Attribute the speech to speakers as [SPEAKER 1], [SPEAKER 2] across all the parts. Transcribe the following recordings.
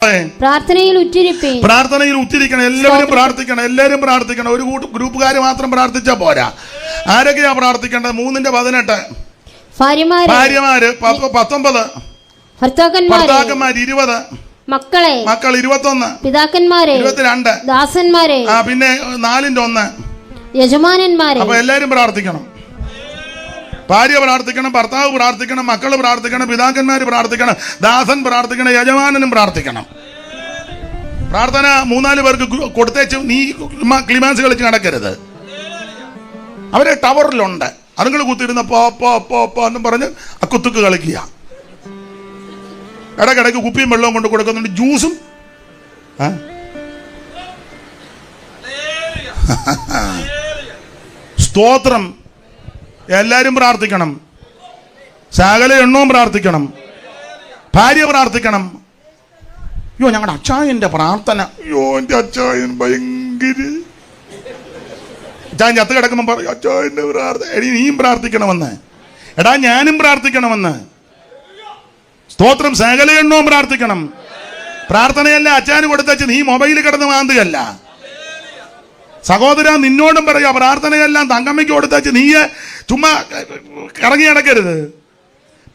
[SPEAKER 1] പ്രാർത്ഥനയിൽ ഉറ്റിരിക്കണം. എല്ലാവരും പ്രാർത്ഥിക്കണം. ഒരു ഗ്രൂപ്പുകാർ മാത്രം പ്രാർത്ഥിച്ചാൽ പോരാ. ആരൊക്കെയാ പ്രാർത്ഥിക്കേണ്ടത്? 3:18 ഭാര്യമാര് 19, ഭർത്താക്കന്മാർ 20, മക്കൾ 21, പിതാക്കന്മാരെ 22, ദാസന്മാരെ പിന്നെ 4:1 യജമാനന്മാരെ. അപ്പൊ എല്ലാരും പ്രാർത്ഥിക്കണം. ഭാര്യ പ്രാർത്ഥിക്കണം, ഭർത്താവ് പ്രാർത്ഥിക്കണം, മക്കൾ പ്രാർത്ഥിക്കണം, പിതാക്കന്മാർ പ്രാർത്ഥിക്കണം, ദാസൻ പ്രാർത്ഥിക്കണം, യജമാനനും പ്രാർത്ഥിക്കണം. പ്രാർത്ഥന 3-4 പേർക്ക് കൊടുത്തേച്ച് നീ ക്ലിമാൻസ് കളിച്ച് നടക്കരുത്. അവരെ ടവറിലുണ്ട്, അതുങ്ങൾ കുത്തിയിരുന്ന പോ എന്നും പറഞ്ഞ് കുത്തുക്ക് കളിക്കുക. ഇടയ്ക്കിടയ്ക്ക് കുപ്പിയും വെള്ളവും കൊണ്ട് കൊടുക്കുന്നുണ്ട്, ജ്യൂസും. സ്തോത്രം. എല്ലാരും പ്രാർത്ഥിക്കണം. സകല എണ്ണവും പ്രാർത്ഥിക്കണം. ഭാര്യ പ്രാർത്ഥിക്കണം. അയ്യോ ഞങ്ങളുടെ അച്ചായന്റെ പ്രാർത്ഥന, അയ്യോ എന്റെ അച്ചായൻ ഭയങ്കര അച്ചായൻ ചത്ത് കിടക്കുമ്പോൾ പറയും അച്ചായന്റെ പ്രാർത്ഥന. എടി നീയും പ്രാർത്ഥിക്കണമെന്ന്, എടാ ഞാനും പ്രാർത്ഥിക്കണമെന്ന്. സ്തോത്രം. സകല എണ്ണവും പ്രാർത്ഥിക്കണം. പ്രാർത്ഥനയല്ല അച്ചാന് കൊടുത്തച്ച് നീ മൊബൈലിൽ കിടന്ന് മാന്തുകയല്ല. സഹോദര നിന്നോടും പറയാ, പ്രാർത്ഥനയെല്ലാം തങ്കമ്മയ്ക്ക് കൊടുത്തച്ച് നീ ചുമ്മാ ഇറങ്ങി നടക്കരുത്.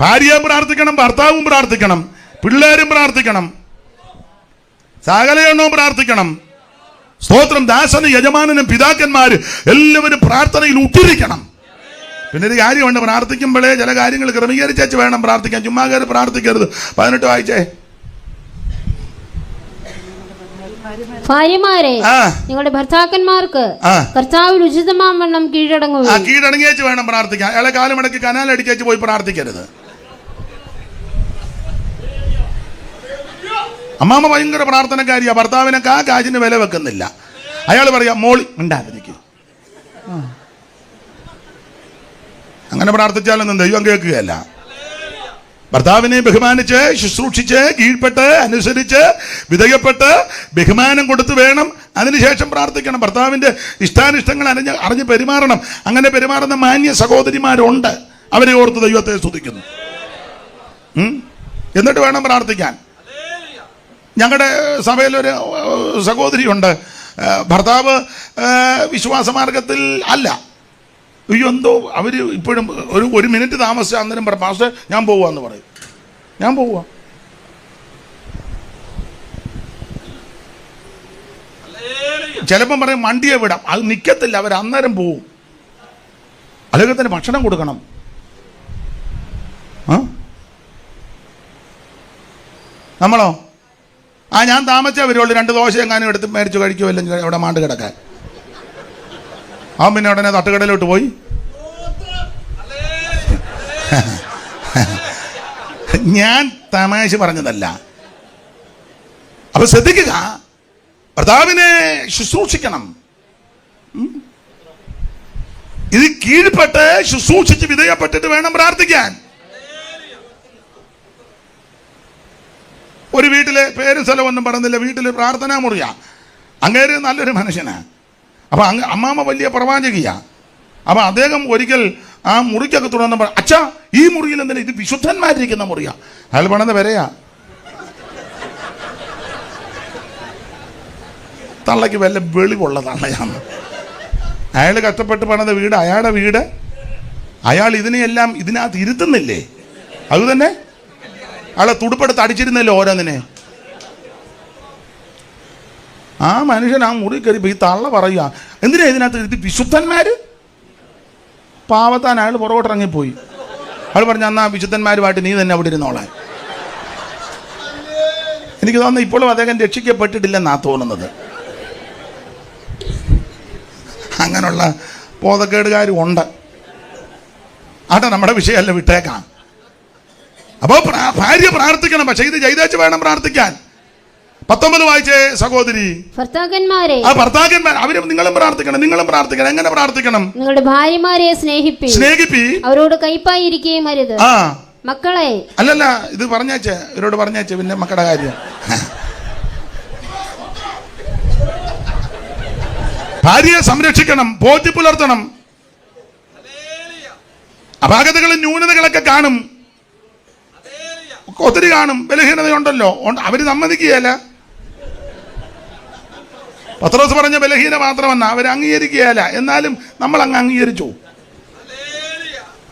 [SPEAKER 1] ഭാര്യയും പ്രാർത്ഥിക്കണം, ഭർത്താവും പ്രാർത്ഥിക്കണം, പിള്ളേരും പ്രാർത്ഥിക്കണം, സകല എണ്ണവും പ്രാർത്ഥിക്കണം. സ്തോത്രം. ദാസനും യജമാനനും പിതാക്കന്മാര് എല്ലാവരും പ്രാർത്ഥനയിൽ ഉറ്റിരിക്കണം. പിന്നെ ഒരു കാര്യമുണ്ട്, പ്രാർത്ഥിക്കുമ്പോഴേ ചില കാര്യങ്ങൾ ക്രമീകരിച്ചു വേണം പ്രാർത്ഥിക്കാൻ. ചുമ്മാ കയറി പ്രാർത്ഥിക്കരുത്. 18 വായിച്ചേ. ഭാര്യമാരെ നിങ്ങളുടെ ഭർത്താക്കന്മാർക്ക് കർത്താവിൽ ഉചിതമാവണ്ണം കീഴടങ്ങിയേച്ച് വേണം പ്രാർത്ഥിക്കാൻ. അയാളെ കാലുമടക്കി കനാലടിച്ചേച്ച് പോയി പ്രാർത്ഥിക്കരുത്. അമ്മാമ്മ ഭയങ്കര പ്രാർത്ഥനക്കാരിയാ. ഭർത്താവിനൊക്കെ ആ കാശിന് വില വെക്കുന്നില്ല. അയാൾ പറയാ മോളി ഉണ്ടായിരിക്കും. അങ്ങനെ പ്രാർത്ഥിച്ചാലൊന്നും ദൈവം കേൾക്കുകയല്ല. ഭർത്താവിനെ ബഹുമാനിച്ച് ശുശ്രൂഷിച്ച് കീഴ്പ്പെട്ട് അനുസരിച്ച് വിധേയപ്പെട്ട് ബഹുമാനം കൊടുത്ത് വേണം അതിനുശേഷം പ്രാർത്ഥിക്കണം. ഭർത്താവിൻ്റെ ഇഷ്ടാനിഷ്ടങ്ങൾ അറിഞ്ഞ് പെരുമാറണം. അങ്ങനെ പെരുമാറുന്ന മാന്യ സഹോദരിമാരുണ്ട്. അവരെ ഓർത്ത് ദൈവത്തെ സ്തുതിക്കുന്നു. എന്നിട്ട് വേണം പ്രാർത്ഥിക്കാൻ. ഞങ്ങളുടെ സഭയിലൊരു സഹോദരിയുണ്ട്. ഭർത്താവ് വിശ്വാസമാർഗത്തിൽ അല്ല. എന്തോ അവർ ഇപ്പോഴും ഒരു മിനിറ്റ് താമസിച്ച അന്നേരം പറ പാസ്റ്റർ ഞാൻ പോവാന്ന് പറയും. ഞാൻ പോവാ. ചിലപ്പം പറയും വണ്ടിയെ വിടാം. അത് നിൽക്കത്തില്ല, അവർ അന്നേരം പോവും. അല്ലെങ്കിൽ തന്നെ ഭക്ഷണം കൊടുക്കണം. നമ്മളോ ഞാൻ താമസിച്ചാൽ വരുള്ളൂ. 2 ദോശ എങ്ങാനും എടുത്ത് മേടിച്ചു കഴിക്കുമോ, അല്ലെങ്കിൽ അവിടെ മാണ്ട് കിടക്കാൻ. പിന്നെ ഉടനെ തട്ടുകടയിലോട്ട് പോയി. ഞാൻ തമാശ പറഞ്ഞതല്ല. അപ്പൊ ശ്രദ്ധിക്കുക, ഭർത്താവിനെ ശുശ്രൂഷിക്കണം. ഇത് കീഴ്പ്പെട്ട് ശുശ്രൂഷിച്ച് വിധേയപ്പെട്ടിട്ട് വേണം പ്രാർത്ഥിക്കാൻ. ഒരു വീട്ടിലെ പേര് സ്ഥലമൊന്നും പറഞ്ഞില്ല, വീട്ടിൽ പ്രാർത്ഥനാ മുറിയാ. അങ്ങേര് നല്ലൊരു മനുഷ്യനാ. അപ്പൊ അമ്മാമ്മ വലിയ പ്രവാചകിയാ. അപ്പൊ അദ്ദേഹം ഒരിക്കൽ ആ മുറിക്കൊക്കെ തുടർന്ന് പറഞ്ഞു, അച്ഛാ ഈ മുറിയിൽ എന്തിനാ, ഇത് വിശുദ്ധന്മാരിരിക്കുന്ന മുറിയാ. അയാൾ പണിത വരെയാ. തള്ളക്ക് വല്ല വെളിവുള്ള തള്ളയാണ്. അയാൾ കഷ്ടപ്പെട്ട് പണിത വീട്, അയാളുടെ വീട്. അയാൾ ഇതിനെയെല്ലാം ഇതിനകത്ത് ഇരുത്തുന്നില്ലേ? അത് തന്നെ അയാളെ തുടുപ്പെടുത്ത് അടിച്ചിരുന്നല്ലോ ഓരോന്നിനെ. ആ മനുഷ്യൻ ആ മുറി കയറിയപ്പോൾ ഈ തള്ള പറയുക, എന്തിനാ ഇതിനകത്ത് ഇത് വിശുദ്ധന്മാര്? പാവത്താൻ അയാൾ പുറകോട്ടിറങ്ങിപ്പോയി. അയാൾ പറഞ്ഞു, എന്നാ വിശുദ്ധന്മാരുമായിട്ട് നീ തന്നെ അവിടെ ഇരുന്നോളാൻ. എനിക്ക് തോന്നുന്നു ഇപ്പോഴും അദ്ദേഹം രക്ഷിക്കപ്പെട്ടിട്ടില്ലെന്നാ തോന്നുന്നത്. അങ്ങനെയുള്ള ബോധക്കേടുകാരും ഉണ്ട്. ആട്ടെ, നമ്മുടെ വിഷയമല്ല, വിട്ടേക്കാം. അപ്പോൾ ഭാര്യ പ്രാർത്ഥിക്കണം. പക്ഷെ ഇത് ചെയ്തേച്ച് വേണം പ്രാർത്ഥിക്കാൻ. 19 വായിച്ചേ സഹോദരി. ഭർത്താക്കന്മാരെ അവരും നിങ്ങളും പ്രാർത്ഥിക്കണം. എങ്ങനെ പ്രാർത്ഥിക്കണം? നിങ്ങളുടെ ഭാര്യമാരെ സ്നേഹിപ്പി, അവരോട് കൈപ്പായിരിക്കുകയും അരുത്. മക്കളെ അല്ലല്ല, ഇത് പറഞ്ഞേച്ചേ, ഇവരോട് പറഞ്ഞേച്ചേ. പിന്നെ മക്കളുടെ കാര്യം. ഭാര്യയെ സംരക്ഷിക്കണം, പോറ്റി പുലർത്തണം. അപാകതകളും ന്യൂനതകളൊക്കെ കാണും. ഒത്തിരി കാണും, ബലഹീനതയുണ്ടല്ലോ, അവർ സമ്മതിക്കുകയല്ല. പത്രോസ് പറഞ്ഞ ബലഹീന മാത്രമെന്നാ അവർ അംഗീകരിക്കുകയല്ല. എന്നാലും നമ്മൾ അങ്ങ് അംഗീകരിച്ചു.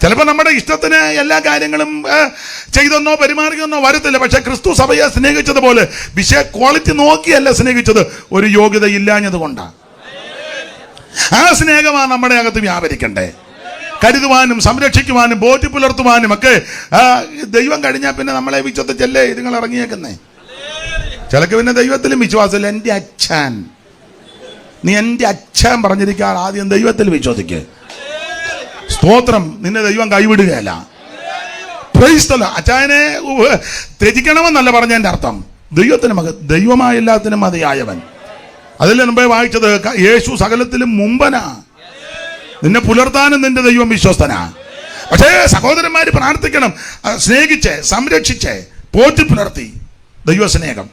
[SPEAKER 1] ചിലപ്പോൾ നമ്മുടെ ഇഷ്ടത്തിന് എല്ലാ കാര്യങ്ങളും ചെയ്തെന്നോ പെരുമാറിയെന്നോ വരത്തില്ല. പക്ഷെ ക്രിസ്തു സഭയെ സ്നേഹിച്ചതുപോലെ വിഷയ ക്വാളിറ്റി നോക്കിയല്ല സ്നേഹിച്ചത്, ഒരു യോഗ്യത ഇല്ലാഞ്ഞത് കൊണ്ടാണ്. ആ സ്നേഹമാണ് നമ്മുടെ അകത്ത് വ്യാപരിക്കണ്ടേ. കരുതുവാനും സംരക്ഷിക്കുവാനും ബോധ്യ പുലർത്തുവാനും ഒക്കെ ദൈവം കഴിഞ്ഞാൽ പിന്നെ നമ്മളെ വിശ്വസിച്ചല്ലേ ഇതുങ്ങൾ ഇറങ്ങിയേക്കുന്നേ. ചിലക്ക് പിന്നെ ദൈവത്തിലും വിശ്വാസമില്ല. എൻ്റെ അച്ഛൻ, നീ എൻ്റെ അച്ഛൻ പറഞ്ഞിരിക്കാൻ ആദ്യം ദൈവത്തിൽ വിശ്വസിക്ക്. സ്തോത്രം. നിന്നെ ദൈവം കൈവിടുകയല്ല. Praise the lord. അച്ചായനെ ത്യജിക്കണമെന്നല്ല പറഞ്ഞതിൻ്റെ അർത്ഥം. ദൈവത്തിന് ദൈവമായ എല്ലാത്തിനും മതിയായവൻ. അതിൽ മുമ്പേ വായിച്ചത് യേശു സകലത്തിലും മുമ്പനാ. നിന്നെ പുലർത്താനും നിന്റെ ദൈവം വിശ്വസ്തനാ. പക്ഷേ സഹോദരന്മാര് പ്രാർത്ഥിക്കണം, സ്നേഹിച്ച് സംരക്ഷിച്ച് പോറ്റി പുലർത്തി ദൈവസ്നേഹം.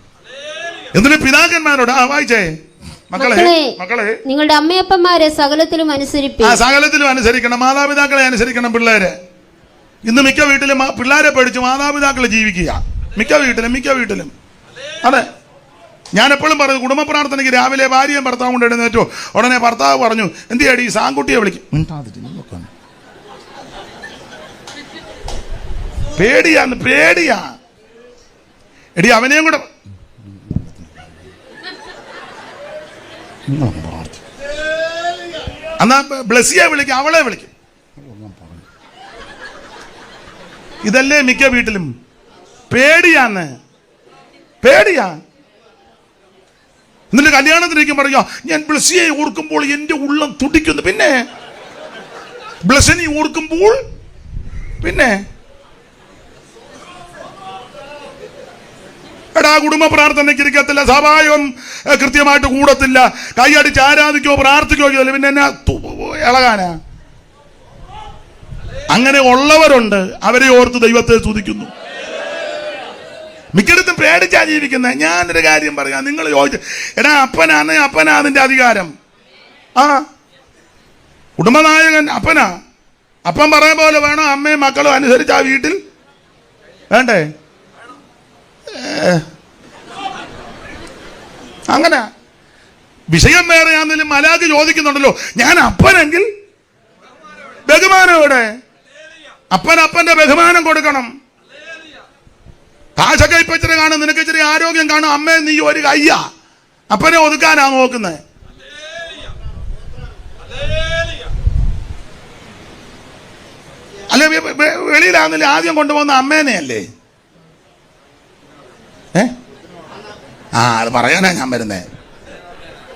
[SPEAKER 1] എന്നിട്ട് പിതാക്കന്മാരോട് വായിച്ചേ, മക്കളെ
[SPEAKER 2] നിങ്ങളുടെ അമ്മയപ്പന്മാരെ സകലത്തിലും
[SPEAKER 1] അനുസരിക്കണം. മാതാപിതാക്കളെ അനുസരിക്കണം. പിള്ളേര് ഇന്ന് മിക്ക വീട്ടിലും പിള്ളേരെ പേടിച്ച് മാതാപിതാക്കൾ ജീവിക്കുക. മിക്ക വീട്ടിലും അതെ. ഞാൻ എപ്പോഴും പറഞ്ഞു, കുടുംബ പ്രാർത്ഥനയ്ക്ക് രാവിലെ ഭാര്യയും ഭർത്താവും കൊണ്ട് എഴുന്നേറ്റു. ഉടനെ ഭർത്താവ് പറഞ്ഞു, എന്ത് ചെയ്യടി സാങ്കുട്ടിയെ വിളിക്കും. പേടിയാ എടി, അവനെയും കൂടെ എന്നാ ബ്ലസ്സിയെ വിളിക്കും, അവളെ വിളിക്കും. ഇതല്ലേ മിക്ക വീട്ടിലും. പേടിയാ. എന്നിട്ട് കല്യാണത്തിലേക്ക് പറയാ, ഞാൻ ബ്ലസ്സിയെ ഓർക്കുമ്പോൾ എന്റെ ഉള്ളം തുടിക്കുന്നു. പിന്നെ ബ്ലസ്സിനെ ഓർക്കുമ്പോൾ പിന്നെ എടാ, കുടുംബ പ്രാർത്ഥനയ്ക്ക് ഇരിക്കത്തില്ല, സഭായം കൃത്യമായിട്ട് കൂടത്തില്ല, കൈയടിച്ച് ആരാധിക്കോ പ്രാർത്ഥിക്കോ ചെയ്തില്ല, പിന്നെ എന്നാ ഇളകാനാ? അങ്ങനെ ഉള്ളവരുണ്ട്. അവരെ ഓർത്ത് ദൈവത്തെ സ്തുതിക്കുന്നു. മിക്കയിടത്തും പേടിച്ചാ ജീവിക്കുന്നത്. ഞാനൊരു കാര്യം പറയാം, നിങ്ങൾ ചോദിച്ചു, എടാ അപ്പനാ അതിന്റെ അധികാരം. കുടുംബനായകൻ അപ്പനാ. അപ്പൻ പറയാൻ പോലെ വേണം അമ്മയും മക്കളും അനുസരിച്ച് ആ വീട്ടിൽ വേണ്ടേ. അങ്ങനെ വിഷയം വേറെയാണെങ്കിലും മലാഖ് ചോദിക്കുന്നുണ്ടല്ലോ, ഞാൻ അപ്പനെങ്കിൽ ബഹുമാനം എവിടെ? അപ്പന്റെ ബഹുമാനം കൊടുക്കണം. കാശൊക്കെ ഇപ്പൊ ഇച്ചിരി കാണും, നിനക്ക് ഇച്ചിരി ആരോഗ്യം കാണും. അമ്മേ നീ ഒരു കയ്യ, അപ്പനെ ഒതുക്കാനാ നോക്കുന്നത്. അല്ലെ വെളിയിലാകുന്നില്ല, ആദ്യം കൊണ്ടുപോകുന്ന അമ്മേനെയല്ലേ? അത് പറയാനാ ഞാൻ വരുന്നേ.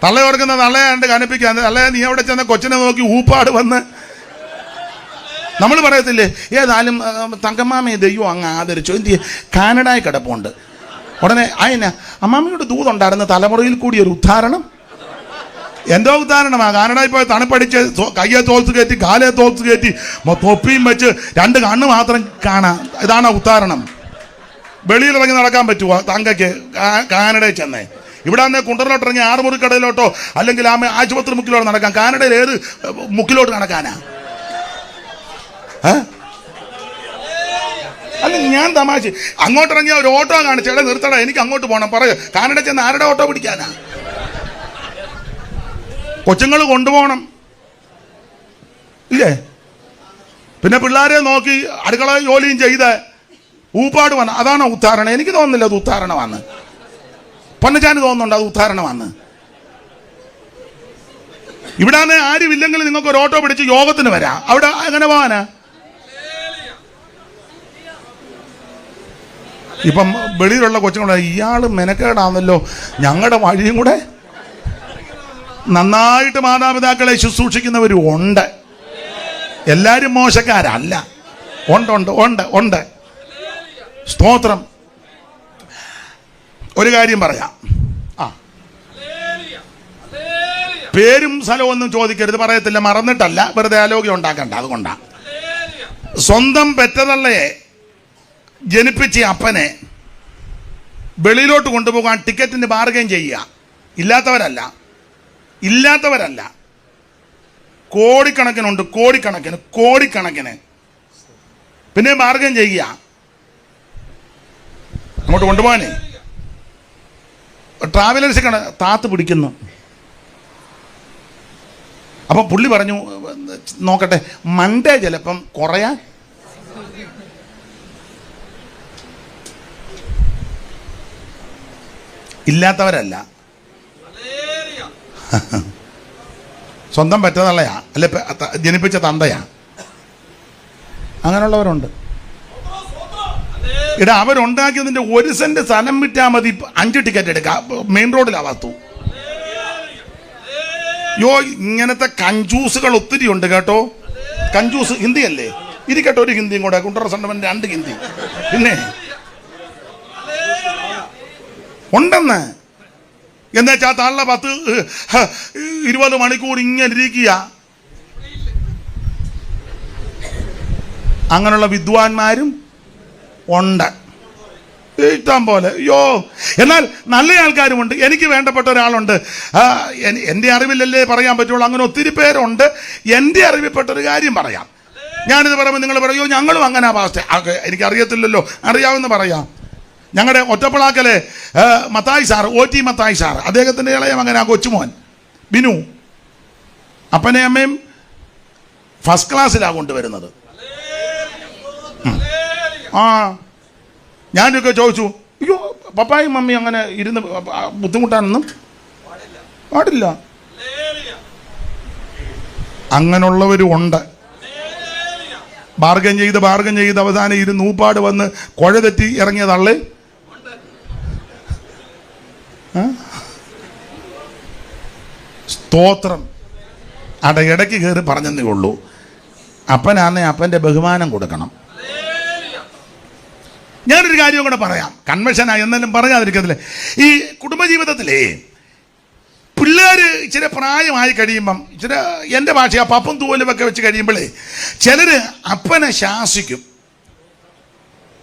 [SPEAKER 1] തള്ള ഓർക്കുന്ന തള്ളയെ കണ്ട് കനപ്പിക്കാൻ, തള്ളയെ നീ അവിടെ ചെന്ന കൊച്ചിനെ നോക്കി ഊപ്പാട് വന്ന് നമ്മൾ പറയത്തില്ലേ, ഏതായാലും തങ്കമ്മാമയെ ദൈവം അങ്ങ് ആദരിച്ചു. എന്ത് കാനഡായി കിടപ്പുണ്ട്. ഉടനെ അതിന് അമ്മാമ്മയുടെ ദൂതുണ്ടായിരുന്നു, തലമുറയിൽ കൂടി ഒരു ഉദ്ധാരണം. എന്തോ ഉദ്ധാരണമാ? കാനഡയിൽ പോയി തണുപ്പടിച്ച് കയ്യെ തോൽത്ത് കയറ്റി കാലെ തോൽത്ത് കയറ്റി തൊപ്പിയും വെച്ച് 2 കണ്ണ് മാത്രം കാണാം. ഇതാണ് ഉദ്ധാരണം. വെളിയിലിറങ്ങി നടക്കാൻ പറ്റുമോ തങ്കയ്ക്ക്? കാനഡയിൽ ചെന്നേ. ഇവിടെ അന്നേ കുണ്ടറിലോട്ട് ഇറങ്ങി 6 മുറിക്കടയിലോട്ടോ അല്ലെങ്കിൽ ആശുപത്രി മുക്കിലോട്ട് നടക്കാം. കാനഡയിൽ ഏത് മുക്കിലോട്ട് നടക്കാനാ? അല്ല, ഞാൻ തമാശ. അങ്ങോട്ട് ഇറങ്ങിയ ഒരു ഓട്ടോ കാണിച്ചേടാ, നിർത്തടാ, എനിക്ക് അങ്ങോട്ട് പോകണം. പറയ, കാനഡ ചെന്ന് ആരുടെ ഓട്ടോ പിടിക്കാനാ? കൊച്ചുങ്ങൾ കൊണ്ടുപോകണം ഇല്ലേ? പിന്നെ പിള്ളേരെ നോക്കി അടുക്കള ജോലിയും ചെയ്ത് ഊപ്പാട് വന്ന് അതാണോ ഉദ്ധാരണം? എനിക്ക് തോന്നുന്നില്ല അത് ഉദ്ധാരണമാണെന്ന്. പൊന്നച്ചാന് തോന്നുന്നുണ്ട് അത് ഉദ്ധാരണമാണെന്ന്. ഇവിടെ ആരുമില്ലെങ്കിൽ നിങ്ങൾക്ക് ഒരു ഓട്ടോ പിടിച്ച് യോഗത്തിന് വരാം. അവിടെ എങ്ങനെ പോകാനാ? ഇപ്പം വെളിയിലുള്ള കൊച്ചുങ്ങളെ ഇയാള് മെനക്കേടാണല്ലോ, ഞങ്ങളുടെ വഴിയും കൂടെ. നന്നായിട്ട് മാതാപിതാക്കളെ ശുശ്രൂഷിക്കുന്നവരും ഉണ്ട്. എല്ലാവരും മോശക്കാരല്ല. ഉണ്ട്. സ്തോത്രം. ഒരു കാര്യം പറയാം, പേരും സ്ഥലവും ഒന്നും ചോദിക്കരുത്, പറയത്തില്ല, മറന്നിട്ടല്ല, വെറുതെ ആലോചന ഉണ്ടാക്കണ്ട. അതുകൊണ്ടാ സ്വന്തം പെറ്റതള്ളയെ ജനിപ്പിച്ച അപ്പനെ വെളിയിലോട്ട് കൊണ്ടുപോകാൻ ടിക്കറ്റിന് ബാർഗൈൻ ചെയ്യുക. ഇല്ലാത്തവരല്ല, കോടിക്കണക്കിനുണ്ട്, കോടിക്കണക്കിന്. പിന്നെ ബാർഗൈൻ ചെയ്യുക. അങ്ങോട്ട് കൊണ്ടുപോകാനേ. ട്രാവലേഴ്സ് താത്ത് പിടിക്കുന്നു. അപ്പം പുള്ളി പറഞ്ഞു, നോക്കട്ടെ, മൺഡേ ചിലപ്പം കുറയാൻ. ഇല്ലാത്തവരല്ല, സ്വന്തം പറ്റതള്ളയാ, അല്ലെ ജനിപ്പിച്ച തന്തയാ, അങ്ങനെയുള്ളവരുണ്ട്. ഇടാ, അവരുണ്ടാക്കിയതിൻ്റെ 1 സെന്റ് സ്ഥലം വിറ്റാൽ മതി 5 ടിക്കറ്റ് എടുക്കാം, മെയിൻ റോഡിലാവാത്തു. ഇങ്ങനത്തെ കഞ്ചൂസുകൾ ഒത്തിരി ഉണ്ട് കേട്ടോ. കഞ്ചൂസ് ഹിന്ദിയല്ലേ, ഇരിക്കട്ടെ, ഒരു ഹിന്ദിയും കൂടെ, കുണ്ടറ സണ്ടവൻ 2 ഹിന്ദി പിന്നെ ഉണ്ടെന്ന്. എന്നുവെച്ചാ താഴെ 10-20 മണിക്കൂർ ഇങ്ങനെ ഇരിക്കുക. അങ്ങനെയുള്ള വിദ്വാൻമാരും ഉണ്ട് ഇഷ്ടം പോലെ. എന്നാൽ നല്ല ആൾക്കാരുമുണ്ട്. എനിക്ക് വേണ്ടപ്പെട്ട ഒരാളുണ്ട്, എൻ്റെ അറിവിലല്ലേ പറയാൻ പറ്റുള്ളൂ, അങ്ങനെ ഒത്തിരി പേരുണ്ട്. എൻ്റെ അറിവിൽപ്പെട്ടൊരു കാര്യം പറയാം. ഞാനിത് പറയുമ്പോൾ നിങ്ങൾ പറയോ ഞങ്ങളും അങ്ങനെ പാസ്റ്റേ, എനിക്കറിയത്തില്ലല്ലോ, അറിയാമെന്ന് പറയാം. ഞങ്ങളുടെ ഒറ്റപ്പളാക്കലെ Mathai sir, OT Mathai sir, അദ്ദേഹത്തിൻ്റെ ഇളയം അങ്ങനെ ആ കൊച്ചുമോൻ ബിനു, അപ്പനെ അമ്മയും ഫസ്റ്റ് ക്ലാസ്സിലാണ് കൊണ്ടുവരുന്നത്. ഞാനൊക്കെ ചോദിച്ചു, അയ്യോ പപ്പായും മമ്മി അങ്ങനെ ഇരുന്ന് ബുദ്ധിമുട്ടാനൊന്നും പാടില്ല. അങ്ങനെയുള്ളവരും ഉണ്ട്. ബാർഗൻ ചെയ്ത് അവസാനം ഇരുന്ന് ഊപ്പാട് വന്ന് കുഴ തെറ്റി ഇറങ്ങിയ തള്ളേ. സ്തോത്രം. ഇടയ്ക്ക് കയറി പറഞ്ഞതേ ഉള്ളൂ, അപ്പനാന്നേ അപ്പൻ്റെ ബഹുമാനം കൊടുക്കണം. ഞാനൊരു കാര്യം കൂടെ പറയാം, കൺവെൻഷനായി എന്നാലും പറയാതിരിക്കത്തില്ലേ. ഈ കുടുംബജീവിതത്തിലേ പിള്ളേർ ഇച്ചിരി പ്രായമായി കഴിയുമ്പം, ഇച്ചിരി എൻ്റെ ഭാഷ ആ പപ്പും തൂവലുമൊക്കെ വെച്ച് കഴിയുമ്പോഴേ ചിലർ അപ്പനെ ശാസിക്കും.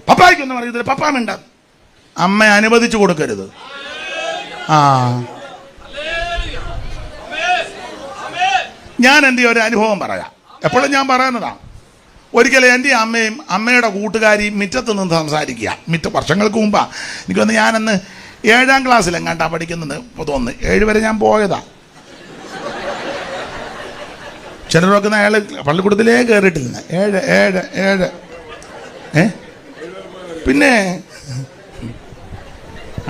[SPEAKER 1] പപ്പായ്ക്കൊന്നും അറിയത്തില്ല, പപ്പാ വേണ്ട, അമ്മ അനുവദിച്ചു കൊടുക്കരുത്. ഞാൻ എൻ്റെ ഒരു അനുഭവം പറയാം, എപ്പോഴും ഞാൻ പറയുന്നതാ. ഒരിക്കലും എൻ്റെ അമ്മയും അമ്മയുടെ കൂട്ടുകാരിയും മുറ്റത്ത് നിന്ന് സംസാരിക്കുക. വർഷങ്ങൾക്ക് മുമ്പാ, എനിക്കൊന്ന് ഞാനന്ന് 7ാം ക്ലാസ്സിലെങ്ങാണ്ടാ പഠിക്കുന്നത് തോന്നുന്നു. 7 വരെ ഞാൻ പോയതാ. ചിലരൊക്കെ അയാൾ പള്ളിക്കൂടത്തിലേ കയറിയിട്ടില്ല. 7 പിന്നെ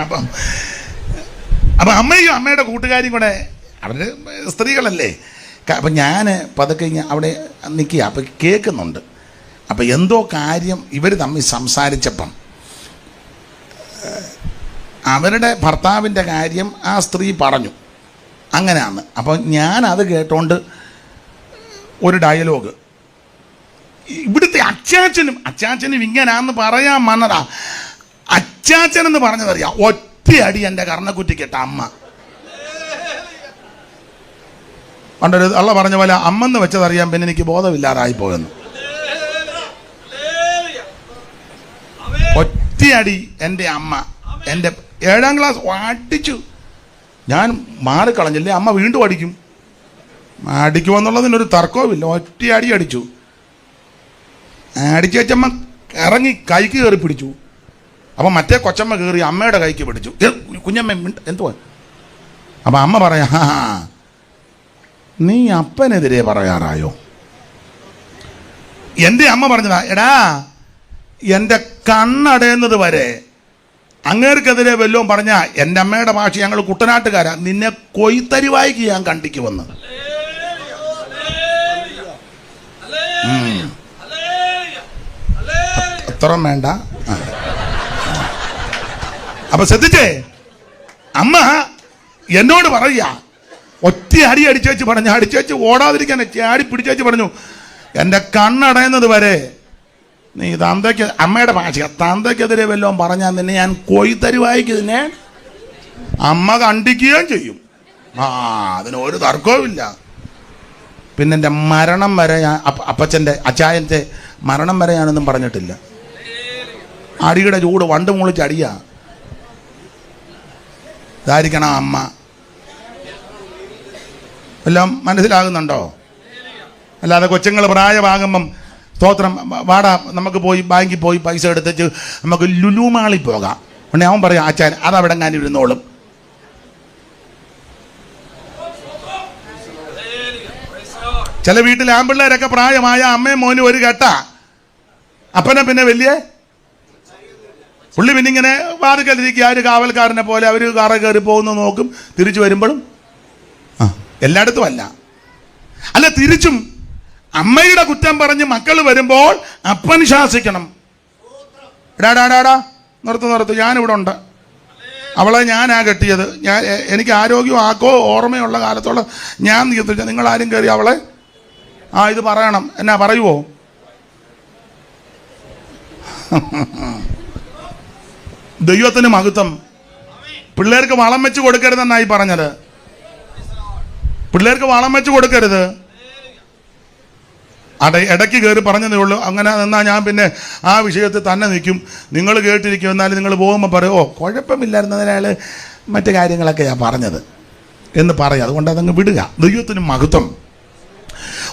[SPEAKER 1] അപ്പം അമ്മയും അമ്മയുടെ കൂട്ടുകാരിയും കൂടെ, അവര് സ്ത്രീകളല്ലേ. അപ്പം ഞാൻ പതുക്കെ അവിടെ നിൽക്കുക, അപ്പം കേൾക്കുന്നുണ്ട്. അപ്പം എന്തോ കാര്യം ഇവർ തമ്മിൽ സംസാരിച്ചപ്പം അവരുടെ ഭർത്താവിൻ്റെ കാര്യം ആ സ്ത്രീ പറഞ്ഞു, അങ്ങനെയാണ്. അപ്പം ഞാനത് കേട്ടോണ്ട് ഒരു ഡയലോഗ്, ഇവിടുത്തെ അച്ചാച്ചനും ഇങ്ങനാന്ന് പറയാൻ വന്നതാ. അച്ചാച്ചനെന്ന് പറഞ്ഞതറിയാം, ഒറ്റയടി എൻ്റെ കർണക്കുറ്റിക്കിട്ട അമ്മ. പണ്ടൊരു അള്ള പറഞ്ഞ പോലെ അമ്മെന്ന് വെച്ചതറിയാൻ പിന്നെ എനിക്ക് ബോധമില്ലാതായി പോയെന്ന്. ഒറ്റയടി എൻ്റെ അമ്മ, എൻ്റെ 7ാം ക്ലാസ് അടിച്ചു. ഞാൻ മാറിക്കളഞ്ഞില്ലേ, അമ്മ വീണ്ടും അടിക്കുമെന്നുള്ളതിനൊരു തർക്കവുമില്ല. ഒറ്റയടി അടിച്ചു. അടിച്ചു വെച്ചമ്മ ഇറങ്ങി കൈക്ക് കയറി പിടിച്ചു. അപ്പം മറ്റേ കൊച്ചമ്മ കയറി അമ്മയുടെ കൈക്ക് പിടിച്ചു. കുഞ്ഞമ്മ എന്തുവാ? അപ്പം അമ്മ പറയാ, നീ അപ്പനെതിരെ പറയാറായോ? എൻ്റെ അമ്മ പറഞ്ഞതാ, എടാ എൻ്റെ കണ്ണടയുന്നത് വരെ അങ്ങേർക്കെതിരെ വല്ലതും പറഞ്ഞാ, എൻ്റെ അമ്മയുടെ ഭാഷ, ഞങ്ങൾ കുട്ടനാട്ടുകാരാ, നിന്നെ കൊയ്ത്തരിവായിക്ക് ഞാൻ കണ്ടിക്കുമെന്ന്. അത്രയും വേണ്ട. അപ്പൊ ശ്രദ്ധിച്ചേ, അമ്മ എന്നോട് പറയുക, ഒറ്റ അടിച്ചേച്ച് പറഞ്ഞു, അടിച്ചേച്ച് ഓടാതിരിക്കാൻ ചാടി പിടിച്ചേച്ച് പറഞ്ഞു, എൻ്റെ കണ്ണടയുന്നത് വരെ നീ തന്തയ്ക്ക്, അമ്മയുടെ ഭാഷ, തന്തയ്ക്കെതിരെ വല്ലതും പറഞ്ഞാൽ നിന്നെ ഞാൻ കൊയ്ത്തരുവായിക്ക് നിന്നെ അമ്മ കണ്ടിക്കുകയും ചെയ്യും. അതിനൊരു തർക്കവുമില്ല. പിന്നെ എൻ്റെ മരണം വരെ ഞാൻ അച്ചായൻ്റെ മരണം വരെ ഞാനൊന്നും പറഞ്ഞിട്ടില്ല. അടിയുടെ ചൂട് വണ്ട് മുളിച്ച് അടിയ ഇതായിരിക്കണം അമ്മ. എല്ലാം മനസ്സിലാകുന്നുണ്ടോ? അല്ലാതെ കൊച്ചുങ്ങൾ പ്രായമാകുമ്പം സ്തോത്രം വാടാ നമുക്ക് പോയി ബാങ്കിൽ പോയി പൈസ എടുത്തിട്ട് നമുക്ക് ലുലു മാളിൽ പോകാം, ഉടനെ അവൻ പറയാം ആച്ചാൻ അതവിടെ ഞാൻ ഇരുന്നോളും. ചില വീട്ടിൽ ആൺപിള്ളേരൊക്കെ പ്രായമായ അമ്മയും മോനും ഒരു കെട്ട, അപ്പനെ പിന്നെ വലിയ പുള്ളി പിന്നെ ഇങ്ങനെ വാതിക്കലിരിക്കുക, ഒരു കാവൽക്കാരനെ പോലെ അവർ കാറ കയറി പോകുന്ന നോക്കും, തിരിച്ചു വരുമ്പോഴും എല്ലായിടത്തും അല്ല തിരിച്ചും അമ്മയുടെ കുറ്റം പറഞ്ഞ് മക്കൾ വരുമ്പോൾ അപ്പൻ ശാസിക്കണം. ഡാടാ നിർത്ത്, ഞാനിവിടെ ഉണ്ട്, അവളെ ഞാനാ കെട്ടിയത്, എനിക്ക് ആരോഗ്യം ആക്കോ ഓർമ്മയുള്ള കാലത്തോളം ഞാൻ നിയന്ത്രിച്ച, നിങ്ങളാരും കയറി അവളെ ഇത് പറയണം. എന്നാ പറയുവോ? ദൈവത്തിന് മഹത്വം. പിള്ളേർക്ക് വളം വെച്ച് കൊടുക്കരുതെന്നായി പറഞ്ഞത്. പിള്ളേർക്ക് വളം വെച്ച് കൊടുക്കരുത്. ഇടയ്ക്ക് കയറി പറഞ്ഞതേ ഉള്ളൂ. അങ്ങനെ എന്നാൽ ഞാൻ പിന്നെ ആ വിഷയത്തിൽ തന്നെ നിൽക്കും. നിങ്ങൾ കേട്ടിരിക്കും, എന്നാലും നിങ്ങൾ പോകുമ്പോൾ പറയും ഓ കുഴപ്പമില്ലായിരുന്നതിനാൽ മറ്റു കാര്യങ്ങളൊക്കെ ഞാൻ പറഞ്ഞത് എന്ന് പറയാം. അതുകൊണ്ട് അതങ്ങ് വിടുക. ദൈവത്തിന് മഹത്വം.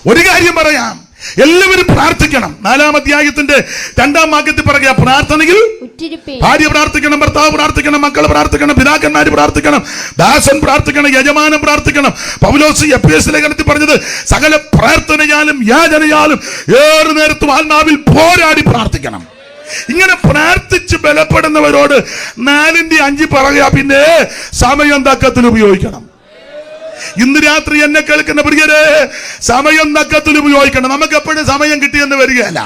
[SPEAKER 1] ഒരു കാര്യം പറയാം, എല്ലാവരും പ്രാർത്ഥിക്കണം. 4-ാം അധ്യായത്തിന്റെ 2-ാം വാക്യത്തിൽ പറയുക, പ്രാർത്ഥനയിൽ ഭാര്യ പ്രാർത്ഥിക്കണം, ഭർത്താവ് പ്രാർത്ഥിക്കണം, മക്കൾ പ്രാർത്ഥിക്കണം, പിതാക്കന്മാർ പ്രാർത്ഥിക്കണം, ദാസൻ പ്രാർത്ഥിക്കണം, യജമാനൻ പ്രാർത്ഥിക്കണം. പൗലോസ് എഫേസ്യ ലേഖനത്തിൽ പറഞ്ഞത് സകല പ്രാർത്ഥനയാലും യാചനയാലും ഏറെ നേരത്തും ആത്മാവിൽ പോരാടി പ്രാർത്ഥിക്കണം. ഇങ്ങനെ പ്രാർത്ഥിച്ച് ബലപ്പെടുന്നവരോട് 4-5 പറയുക, പിന്നെ സമയം തക്കത്തിൽ ഉപയോഗിക്കണം. ഇന്ന് രാത്രി എന്നെ കേൾക്കുന്ന പ്രിയരെ, സമയം തക്കത്തിൽ ഉപയോഗിക്കണം. നമുക്ക് എപ്പോഴും സമയം കിട്ടിയെന്ന് വരികയല്ല.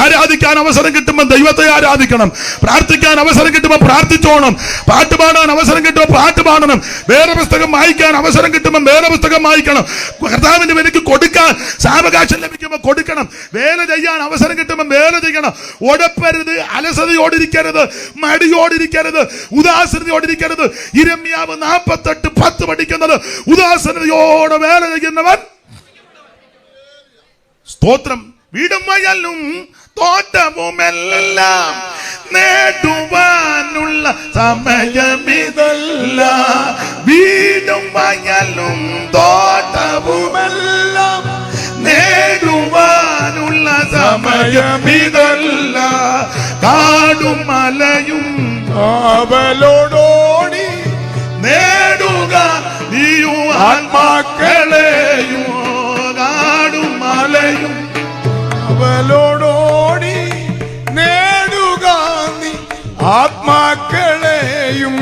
[SPEAKER 1] ആരാധിക്കാൻ അവസരം കിട്ടുമ്പോൾ ദൈവത്തെ ആരാധിക്കണം. പ്രാർത്ഥിക്കാൻ അവസരം കിട്ടുമ്പോൾ പ്രാർത്ഥിച്ചോണം. പാട്ട് പാടാൻ അവസരം കിട്ടുമ്പോൾ പാട്ട് പാടണം. വേറെ പുസ്തകം വായിക്കാൻ അവസരം കിട്ടുമ്പോൾ വേറെ പുസ്തകം വായിക്കണം. കർത്താവിന്റെ വിലക്ക് കൊടുക്കാൻ സാവകാശം ലഭിക്കുമ്പോൾ കൊടുക്കണം. വേല ചെയ്യാൻ അവസരം കിട്ടുമ്പോൾ വേല ചെയ്യണം. ഉടപ്പരുത്, അലസതയോടിരിക്കരുത്, മടിയോടിരിക്കരുത്, ഉദാസീനതയോടിരിക്കരുത്. യിരെമ്യാവ് 48:10 പഠിക്കുന്നത്, ഉദാസീനതയോടെ വേല ചെയ്യുന്നവൻ സ്തോത്രം. വീടും വയലും തോട്ടവുമെല്ലാം നേടുവാനുള്ള സമയമിതല്ല. വീടും വയലും തോട്ടവുമെല്ലാം നേടുവാനുള്ള സമയമിതല്ല. കാടും മലയും അവലോടോടി നേടുക നീയും ആത്മാക്കളെയും. കാടും മലയും
[SPEAKER 3] അവലോടോടി നേടുക നീ ആത്മാക്കളെയും.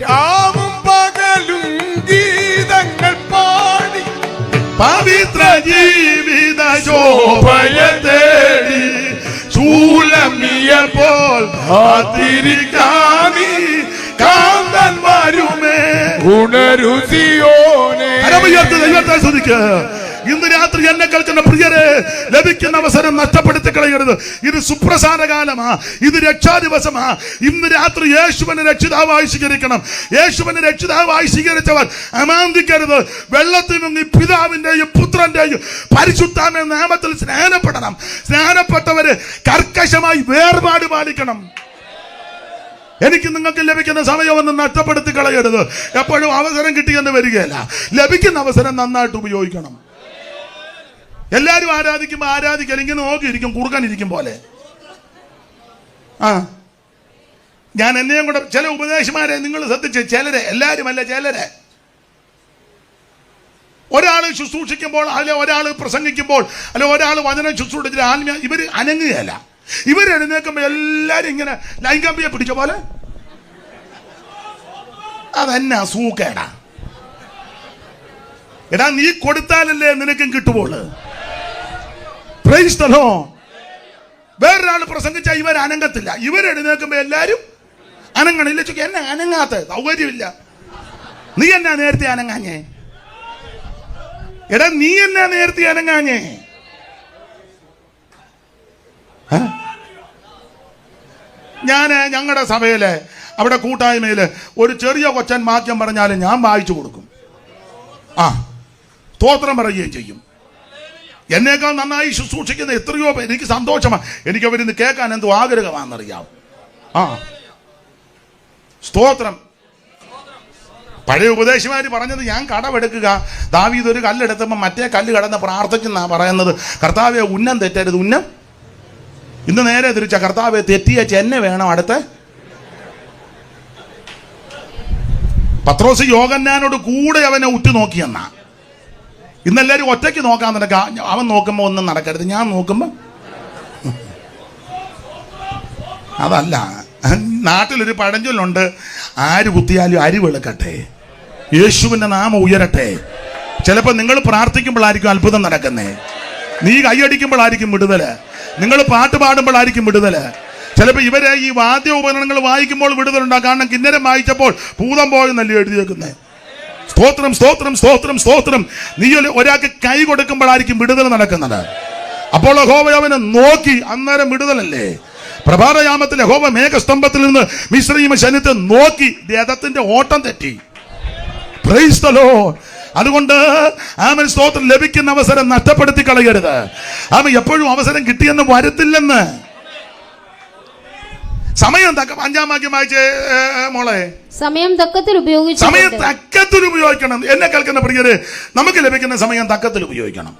[SPEAKER 3] രാവും പകലും ഗീതങ്ങൾ പാടി
[SPEAKER 1] പവിത്ര ജീവിത ശോഭയെ തേടി ശൂലമിയപ്പോൾ കാത്തിരിക്കാനി കാന്തൻ വരുമേ.
[SPEAKER 3] ഉണരു സിയോനേ.
[SPEAKER 1] ദൈവത്തെ സ്തുതിക്കുക. ഇന്ന് രാത്രി എന്നെ കേൾക്കുന്ന പ്രിയരെ, ലഭിക്കുന്ന അവസരം നഷ്ടപ്പെടുത്തി കളയരുത്. ഇത് സുപ്രസാദ കാലമാ, ഇത് രക്ഷാദിവസമാ. ഇന്ന് രാത്രി യേശുവിനെ രക്ഷിതാവായി സ്വീകരിക്കണം. യേശുവിനെ രക്ഷിതാവായി സ്വീകരിച്ചവർ അമാന്തിക്കരുത്. വെള്ളത്തിൽ മുങ്ങി പിതാവിന്റെയും പുത്രന്റെയും പരിശുദ്ധാത്മ നാമത്തിൽ സ്നാനപ്പെടണം. സ്നാനപ്പെട്ടവര് കർക്കശമായി വേർപാട് പാലിക്കണം. എനിക്ക് നിങ്ങൾക്ക് ലഭിക്കുന്ന സമയമൊന്നും നഷ്ടപ്പെടുത്തി കളയരുത്. എപ്പോഴും അവസരം കിട്ടിയെന്ന് വരികയല്ല. ലഭിക്കുന്ന അവസരം നന്നായിട്ട് ഉപയോഗിക്കണം. എല്ലാവരും ആരാധിക്കുമ്പോൾ ആരാധിക്കാൻ ഇങ്ങനെ നോക്കിയിരിക്കും, കുറുക്കാനിരിക്കും പോലെ. ഞാൻ എന്നെയും കൂടെ ചില ഉപദേശമാരെ നിങ്ങൾ ശ്രദ്ധിച്ച്, ചിലരെ, എല്ലാവരും അല്ല, ചിലരെ. ഒരാൾ ശുശ്രൂഷിക്കുമ്പോൾ, അല്ലെ ഒരാൾ പ്രസംഗിക്കുമ്പോൾ, അല്ലെ ഒരാൾ വചനം ശുശ്രൂഷിച്ചിട്ട് ആത്മീയ ഇവർ അനങ്ങുകയല്ല. ഇവരെഴുന്നേക്കുമ്പോൾ എല്ലാവരും ഇങ്ങനെ ലൈംഗമ്പിയെ പിടിച്ച പോലെ. അതെന്നാ സൂക്കേടാ. എടാ, നീ കൊടുത്താലല്ലേ നിനക്കും കിട്ടുപോള്. Price the Lord. വേറൊരാൾ പ്രസംഗിച്ചാൽ ഇവർ അനങ്ങത്തില്ല. ഇവരെഴുന്നേക്കുമ്പോ എല്ലാരും അനങ്ങണില്ല. എന്നെ അനങ്ങാത്ത സൗകര്യമില്ല. നീ എന്നാ നേരത്തെ അനങ്ങാഞ്ഞേ? എടാ, നീ എന്നാ നേരത്തെ അനങ്ങാഞ്ഞേ? ഞങ്ങളുടെ സഭയില് അവിടെ കൂട്ടായ്മയില് ഒരു ചെറിയ കൊച്ചൻ വാക്യം പറഞ്ഞാലും ഞാൻ വായിച്ചു കൊടുക്കും. സ്തോത്രം പറയുകയും ചെയ്യും. എന്നേക്കാൾ നന്നായി ശുശ്രൂഷിക്കുന്ന എത്രയോ പേര്. എനിക്ക് സന്തോഷമാണ്. എനിക്ക് അവരിന്ന് കേൾക്കാൻ എന്തോ ആഗ്രഹമാണെന്നറിയാം. സ്തോത്രം. പഴയ ഉപദേശിമാര് പറഞ്ഞത്, ഞാൻ കടമെടുക്കുക, ദാവീദ് ഒരു കല്ലെടുത്തപ്പോൾ മറ്റേ കല്ല് കടന്ന് പ്രാർത്ഥിക്കുന്ന പറയുന്നത്. കർത്താവെ ഉന്നം തെറ്റരുത്. ഉന്നം ഇന്ന് നേരെ തിരിച്ച, കർത്താവെ തെറ്റിയ ചെന്നെ വേണം അടുത്ത് പത്രോസ് യോഹന്നാനോട് കൂടെ അവനെ ഉറ്റുനോക്കിയെന്നാ. ഇന്നെല്ലാവരും ഒറ്റയ്ക്ക് നോക്കാൻ നടക്കുക. അവൻ നോക്കുമ്പോൾ ഒന്നും നടക്കരുത്, ഞാൻ നോക്കുമ്പോൾ അതല്ല. നാട്ടിലൊരു പഴഞ്ചൊല്ലുണ്ട്, ആര് കുത്തിയാലും അരി വെളുക്കട്ടെ, യേശുവിൻ്റെ നാമം ഉയരട്ടെ. ചിലപ്പോൾ നിങ്ങൾ പ്രാർത്ഥിക്കുമ്പോഴായിരിക്കും അത്ഭുതം നടക്കുന്നേ, നീ കൈയടിക്കുമ്പോഴായിരിക്കും വിടുതല്, നിങ്ങൾ പാട്ട് പാടുമ്പോഴായിരിക്കും വിടുതല്. ചിലപ്പോൾ ഇവരെ ഈ വാദ്യ ഉപകരണങ്ങൾ വായിക്കുമ്പോൾ വിടുതലുണ്ടാകും. കാരണം കിന്നരം വായിച്ചപ്പോൾ ഭൂതം പോയെന്നല്ലേ എഴുതിയേക്കുന്നേ. സ്തോത്രം സ്തോത്രം സ്തോത്രം സ്തോത്രം. നീ ഒരാൾക്ക് കൈ കൊടുക്കുമ്പോഴായിരിക്കും വിടുതൽ നടക്കുന്നത്. അപ്പോൾ യഹോവ അവനെ നോക്കി, അന്നേരം വിടുതലല്ലേ. പ്രഭാതയാമത്തിൽ യഹോവ മേഘസ്തംഭത്തിൽ നിന്ന് മിസ്രയീം ശനിത്തെ നോക്കി, രഥത്തിന്റെ ഓട്ടം തെറ്റി. Price the Lord. അതുകൊണ്ട് ആമേൻ സ്തോത്രം. ലഭിക്കുന്ന അവസരം നഷ്ടപ്പെടുത്തി കളയരുത്. ആമേൻ എപ്പോഴും അവസരം കിട്ടിയെന്ന് വരത്തില്ലെന്ന്. സമയം തക്ക 5-ാം വാക്യം വായിച്ചേ മോളെ.
[SPEAKER 2] സമയം തക്കത്തിൽ
[SPEAKER 1] ഉപയോഗിക്കണം. എന്നെ കേൾക്കുന്ന പ്രിയര്, നമുക്ക് ലഭിക്കുന്ന സമയം തക്കത്തിൽ ഉപയോഗിക്കണം.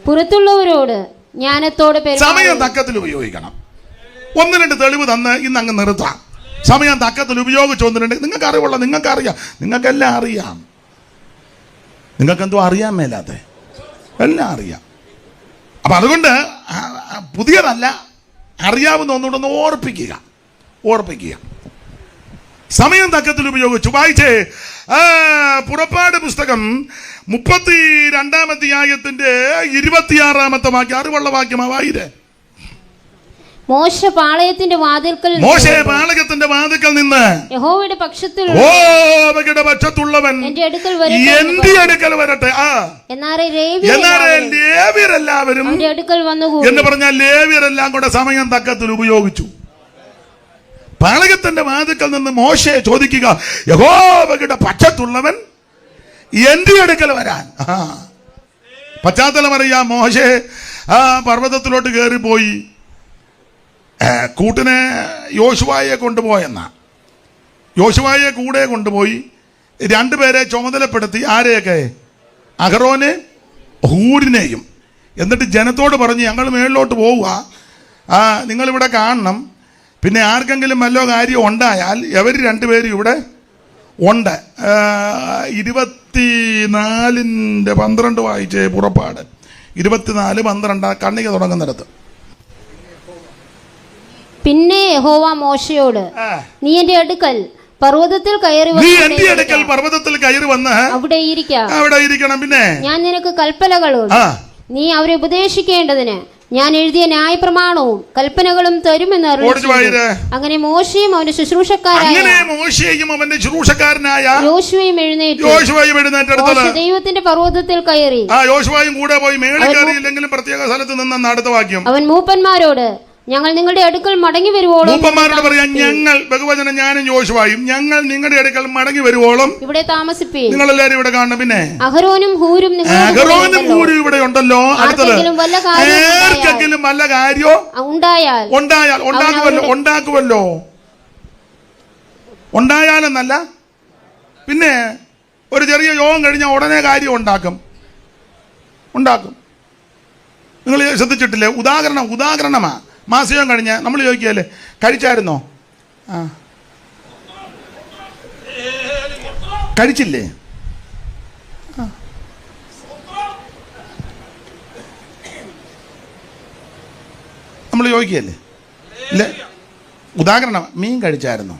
[SPEAKER 2] പുറത്തുള്ളവരോട് ജ്ഞാനത്തോടെ
[SPEAKER 1] സമയം തക്കത്തിൽ ഉപയോഗിക്കണം. 1-2 തെളിവ് തന്ന് ഇന്ന് അങ്ങ് നിർത്താം. സമയം തക്കത്തിൽ ഉപയോഗിച്ച് 1-2 നിങ്ങൾക്ക് അറിവുള്ള, നിങ്ങൾക്കറിയാം, നിങ്ങൾക്കെല്ലാം അറിയാം. നിങ്ങൾക്കെന്തോ അറിയാൻ മേലാതെ എല്ലാം അറിയാം. അപ്പൊ അതുകൊണ്ട് പുതിയതല്ല, അറിയാവുന്ന ഒന്നുകൂടെ ഓർപ്പിക്കുക. സമയം തക്കത്തിൽ ഉപയോഗിച്ചു. വായിച്ചേ പുറപ്പാട് പുസ്തകം 32-ാം അധ്യായത്തിന്റെ 26-ാമത്തെ വാക്യം. അറിവുള്ള വാക്യമാ വായിരേ.
[SPEAKER 2] മോശെ പാളയത്തിന്റെ വാതിൽക്കൽ
[SPEAKER 1] നിന്ന്
[SPEAKER 2] യഹോവയുടെ പക്ഷത്തുള്ളവൻ എന്റെ
[SPEAKER 1] അടുക്കൽ വരട്ടെ.
[SPEAKER 2] എന്നാലേ
[SPEAKER 1] ലേവ്യരെല്ലാവരും
[SPEAKER 2] അവന്റെ അടുക്കൽ വന്നുകൂടി
[SPEAKER 1] എന്ന് പറഞ്ഞാൽ ലേവ്യരെല്ലാം കൂടെ സമയം തക്കത്തിൽ ഉപയോഗിച്ചു. പാളയത്തിന്റെ വാതിൽക്കൽ നിന്ന് മോശെ ചോദിക്കുക, യഹോവയുടെ പക്ഷത്തുള്ളവൻ എന്റെ അടുക്കൽ വരാൻ. പശ്ചാത്തലം അറിയാം. മോശെ പർവ്വതത്തിലോട്ട് കയറിപ്പോയി. കൂട്ടിനെ യോശുവയെ കൊണ്ടുപോയെന്നാ. യോശുവയെ കൂടെ കൊണ്ടുപോയി 2 പേരെ ചുമതലപ്പെടുത്തി. ആരെയൊക്കെ? അഹറോനെ ഹൂരിനെയും. എന്നിട്ട് ജനത്തോട് പറഞ്ഞ്, ഞങ്ങൾ മേളിലോട്ട് പോവുക, നിങ്ങളിവിടെ കാണണം. പിന്നെ ആർക്കെങ്കിലും വല്ല കാര്യം ഉണ്ടായാൽ ഇവർ 2 പേരും ഇവിടെ ഉണ്ട്. 24-12 വായിച്ചേ. പുറപ്പാട് 24-12 കണ്ണിക തുടങ്ങുന്നിടത്ത്.
[SPEAKER 2] പിന്നെ യഹോവ മോശയോട്, നീ എന്റെ അടുക്കൽ പർവ്വതത്തിൽ കയറി വന്ന് അവിടെ ഇരിക്കണം. പിന്നെ ഞാൻ നിനക്ക് കൽപ്പനകളും നീ അവരെ ഉപദേശിക്കേണ്ടതിന് ഞാൻ എഴുതിയ ന്യായപ്രമാണവും കൽപ്പനകളും തരുമെന്ന് അറിയിച്ചു. അങ്ങനെ മോശയും അവന്റെ ശുശ്രൂഷക്കാരനായ യോശുവയും എഴുന്നേറ്റു ദൈവത്തിന്റെ പർവ്വതത്തിൽ കയറി.
[SPEAKER 1] യോശുവയും കൂടെ പോയി. മേളിൽ കയറിയില്ലെങ്കിലും പ്രത്യേക സ്ഥലത്ത് നിന്ന അടുത്ത വാക്യം.
[SPEAKER 2] അവൻ മൂപ്പന്മാരോട്, ഞങ്ങൾ നിങ്ങളുടെ അടുക്കൽ മടങ്ങി വരുവോളം,
[SPEAKER 1] മൂപ്പന്മാരോട് പറയാം, ഞങ്ങൾ ബഹുവചനം ഞാനും യോശുവയും, ഞങ്ങൾ നിങ്ങളുടെ അടുക്കൽ മടങ്ങി വരുവോളം ഇവിടെ താമസിപ്പീൻ. നിങ്ങൾ എല്ലാവരും ഇവിടെ കാണണം. പിന്നെ അഹരോനും ഹൂരും ഇവിടെ ഉണ്ടല്ലോ. ആർക്കെങ്കിലും വല്ല കാര്യോ ഉണ്ടാക്കുമല്ലോ. ഉണ്ടായാലെന്നല്ല, പിന്നെ ഒരു ചെറിയ യോഗം കഴിഞ്ഞാൽ ഉടനെ കാര്യം ഉണ്ടാക്കും. നിങ്ങൾ ശ്രദ്ധിച്ചിട്ടില്ലേ? ഉദാഹരണമാ. മാസികം കഴിഞ്ഞ നമ്മൾ ചോദിക്കുകയല്ലേ, കഴിച്ചായിരുന്നോ? കഴിച്ചില്ലേ? നമ്മൾ ചോദിക്കുകയല്ലേ? ഇല്ല. ഉദാഹരണം, മീൻ കഴിച്ചായിരുന്നോ?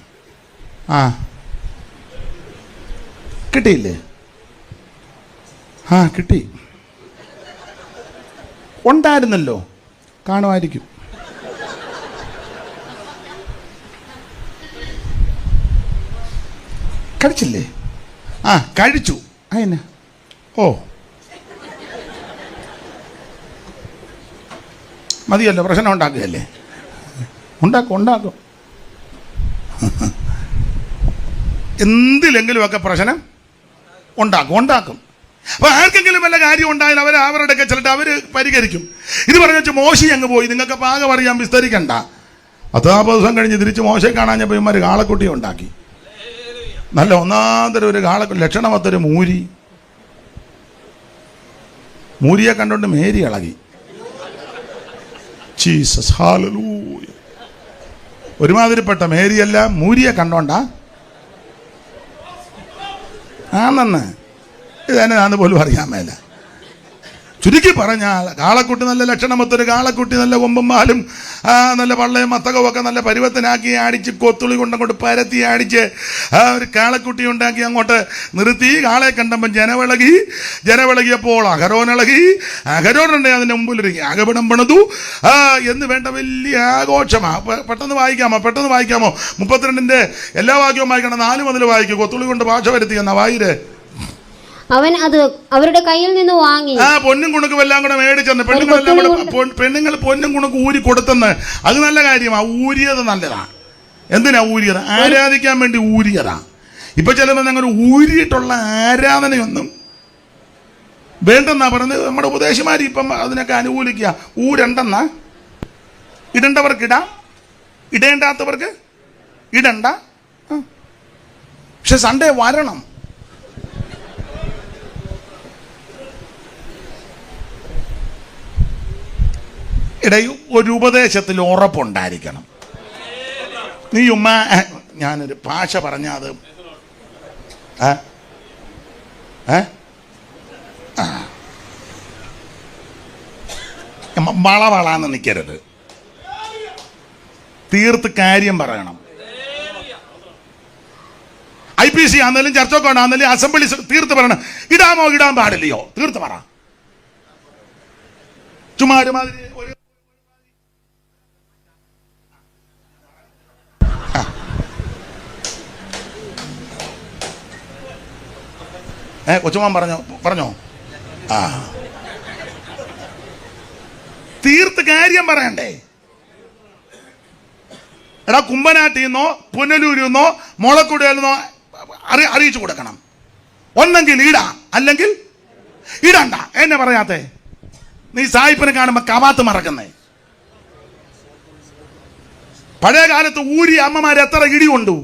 [SPEAKER 1] കിട്ടിയില്ലേ? കിട്ടി. ഉണ്ടായിരുന്നല്ലോ, കാണുമായിരിക്കും. കഴിച്ചില്ലേ? കഴിച്ചു. അതിന് മതിയല്ലോ, പ്രശ്നം ഉണ്ടാക്കുകയല്ലേ? ഉണ്ടാക്കും. എന്തിലെങ്കിലുമൊക്കെ പ്രശ്നം ഉണ്ടാക്കും. അപ്പൊ ആർക്കെങ്കിലും വല്ല കാര്യം ഉണ്ടായാൽ അവരുടെ ചിലട്ട് അവർ പരിഹരിക്കും. ഇത് പറഞ്ഞു മോശി അങ്ങ് പോയി. നിങ്ങൾക്ക് പാകം അറിയാൻ വിസ്തരിക്കണ്ട. 10 ദിവസം കഴിഞ്ഞ് തിരിച്ച് മോശയെ കാണാഞ്ഞപ്പോൾ ഇവന്മാർ കാളക്കുട്ടിയെ ഉണ്ടാക്കി. നല്ല ഒന്നാന്തരം ഒരു ലക്ഷണമത്തൊരു മൂരിയെ കണ്ടോണ്ട് മേരി ഇളകി. Jesus hallelujah. ഒരുമാതിരിപ്പെട്ട മേരിയല്ല, മൂരിയെ കണ്ടോണ്ടാ ആണെന്ന് ഇതന്നെ ആന്ന് പോലും അറിയാൻ മേല. ചുരുക്കി പറഞ്ഞാൽ കാളക്കുട്ടി നല്ല ലക്ഷണമൊത്തൊരു കാളക്കുട്ടി, നല്ല കൊമ്പും പാലും നല്ല പള്ളയും മത്തകവും ഒക്കെ നല്ല പരുവത്തിനാക്കി അടിച്ച് കൊത്തുളി കൊണ്ടങ്ങോട്ട് പരത്തി അടിച്ച് ഒരു കാളക്കുട്ടി ഉണ്ടാക്കി അങ്ങോട്ട് നിർത്തി. കാളയെ കണ്ടപ്പോൾ ജനവിളകിയപ്പോൾ അഹരോനിളകി, അഹരോനുണ്ടെ അതിൻ്റെ മുമ്പിൽ യാഗപീഠം പണിതു എന്ന് വേണ്ട വലിയ ആഘോഷമാണ്. പെട്ടെന്ന് വായിക്കാമോ 32 എല്ലാ വാക്യവും വായിക്കണം. 4 മുതൽ വായിക്കും. കൊത്തുളി കൊണ്ട് ഭാഷ വരുത്തി എന്ന വായിര്.
[SPEAKER 2] അവൻ അത് അവരുടെ കയ്യിൽ നിന്ന് വാങ്ങി.
[SPEAKER 1] പൊന്നും കുണുക്കും എല്ലാം കൂടെ മേടിച്ചെന്ന് പെണ്ണുങ്ങൾ പൊന്നും കുണുക്ക് ഊരി കൊടുത്തെന്ന്. അത് നല്ല കാര്യമാണ്. ഊരിയത് നല്ലതാണ്. എന്തിനാ ഊരിയത്? ആരാധിക്കാൻ വേണ്ടി ഊരിയതാ. ഇപ്പൊ ചിലപ്പോൾ ഞങ്ങൾ ഊരിയിട്ടുള്ള ആരാധനയൊന്നും വേണ്ടെന്നാ പറഞ്ഞത്. നമ്മുടെ ഉപദേശിമാർ ഇപ്പം അതിനൊക്കെ അനുകൂലിക്കുക. ഊരണ്ടെന്നാ, ഇടേണ്ടവർക്ക് ഇടാം, ഇടേണ്ടാത്തവർക്ക് ഇടണ്ട. പക്ഷെ സൺഡേ വരണം. ഇടയിൽ ഒരു ഉപദേശത്തിൽ ഉറപ്പുണ്ടായിരിക്കണം. നീ ഞാനൊരു ഭാഷ പറഞ്ഞാൽ അത് വളവളാന്ന് നിൽക്കരുത്. തീർത്ത് കാര്യം പറയണം. IPC ആണെങ്കിലും ചർച്ചൊക്കെ ആണെങ്കിലും അസംബ്ലി തീർത്ത് പറയണം. ഇടാമോ ഇടാൻ പാടില്ലയോ തീർത്ത് പറ. ചുമ്മാ ഒരുമാതിരി കൊച്ചുമാൻ പറഞ്ഞോ തീർത്ത് കാര്യം പറയണ്ടേ? എടാ, കുമ്പനാട്ടിൽ നിന്നോ പുനലൂരിൽ നിന്നോ മുളക്കുടിയിൽ നിന്നോ അറിയിച്ചു കൊടുക്കണം. ഒന്നെങ്കിൽ ഇടാം, അല്ലെങ്കിൽ ഇടണ്ട. എന്നെ പറയാത്തേ? നീ സായിപ്പിനെ കാണുമ്പോ കവാത്ത് മറക്കുന്നേ. പഴയ കാലത്ത് ഊരി അമ്മമാര് എത്ര ഇടി കൊണ്ടു.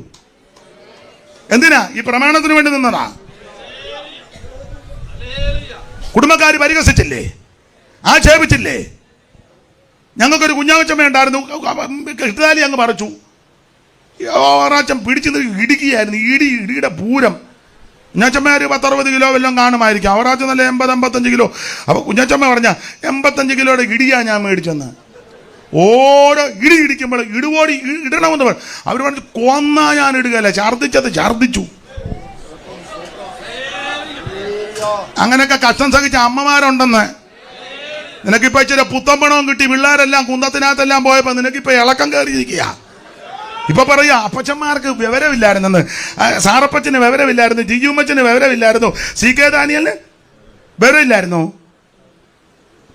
[SPEAKER 1] എന്തിനാ? ഈ പ്രമാണത്തിന് വേണ്ടി നിന്നതാ. കുടുംബക്കാര് പരിഹസിച്ചില്ലേ, ആക്ഷേപിച്ചില്ലേ? ഞങ്ങൾക്കൊരു കുഞ്ഞാവച്ചമ്മ ഉണ്ടായിരുന്നു. കിട്ടുതാലി അങ്ങ് പറിച്ചു. ഒരാച്ചം പിടിച്ചു ഇടുക്കിയായിരുന്നു. ഇടിയുടെ പൂരം. കുഞ്ഞാച്ചമ്മ ഒരു 10-60 കിലോ വല്ലതും കാണുമായിരിക്കും. അവറാച്ച നല്ല 80-85 കിലോ. അപ്പൊ കുഞ്ഞാച്ചമ്മ പറഞ്ഞ 85 കിലോയുടെ ഇടിയാ ഞാൻ മേടിച്ചെന്ന്. ഓരോ ഇടിക്കുമ്പോൾ ഇടുവോടി ഇടണമെന്ന് പറഞ്ഞു. അവർ പറഞ്ഞു കൊന്നാ ഞാൻ ഇടുകയല്ല, ഛർദിച്ചു. അങ്ങനെയൊക്കെ കഷ്ടം സഹിച്ച അമ്മമാരുണ്ടെന്ന്. നിനക്കിപ്പോ ഇച്ചിരി പുത്തമ്പണവും കിട്ടി, പിള്ളേരെല്ലാം കുന്തത്തിനകത്തെല്ലാം പോയപ്പോ നിനക്കിപ്പോ ഇളക്കം കയറിയിരിക്കുക. ഇപ്പൊ പറയാ അപ്പച്ചന്മാർക്ക് വിവരമില്ലായിരുന്നെന്ന്, സാറപ്പച്ചന് വിവരമില്ലായിരുന്നു, ജിജുമ്മച്ചന് വിവരമില്ലായിരുന്നു, CK ദാനിയലിന് വിവരമില്ലായിരുന്നു.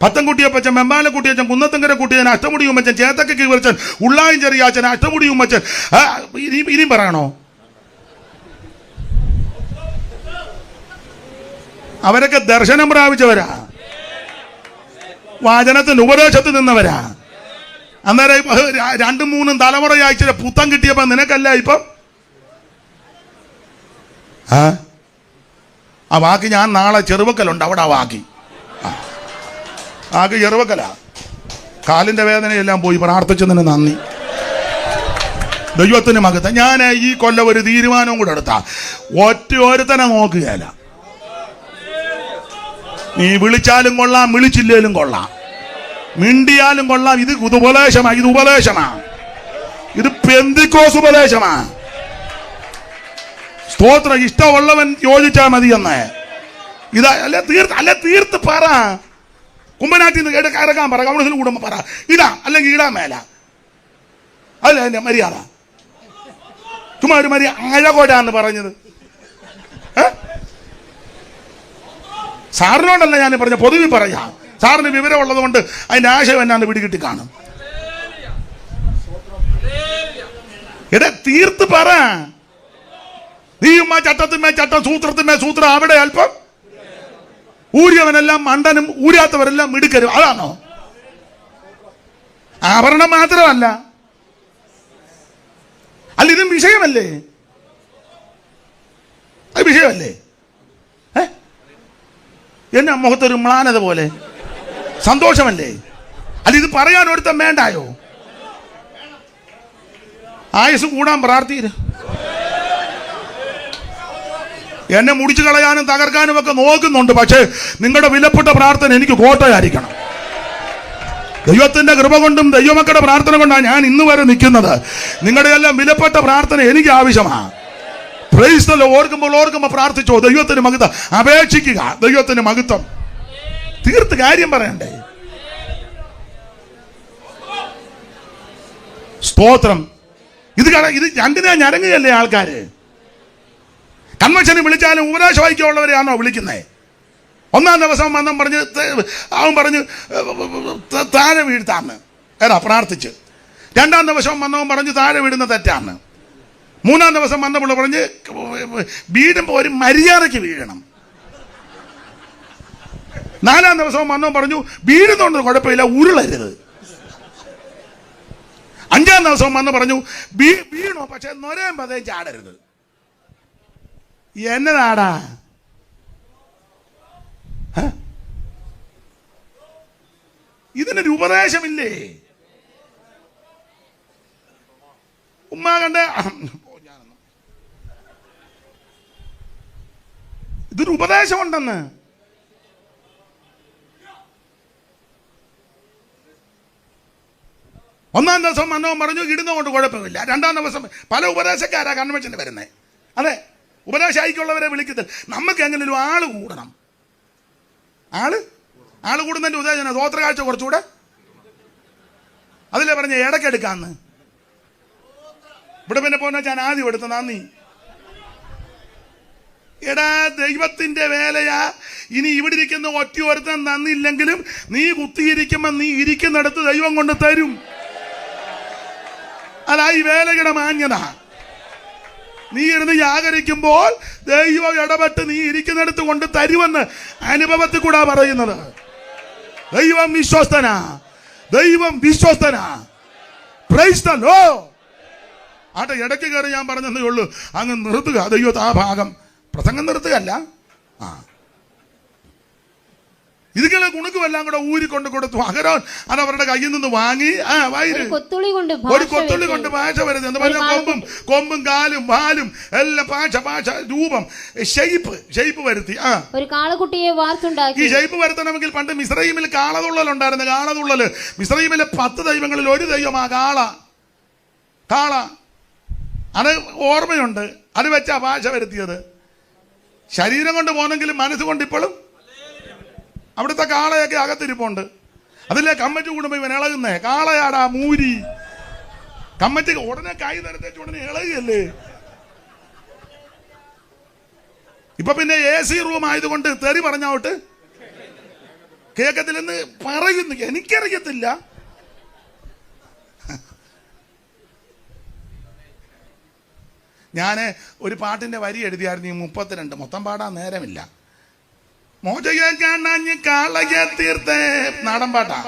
[SPEAKER 1] പത്തൻകുട്ടിയപ്പച്ചൻ, മെമ്പാലക്കുട്ടിയച്ചൻ, കുന്നത്തങ്കര കുട്ടിയൻ, അഷ്ടമുടി ഉമ്മച്ചൻ, ചേത്തക്ക കീവർച്ചൻ, ഉള്ളായും ചെറിയാച്ചൻ, അഷ്ടമുടി ഉമ്മച്ചൻ. ഇനിയും പറയണോ? അവരൊക്കെ ദർശനം പ്രാപിച്ചവരാ, വാചനത്തിന് ഉപദേശത്തിൽ നിന്നവരാ. അന്നേരം 2-3 തലമുറയായി ചില പുത്തം കിട്ടിയപ്പോ നിനക്കല്ല ഇപ്പം ആ വാക്ക്. ഞാൻ നാളെ ചെറുവക്കലുണ്ട്, അവിടെ വാക്ക് ചെറുവക്കല. കാലിന്റെ വേദനയെല്ലാം പോയി. പ്രാർത്ഥിച്ചതിന് നന്ദി. ദൈവത്തിന് മകത്ത്. ഞാൻ ഈ കൊല്ലം ഒരു തീരുമാനവും കൂടെ എടുത്താ ഒറ്റൊരുത്തനെ നോക്കുകയല്ല. നീ വിളിച്ചാലും കൊള്ളാം, വിളിച്ചില്ലേലും കൊള്ളാം, മിണ്ടിയാലും കൊള്ളാം. ഇത് ഉപദേശമാ. ഇത് പെന്തിക്കോസ് ഉപദേശമാ. സ്തോത്രം. ഇഷ്ടമുള്ളവൻ യോജിച്ചാൽ മതിയെന്ന്. ഇതാ അല്ല തീർത്ത് പറ. കുമ്പനാട്ടിൽ നിന്ന് ഇറക്കാൻ പറ. കൗൺസിൽ കൂടുമ്പോ പറ ഇടാ, അല്ലെങ്കിൽ ഇടാൻ മേല. അതല്ല എന്റെ മര്യാദ. ചുമ്മാ ഒരു അഴകോടാന്ന് പറഞ്ഞത്. സാറിനോടല്ല ഞാൻ പറഞ്ഞ, പൊതുവെ പറയാ. സാറിന് വിവരമുള്ളത് കൊണ്ട് അതിന്റെ ആശയം എന്നാന്ന് പിടികിട്ടി കാണും. തീർത്ത് പറ. നീയുമ്മ ചട്ടത്തിന്മേ ചട്ടം, സൂത്രത്തിന്മേ സൂത്രം. അവിടെ അല്പം ഊരിയവനെല്ലാം മണ്ടനും ഊരാത്തവരെല്ലാം മിടുക്കരും. അതാണോ? ആഭരണം മാത്രമല്ല, അല്ല ഇതും വിഷയമല്ലേ? അത് വിഷയമല്ലേ? എന്നെ മുഖത്തൊരു മ്ലാനത പോലെ. സന്തോഷമല്ലേ? അല്ല ഇത് പറയാൻ ഒരുത്തം വേണ്ടായോ? ആയുസ് കൂടാൻ പ്രാർത്ഥിക്കരുത്. എന്നെ മുടിച്ചു കളയാനും തകർക്കാനും ഒക്കെ നോക്കുന്നുണ്ട്. പക്ഷേ നിങ്ങളുടെ വിലപ്പെട്ട പ്രാർത്ഥന എനിക്ക് കോട്ടയായിരിക്കണം. ദൈവത്തിന്റെ കൃപ കൊണ്ടും ദൈവമക്കളുടെ പ്രാർത്ഥന കൊണ്ടാണ് ഞാൻ ഇന്ന് വരെ നിൽക്കുന്നത്. നിങ്ങളുടെ എല്ലാം വിലപ്പെട്ട പ്രാർത്ഥന എനിക്ക് ആവശ്യമാണ്. പ്രൈസ്തല്ലോ, ഓർക്കുമ്പോൾ പ്രാർത്ഥിച്ചോ. ദൈവത്തിന് മഹത്വം അപേക്ഷിക്കുക, ദൈവത്തിന് മഹത്വം. തീർത്ത് കാര്യം പറയണ്ടേ? സ്തോത്രം. ഇത് രണ്ടിനാ ഞരങ്ങുകയല്ലേ ആൾക്കാര്? കൺവെൻഷന് വിളിച്ചാലും ഉപദേശവാക്യമുള്ളവരെയാണോ വിളിക്കുന്നത്? ഒന്നാം ദിവസം വന്നം അവൻ പറഞ്ഞ് താഴെ വീഴ്ത്താന്ന് പ്രാർത്ഥിച്ച്. രണ്ടാം ദിവസം വന്നവൻ പറഞ്ഞ് താഴെ വീടുന്ന തെറ്റാണ്. മൂന്നാം ദിവസം വന്നപ്പോൾ പറഞ്ഞ് വീടുമ്പോൾ ഒരു മര്യാദയ്ക്ക് വീഴണം. നാലാം ദിവസം വന്നവൻ പറഞ്ഞു വീഴുന്നുണ്ട് കുഴപ്പമില്ല, ഉരുളരുത്. അഞ്ചാം ദിവസം വന്ന് പറഞ്ഞു വീണോ പക്ഷെ നൊരയും പതയും ചാടരുത്. എന്നതാടാ ഇതിനൊരു ഉപദേശമില്ലേ? ഉമ്മ കണ്ട ഇതൊരു ഉപദേശമുണ്ടെന്ന്. ഒന്നാം ദിവസം മന്നവൻ പറഞ്ഞു ഇടുന്നതുകൊണ്ട് കുഴപ്പമില്ല. രണ്ടാം ദിവസം പല ഉപദേശക്കാരാ കൺവെൻഷന് വരുന്നത്. അതെ, ഉപദേശായിക്കുള്ളവരെ വിളിക്കുന്നത്. നമുക്ക് എങ്ങനെയും ആള് കൂടണം. ആള് കൂടുന്നതിന്റെ ഉദ്ദേശം സ്വോത്രകാഴ്ച കുറച്ചുകൂടെ അതിലെ പറഞ്ഞ ഇടയ്ക്കെടുക്കാന്ന്. ഇവിടെ പിന്നെ പോന്ന ഞാൻ ആദ്യം എടുത്ത നന്ദി. എടാ, ദൈവത്തിന്റെ വേലയാ. ഇനി ഇവിടെ ഇരിക്കുന്ന ഒറ്റ ഒരുത്തൻ നന്ദിയില്ലെങ്കിലും നീ കുത്തിയിരിക്കുമ്പോ നീ ഇരിക്കുന്നിടത്ത് ദൈവം കൊണ്ട് തരും. അതാ ഈ വേലയുടെ മാന്യത. നീ ഇരുന്ന് ജാഗരിക്കുമ്പോൾ ദൈവം ഇടപെട്ട് നീ ഇരിക്കുന്നിടത്ത് കൊണ്ട് തരുമെന്ന് അനുഭവത്തിൽ കൂടാ പറയുന്നത്. ദൈവം വിശ്വസ്തനാ, ദൈവം വിശ്വസ്തനാ. Price the Lord. ആട്ടെ, ഇടയ്ക്ക് കയറി ഞാൻ പറഞ്ഞതേ ഉള്ളൂ, അങ്ങ് നിർത്തുക. ദൈവത്തെ ആ ഭാഗം പ്രസംഗം നിർത്തുകയല്ല. ഇതുങ്ങളെ കുണുക്കുമെല്ലാം കൂടെ ഊരിക്കൊണ്ട് കൊടുത്തു. അഹരോൻ അത് അവരുടെ കയ്യിൽ നിന്ന് വാങ്ങി ഒരു കൊത്തുള്ളി കൊണ്ട് ഭാഷ വരുന്നത്. കൊമ്പും കാലും വാലും എല്ലാം ഭാഷ രൂപം ഷെയ്പ്പ് വരുത്തി
[SPEAKER 2] ഒരു കാളക്കുട്ടിയെ വാർത്തുണ്ടാക്കി.
[SPEAKER 1] ഈ ഷെയ്പ്പ് വരുത്തണമെങ്കിൽ പണ്ട് മിസ്രയീമിൽ കാളതുള്ളലുണ്ടായിരുന്നു. കാളതുള്ളല് മിസ്രയീമിലെ 10 ദൈവങ്ങളിൽ ഒരു ദൈവമാ കാള. അത് ഓർമ്മയുണ്ട്. അത് വെച്ചാ ഭാഷ വരുത്തിയത്. ശരീരം കൊണ്ട് പോന്നെങ്കിലും മനസ്സുകൊണ്ട് ഇപ്പോഴും അവിടുത്തെ കാളയൊക്കെ അകത്തിരിപ്പുണ്ട്. അതിലെ കമ്മറ്റി കൂടുമ്പോ ഇവൻ ഇളകുന്നേ. കാളയാടാ മൂരി. കമ്മറ്റി ഉടനെ കൈ തരത്തേച്ച് ഉടനെ ഇളകുകയല്ലേ. ഇപ്പൊ പിന്നെ AC റൂം ആയതുകൊണ്ട് തെറി പറഞ്ഞോട്ട് കേക്കത്തില്ലെന്ന് പറയുന്നു. എനിക്കറിയത്തില്ല. ഞാൻ ഒരു പാട്ടിന്റെ വരി എഴുതിയായിരുന്നു. 32 മൊത്തം പാടാൻ നേരമില്ല. മോചയെ കാണാഞ്ഞ് കാളയെ തീർത്തേ, നാടൻ പാട്ടാ.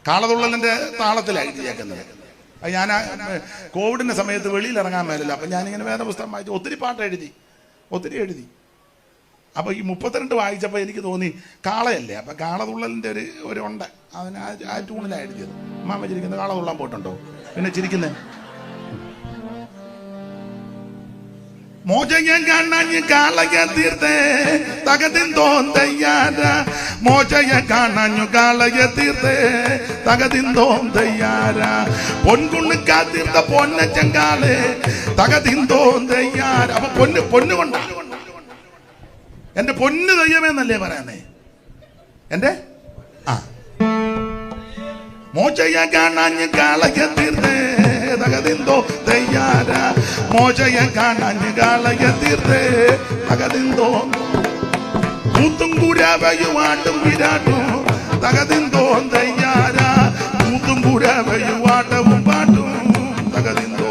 [SPEAKER 1] കാളതുള്ളലിന്റെ താളത്തിലാണ് എഴുതിയേക്കുന്നത്. ഞാൻ കോവിഡിന്റെ സമയത്ത് വെളിയിൽ ഇറങ്ങാൻ മേലില്ല. അപ്പൊ ഞാനിങ്ങനെ വേദപുസ്തകം വായിച്ചു ഒത്തിരി പാട്ട് ഒത്തിരി എഴുതി. അപ്പൊ ഈ 32 വായിച്ചപ്പോ എനിക്ക് തോന്നി കാളയല്ലേ. അപ്പൊ കാളതുള്ളലിന്റെ ഒരു ഉണ്ട്. അതിന് ആ ട്യൂണിലാണ് എഴുതിയത്. അമ്മ ചിരിക്കുന്നത് കാളതുള്ളാൻ പോയിട്ടുണ്ടോ? പിന്നെ ചിരിക്കുന്നേ. മോചയെ കാണാഞ്ഞ് കാളയെ തീർത്തേ തകതിന്തോന്തയ്യാര. മോചയെ കാണാഞ്ഞു കാളയെ തീർത്തേ തകതിന്തോന്തയ്യാര. പൊൻകുണ്ണുക്കാ തീർത്ത പൊന്നച്ചങ്കാളെ തകതിന്തോന്തയ്യാര. അപ്പൊ പൊന്നു കൊണ്ടാ. എന്റെ പൊന്നു ദൈവമേന്നല്ലേ പറയാനേ. എന്റെ മോചയെ കാണാഞ്ഞ് കാളയെ തീർത്തേ തകതിന്തോ തയ്യാര. മോചയെ കാണാഞ്ഞ് കാളയെ തീർത്തേ തകതിന്തോ. കൂത്തും കൂരാവയുവാട്ടും വിരാട്ടും തകതിന്തോ തയ്യാര. കൂത്തും കൂരാവയുവാട്ടവും പാട്ടും തകതിന്തോ.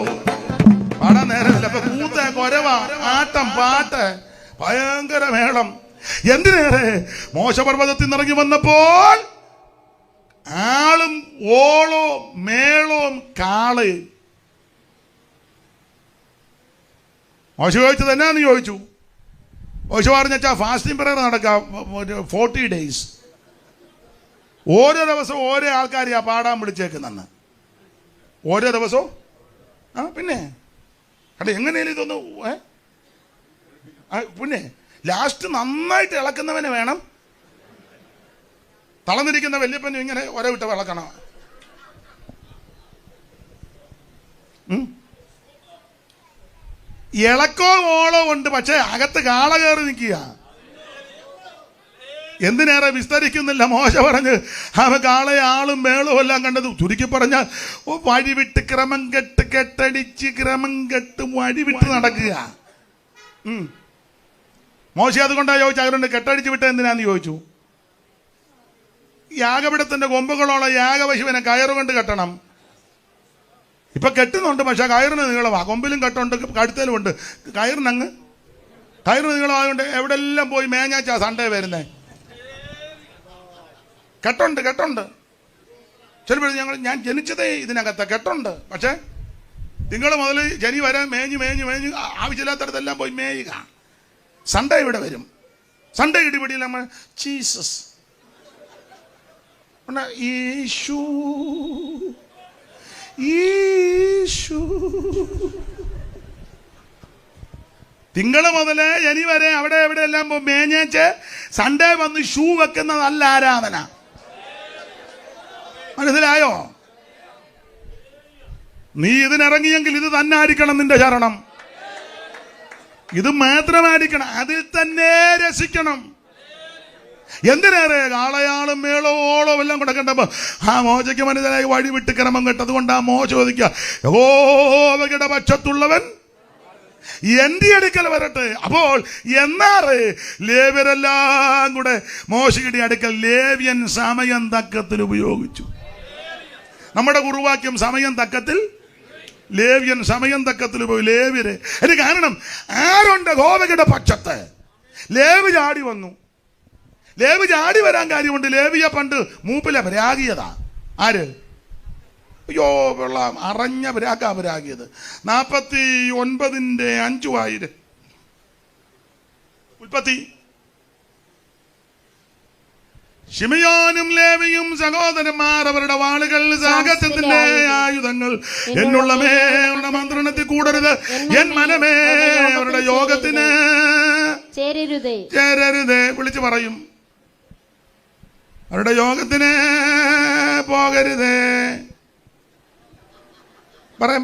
[SPEAKER 1] പാടാൻ നേരമില്ല. അപ്പൊ കൂത്ത കൊരവ ആട്ടം പാട്ട് ഭയങ്കര മേളം. എന്തിനേറെ മോശപർവ്വതത്തിൽ നിന്നിറങ്ങി വന്നപ്പോൾ ആളും ഓളോ മേളവും കാള്. മോശ ചോദിച്ചത് എന്നാന്ന് ചോദിച്ചു. മോശ പറഞ്ഞാ ഫാസ്റ്റിംഗ് പ്രയർ നടക്കാം 40 days. ഓരോ ദിവസവും ഓരോ ആൾക്കാരെയാ പാടാൻ വിളിച്ചേക്കുന്നെന്ന്. ഓരോ ദിവസവും പിന്നെ എങ്ങനെയാലും ഇതൊന്ന് പിന്നെ ലാസ്റ്റ് നന്നായിട്ട് ഇളക്കുന്നവനെ വേണം. തളർന്നിരിക്കുന്ന വല്യപ്പനും ഇങ്ങനെ ഒരവിട്ട് ഇളക്കണം. ഇളക്കോ ഓളോ ഉണ്ട്, പക്ഷെ അകത്ത് കാള കയറി നിൽക്കുക. എന്തിനേറെ വിസ്തരിക്കുന്നില്ല. മോശ പറഞ്ഞ് അവ കാളയെ ആളും മേളും എല്ലാം കണ്ടത്. ചുരുക്കി പറഞ്ഞാൽ വഴിവിട്ട് ക്രമം കെട്ട് കെട്ടടിച്ച് ക്രമം കെട്ട് വഴിവിട്ട് നടക്കുക. മോശ അതുകൊണ്ടാണ് ചോദിച്ചു, അവരുണ്ട് കെട്ടടിച്ച് വിട്ട എന്തിനാന്ന് ചോദിച്ചു. യാഗപീഠത്തിന്റെ കൊമ്പുകളോളം യാഗപശുവിനെ കയറുകൊണ്ട് കെട്ടണം. ഇപ്പൊ കെട്ടുന്നുണ്ട്, പക്ഷെ കയറിന് നീളമാ. കൊമ്പിലും കെട്ടുണ്ട്, കഴുത്തലും ഉണ്ട്. കയറിന് നീളമായതുകൊണ്ട് എവിടെല്ലാം പോയി മേഞ്ഞാച്ചാ സൺഡേ വരുന്നേ. കെട്ടുണ്ട് ചിലപ്പോൾ ഞാൻ ജനിച്ചതേ ഇതിനകത്ത് കെട്ടുണ്ട്. പക്ഷെ തിങ്കൾ മുതൽ ശനി വരെ മേഞ്ഞ് ആവശ്യമില്ലാത്തടത്തെല്ലാം പോയി മേയുക. സൺഡേ ഇവിടെ വരും. സൺഡേ ഇടിപിടിയിൽ നമ്മൾ ജീസസ് യേശു തിങ്കൾ മുതല് ശനി വരെ അവിടെ എവിടെ എല്ലാം മേഞ്ഞേച്ച് സൺഡേ വന്ന് ഷൂ വെക്കുന്നതല്ല ആരാധന. മനസ്സിലായോ? നീ ഇതിനിറങ്ങിയെങ്കിൽ ഇത് തന്നെ ആയിരിക്കണം നിന്റെ ശരണം. ഇത് മാത്രമായിരിക്കണം, അതിൽ തന്നെ രസിക്കണം. എന്തിനേറെ കാളയാളും മേളോളം എല്ലാം കൂടെ കണ്ടപ്പോ ആ മോശയ്ക്ക് മനസ്സിലായി വഴി വിട്ട് ക്രമം കെട്ടതുകൊണ്ട് ആ മോശ ചോദിക്കുക, യഹോവയുടെ പക്ഷത്തുള്ളവൻ എന്റെ അടുക്കൽ വരട്ടെ. അപ്പോൾ എന്നാറ് ലേവ്യരെല്ലാം കൂടെ മോശയുടെ അടുക്കൽ ലേവ്യൻ സമയം തക്കത്തിൽ ഉപയോഗിച്ചു. നമ്മുടെ കുറുവാക്യം സമയം തക്കത്തിൽ, ലേവ്യൻ സമയം തക്കത്തിൽ പോയി ലേവ്യര്. അതിന് കാരണം ആരുണ്ട് യഹോവയുടെ പക്ഷത്ത്? ലേവ്യ ചാടി വന്നു. ലേവ്യ ചാടി വരാൻ കാര്യമുണ്ട്. ലേവിയ പണ്ട് മൂപ്പിലെ പരാഗിയതാ. ആര്? അയ്യോ വെള്ളം അറിഞ്ഞ പരാഗിയത്. 49:5 ഉൽപ്പത്തി. ശിമയോനും ലേവിയും സഹോദരന്മാർ അവരുടെ വാളുകൾ സാഹസത്തിന്റെ ആയുധങ്ങൾ എന്നുള്ളമേ അവരുടെ മന്ത്രണത്തിൽ കൂടരുത്. എൻ മനമേ അവരുടെ യോഗത്തിന് ചേരരുതേ. വിളിച്ചു പറയും, അവരുടെ യോഗത്തിന് പോകരുതേ. പറയും.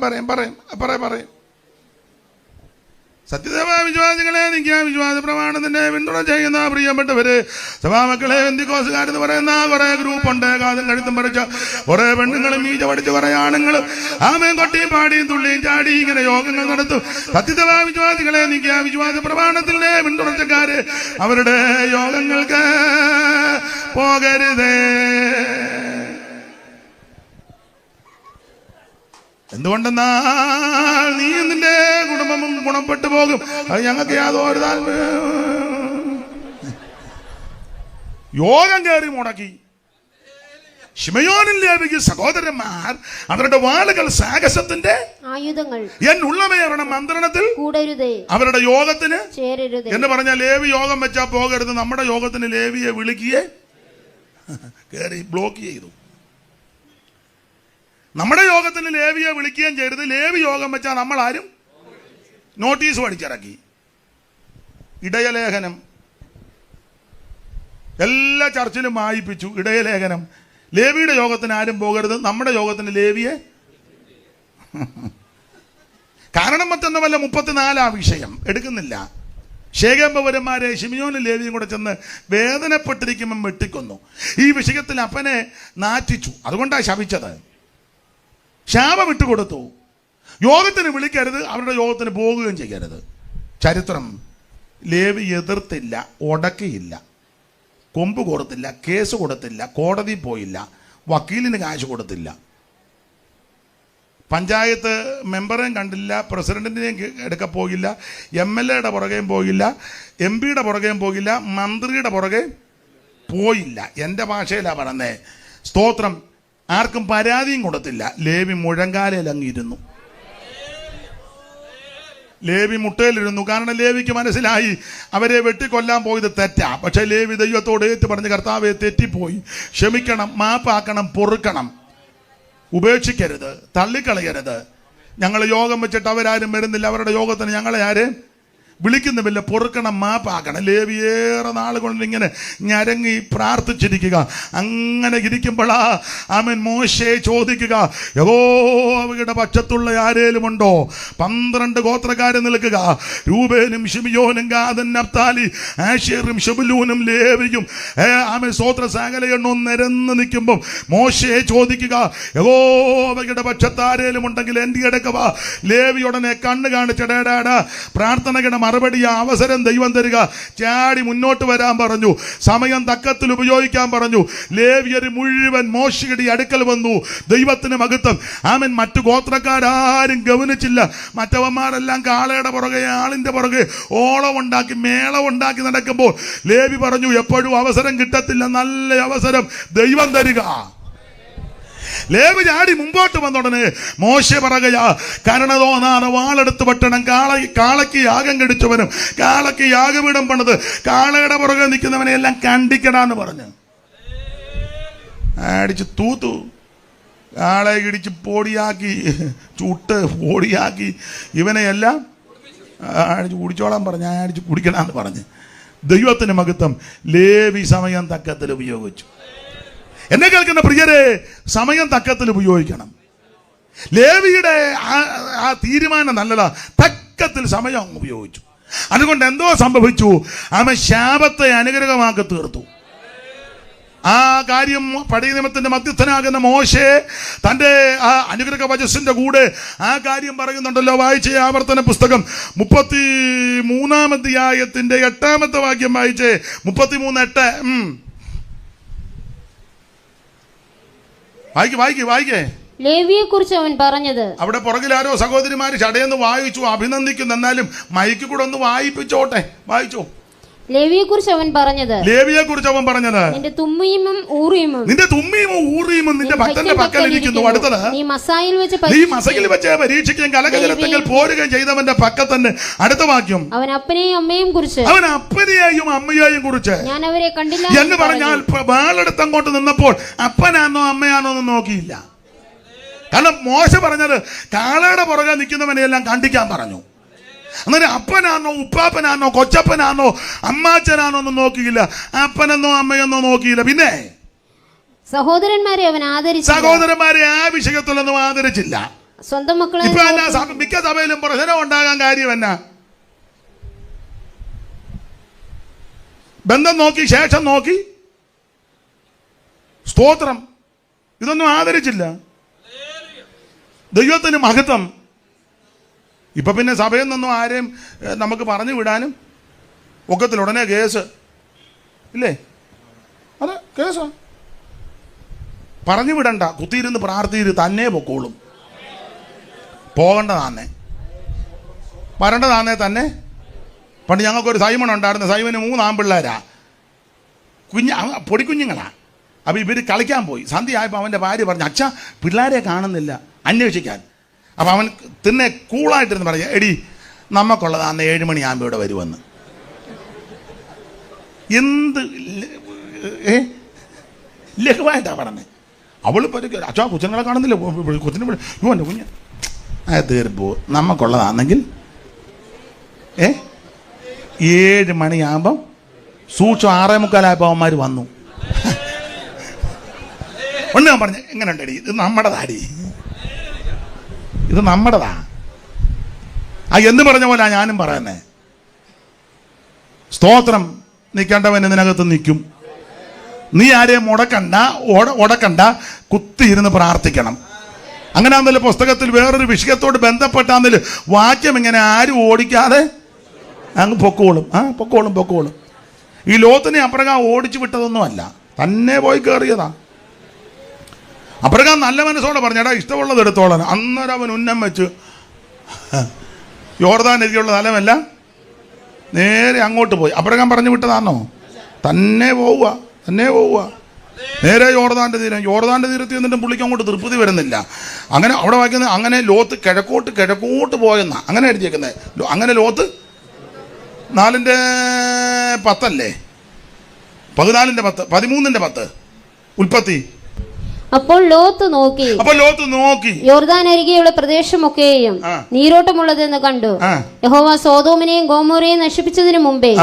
[SPEAKER 1] സത്യസഭാ വിശ്വാസികളെ, നിൽക്കുക വിശ്വാസ പ്രമാണത്തിന്റെ പിന്തുണ ചെയ്യുന്ന പ്രിയപ്പെട്ടവര്, സഭാമക്കളെ, ബന്ധുക്കോസുകാരെന്ന് പറയുന്ന കുറെ ഗ്രൂപ്പുണ്ട്. കാതും കഴുത്തും പറിച്ച കുറെ പെണ്ണുങ്ങളും മീച്ച പഠിച്ച കുറെ ആണുങ്ങളും ആമയും കൊട്ടിയും പാടിയും തുള്ളിയും ചാടി ഇങ്ങനെ യോഗങ്ങൾ നടത്തും. സത്യസഭാ വിശ്വാസികളെ, നിൽക്കുക വിശ്വാസ പ്രമാണത്തിന്റെ പിന്തുണച്ചക്കാര് അവരുടെ യോഗങ്ങൾക്ക് പോകരുതേ. എന്തുകൊണ്ടെന്നാൽ നീ നിന്റെ കുടുംബവും ഗുണപ്പെട്ടു പോകും. അത് ഞങ്ങൾക്ക് യാതൊരു യോഗം കയറി മുടക്കി. ശിമയോനും ലേവിയും സഹോദരന്മാർ അവരുടെ വാളുകൾ സാഹസത്തിന്റെ ആയുധങ്ങൾ എന്നുള്ളമേ അവരുടെ മന്ത്രണത്തിൽ കൂടരുതേ, അവരുടെ യോഗത്തിന് ചേരരുതേ എന്ന് പറഞ്ഞാൽ ലേവി യോഗം വെച്ചാൽ പോകരുത്. നമ്മുടെ യോഗത്തിന് ലേവിയെ വിളിക്കുകയെ കയറി ബ്ലോക്ക് ചെയ്തു. നമ്മുടെ യോഗത്തിന് ലേവിയെ വിളിക്കുകയും ചെയ്യരുത്. ലേവി യോഗം വെച്ചാൽ നമ്മൾ ആരും നോട്ടീസ് പഠിച്ചിറക്കി. ഇടയലേഖനം എല്ലാ ചർച്ചിലും വായിപ്പിച്ചു. ഇടയലേഖനം. ലേവിയുടെ യോഗത്തിന് ആരും പോകരുത്, നമ്മുടെ യോഗത്തിന് ലേവിയെ. കാരണം മറ്റൊന്നുമല്ല, 34 വിഷയം എടുക്കുന്നില്ല. ശേഖം പൗരന്മാരെ ശിമിയോനും ലേവിയും കൂടെ ചെന്ന് വേദനപ്പെട്ടിരിക്കുമ്പം വെട്ടിക്കൊന്നു. ഈ വിഷയത്തിൽ അപ്പനെ നാറ്റിച്ചു. അതുകൊണ്ടാണ് ശപിച്ചത്. ശാപം ഇട്ടുകൊടുത്തു. യോഗത്തിന് വിളിക്കരുത്, അവരുടെ യോഗത്തിന് പോകുകയും ചെയ്യരുത്. ചരിത്രം, ലേവി എതിർത്തില്ല, ഉടക്കിയില്ല, കൊമ്പ് കൊടുത്തില്ല, കേസ് കൊടുത്തില്ല, കോടതി പോയില്ല, വക്കീലിന് കാശ് കൊടുത്തില്ല, പഞ്ചായത്ത് മെമ്പറേയും കണ്ടില്ല, പ്രസിഡന്റിനെയും എടുക്ക പോയില്ല, MLA പുറകെയും പോയില്ല, MP പുറകെയും പോയില്ല, മന്ത്രിയുടെ പുറകെ പോയില്ല. എൻ്റെ ഭാഷയിലാണ് പറഞ്ഞേ. സ്തോത്രം. ആർക്കും പരാതിയും കൊടുത്തില്ല. ലേവി മുഴങ്കാലയിലങ്ങിരുന്നു. ലേവി മുട്ടയിലിരുന്നു. കാരണം ലേവിക്ക് മനസ്സിലായി അവരെ വെട്ടിക്കൊല്ലാൻ പോയത് തെറ്റാ. പക്ഷെ ലേവി ദൈവത്തോട് ഏറ്റു പറഞ്ഞ്, കർത്താവെ തെറ്റിപ്പോയി, ക്ഷമിക്കണം, മാപ്പാക്കണം, പൊറുക്കണം, ഉപേക്ഷിക്കരുത്, തള്ളിക്കളയരുത്. ഞങ്ങൾ യോഗം വെച്ചിട്ട് അവരാരും വരുന്നില്ല, അവരുടെ യോഗത്തിന് ഞങ്ങളെ ആരും വിളിക്കുന്നുമില്ല, പൊറുക്കണം, മാപ്പാക്കണം. ലേവിയേറെ നാൾ കൊണ്ട് ഇങ്ങനെ ഞരങ്ങി പ്രാർത്ഥിച്ചിരിക്കുക. അങ്ങനെ ഇരിക്കുമ്പോഴാ ആമേൻ മോശെ ചോദിക്കുക, യഹോവയുടെ പക്ഷത്തുള്ള ആരേലും ഉണ്ടോ? 12 ഗോത്രക്കാര് നിൽക്കുക. രൂബേനും ശിമിയോനും ഗാദൻ നഫ്താലി ആശേറും ശെബൂലൂനും ലേവിയും ആമേൻ സ്തോത്ര സകല എണ്ണവും നിരന്ന് നിൽക്കുമ്പോൾ മോശെ ചോദിക്കുക, യഹോവയുടെ പക്ഷത്ത് ആരേലും ഉണ്ടെങ്കിൽ എൻ്റെ അടുക്ക വാ. ലേവി ഉടനെ കണ്ണ് കാണിച്ചടേടാടാ, പ്രാർത്ഥനയുടെ മറുപടി അവസരം ദൈവം തരിക. ചാടി മുന്നോട്ട് വരാൻ പറഞ്ഞു, സമയം തക്കത്തിൽ ഉപയോഗിക്കാൻ പറഞ്ഞു. ലേവിയർ മുഴുവൻ മോശയുടെ അടുക്കൽ വന്നു. ദൈവത്തിന് മഹത്വം. ആമൻ. മറ്റു ഗോത്രക്കാരും ഗവനിച്ചില്ല. മറ്റവന്മാരെല്ലാം കാളയുടെ പുറകെ ആളിന്റെ പുറകെ ഓളം ഉണ്ടാക്കി മേളം ഉണ്ടാക്കി നടക്കുമ്പോൾ ലേവി പറഞ്ഞു, എപ്പോഴും അവസരം കിട്ടത്തില്ല, നല്ല അവസരം ദൈവം തരിക. ലേവി ചാടി മുമ്പോട്ട് വന്നുടനെ മോശെ പറയുകയാ, കരുണ തോന്നാതെ വാളെടുത്ത് വെട്ടണം. കാളയ്ക്ക് യാഗം കഴിച്ചവനും കാളയ്ക്ക് യാഗപീഠം പണിത് കാളയുടെ പുറകെ നിൽക്കുന്നവനെ എല്ലാം കണ്ടിക്കടാന്ന് പറഞ്ഞു. അടിച്ച് തൂത്തു. കാളെ ഇടിച്ച് പൊടിയാക്കി, ചുട്ട് പൊടിയാക്കി. ഇവനെയെല്ലാം അടിച്ച് കുടിച്ചോളാൻ പറഞ്ഞു. അടിച്ച് കുടിക്കണമെന്ന് പറഞ്ഞ്. ദൈവത്തിന് മഹത്വം. ലേവി സമയം തക്കത്തിൽ ഉപയോഗിച്ചു. എന്നെ കേൾക്കുന്ന പ്രിയരെ, സമയം തക്കത്തിൽ ഉപയോഗിക്കണം. ലേവിയുടെ ആ തീരുമാനം നല്ലതാ. തക്കത്തിൽ സമയം ഉപയോഗിച്ചു. അതുകൊണ്ട് എന്തോ സംഭവിച്ചു, അവൻ ശാപത്തെ അനുഗ്രഹമാക്കി തീർത്തു. ആ കാര്യം പഴയ നിയമത്തിന്റെ മധ്യസ്ഥനാകുന്ന മോശെ തന്റെ ആ അനുഗ്രഹ വചസ്സിന്റെ കൂടെ ആ കാര്യം പറയുന്നുണ്ടല്ലോ. വായിച്ച ആവർത്തന പുസ്തകം 33-ാം അധ്യായത്തിന്റെ 8-ാമത്തെ വാക്യം വായിച്ചേ. 33:8 വായിക്കേ.
[SPEAKER 2] ലേവിയെ കുറിച്ച് അവൻ പറഞ്ഞത്. അവിടെ
[SPEAKER 1] പുറകിൽ ആരോ സഹോദരിമാര് ചടയെന്ന് വായിച്ചു, അഭിനന്ദിക്കുന്നു. എന്നാലും മൈക്ക് കൂടെ ഒന്ന് വായിപ്പിച്ചോട്ടെ. വായിച്ചോ.
[SPEAKER 2] ലേവിയെ കുറിച്ച് അവൻ പറഞ്ഞത്.
[SPEAKER 1] നിന്റെ
[SPEAKER 2] തുമ്മിയും ഊറിയുമും
[SPEAKER 1] നിന്റെ ഭക്തന്റെ പക്കലിരിക്കുന്നു. അടുത്തത്,
[SPEAKER 2] നീ മസായിൽ
[SPEAKER 1] വെച്ച് പരീക്ഷിക്കുകയും കലകജലത്തിൽ പോരുകയും ചെയ്തവന്റെ പക്കത്തന്നെ. അടുത്ത വാക്യം,
[SPEAKER 2] അവൻ അപ്പനെയും അമ്മയെയും
[SPEAKER 1] കുറിച്ച്
[SPEAKER 2] ഞാൻ അവരെ കണ്ടില്ല
[SPEAKER 1] എന്ന് പറഞ്ഞാൽ വാളെടുത്ത് അങ്ങോട്ട് നിന്നപ്പോൾ അപ്പനാണോ അമ്മയാണോ എന്ന് നോക്കിയില്ല. കാരണം മോശ പറഞ്ഞത് കാളയുടെ പുറകെ നിൽക്കുന്നവനെയെല്ലാം കണ്ടിക്കാൻ പറഞ്ഞു. അന്നേരം അപ്പനാണോ ഉപ്പാപ്പനാണോ കൊച്ചപ്പനാണോ അമ്മാച്ചനാണോ ഒന്നും നോക്കിയില്ല. അപ്പനെന്നോ അമ്മയെന്നോ നോക്കിയില്ല. പിന്നെ
[SPEAKER 2] സഹോദരന്മാരെ അവൻ ആദരിച്ചു.
[SPEAKER 1] സഹോദരന്മാരെ ആ വിഷയത്തിലൊന്നും ആദരിച്ചില്ല.
[SPEAKER 2] സ്വന്തം മക്കളെ
[SPEAKER 1] മിക്ക സഭയിലും പ്രശ്നം ഉണ്ടാകാൻ കാര്യം എന്നാ? ബന്ധം നോക്കി, ശേഷം നോക്കി, സ്തോത്രം, ഇതൊന്നും ആദരിച്ചില്ല. ദൈവത്തിന് മഹത്വം. ഇപ്പൊ പിന്നെ സഭയിൽ നിന്നും ആരെയും നമുക്ക് പറഞ്ഞു വിടാനും ഒക്കത്തിൽ. ഉടനെ കേസ് ഇല്ലേ? അതെ, കേസാ. പറഞ്ഞു വിടണ്ട, കുത്തിയിരുന്ന് പ്രാർത്ഥിയിട്ട് തന്നെ പൊക്കോളും. പോകേണ്ടതാന്നേ, വരേണ്ടതാന്നേ തന്നെ. പണ്ട് ഞങ്ങൾക്കൊരു സൈമൺ ഉണ്ടായിരുന്നു. സൈമന് 3 ആൺപിള്ളേരാ, പൊടിക്കുഞ്ഞുങ്ങളാ. അപ്പോൾ ഇവർ കളിക്കാൻ പോയി. സന്ധ്യയായപ്പോൾ അവൻ്റെ ഭാര്യ പറഞ്ഞു, അച്ഛാ പിള്ളേരെ കാണുന്നില്ല, അന്വേഷിക്കാൻ. അപ്പം അവൻ തന്നെ കൂളായിട്ടിരുന്ന് പറയാ, എടി നമുക്കുള്ളതാന്ന് 7 മണിയാകുമ്പോൾ ഇവിടെ വരുമെന്ന്. എന്ത് ലഘുവായിട്ടാണ് പറഞ്ഞത്. അവൾ പറ്റുക, അച്ഛാ കൊച്ചുങ്ങളെ കാണുന്നില്ല, കൊച്ചിനെ എൻ്റെ കുഞ്ഞ് തീർപ്പോ നമുക്കുള്ളതാണെങ്കിൽ 7 മണിയാകുമ്പം സൂക്ഷം 6:45 അവന്മാർ വന്നു. ഒന്ന് ഞാൻ പറഞ്ഞു, എങ്ങനെ ഉണ്ടടി, ഇത് നമ്മുടെതാടി, ഇത് നമ്മുടെതാ. എന്ന് പറഞ്ഞ പോലെ ഞാനും പറയുന്നേ. സ്തോത്രം. നിൽക്കേണ്ടവൻ ഇതിനകത്ത് നിൽക്കും. നീ ആരെയും ഉടക്കണ്ട, കുത്തിയിരുന്ന് പ്രാർത്ഥിക്കണം. അങ്ങനെ ആണെന്നല്ലോ പുസ്തകത്തിൽ വേറൊരു വിഷയത്തോട് ബന്ധപ്പെട്ടാന്നല്ലോ വാക്യം ഇങ്ങനെ ആരും ഓടിക്കാതെ അങ്ങ് പൊക്കോളും. പൊക്കോളും. ഈ ലോത്തിനെ അപ്രകാം ഓടിച്ചു വിട്ടതൊന്നുമല്ല, തന്നെ പോയി കയറിയതാ. അപ്രകാം നല്ല മനസ്സോടെ പറഞ്ഞടാ, ഇഷ്ടമുള്ളത് എടുത്തോളാൻ. അന്നേരം അവൻ ഉന്നം വെച്ച് യോർദാൻ എതിരെയുള്ള സ്ഥലമല്ല, നേരെ അങ്ങോട്ട് പോയി. അപ്രകാം പറഞ്ഞു വിട്ടതാണോ? തന്നെ പോവുക. നേരെ യോർദാന്റെ തീരത്ത് എന്നിട്ടും പുള്ളിക്ക് അങ്ങോട്ട് തൃപ്തി വരുന്നില്ല. അങ്ങനെ അവിടെ വായിക്കുന്നത്, അങ്ങനെ ലോത്ത് കിഴക്കോട്ട് പോയെന്നാ അങ്ങനെ എഴുതിയേക്കുന്നത്. അങ്ങനെ ലോത്ത് 4:10 അല്ലേ? 14:10, 13:10 ഉൽപ്പത്തി.
[SPEAKER 2] അപ്പോൾ ലോത്ത് നോക്കി യോർദാൻ അരികെയുള്ള പ്രദേശമൊക്കെയും നീരോട്ടമുള്ളതെന്ന് കണ്ടു. യഹോവ സോദോമിനെയും ഗോമോരയെയും നശിപ്പിച്ചതിന് മുമ്പേ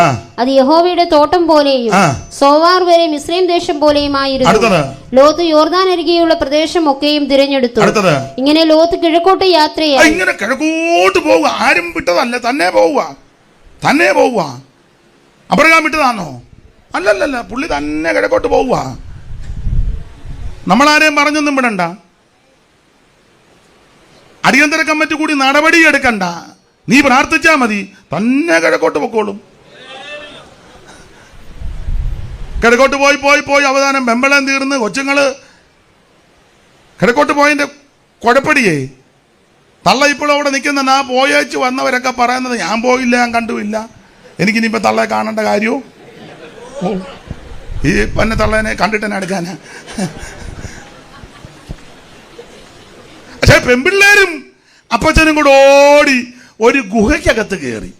[SPEAKER 2] അത് യഹോവയുടെ തോട്ടം പോലെയും സോവാർ വരെ മിസ്രൈം ദേശം പോലെയുമായിരുന്നു. ലോത്ത് യോർദാൻ അരികെയുള്ള പ്രദേശമൊക്കെയും തിരഞ്ഞെടുത്തു. ഇങ്ങനെ ലോത്ത് കിഴക്കോട്ട് യാത്രയായി.
[SPEAKER 1] ഇങ്ങനെ കിഴക്കോട്ട് പോവുക, ആരും വിട്ടതല്ല, തന്നെ പോവുക. അബ്രഹാം വിട്ടതാണോ? അല്ലല്ല, പുള്ളി തന്നെ കിഴക്കോട്ട് പോവുക. നമ്മളാരെയും പറഞ്ഞൊന്നും വിടണ്ട, അടിയന്തര കമ്മിറ്റി കൂടി നടപടി എടുക്കണ്ട, നീ പ്രാർത്ഥിച്ചാ മതി, തന്നെ കിഴക്കോട്ട് പൊക്കോളും. കിഴക്കോട്ട് പോയി അവസാനം വെമ്പളം തീർന്ന് കൊച്ചുങ്ങള് കിഴക്കോട്ട് പോയതിന്റെ കുഴപ്പടിയേ തള്ള ഇപ്പോഴും അവിടെ നിൽക്കുന്ന ആ പോയേച്ച് വന്നവരൊക്കെ പറയുന്നത് ഞാൻ പോയില്ല, ഞാൻ കണ്ടുമില്ല, എനിക്കിനിയിപ്പോൾ തള്ളയെ കാണേണ്ട കാര്യവും ഈ പന്നെ തള്ളേനെ കണ്ടിട്ട് തന്നെ എടുക്കാനാ. പക്ഷെ പെൺപിള്ളേരും അപ്പച്ചനും കൂടെ ഓടി ഒരു ഗുഹയ്ക്കകത്ത് കയറി.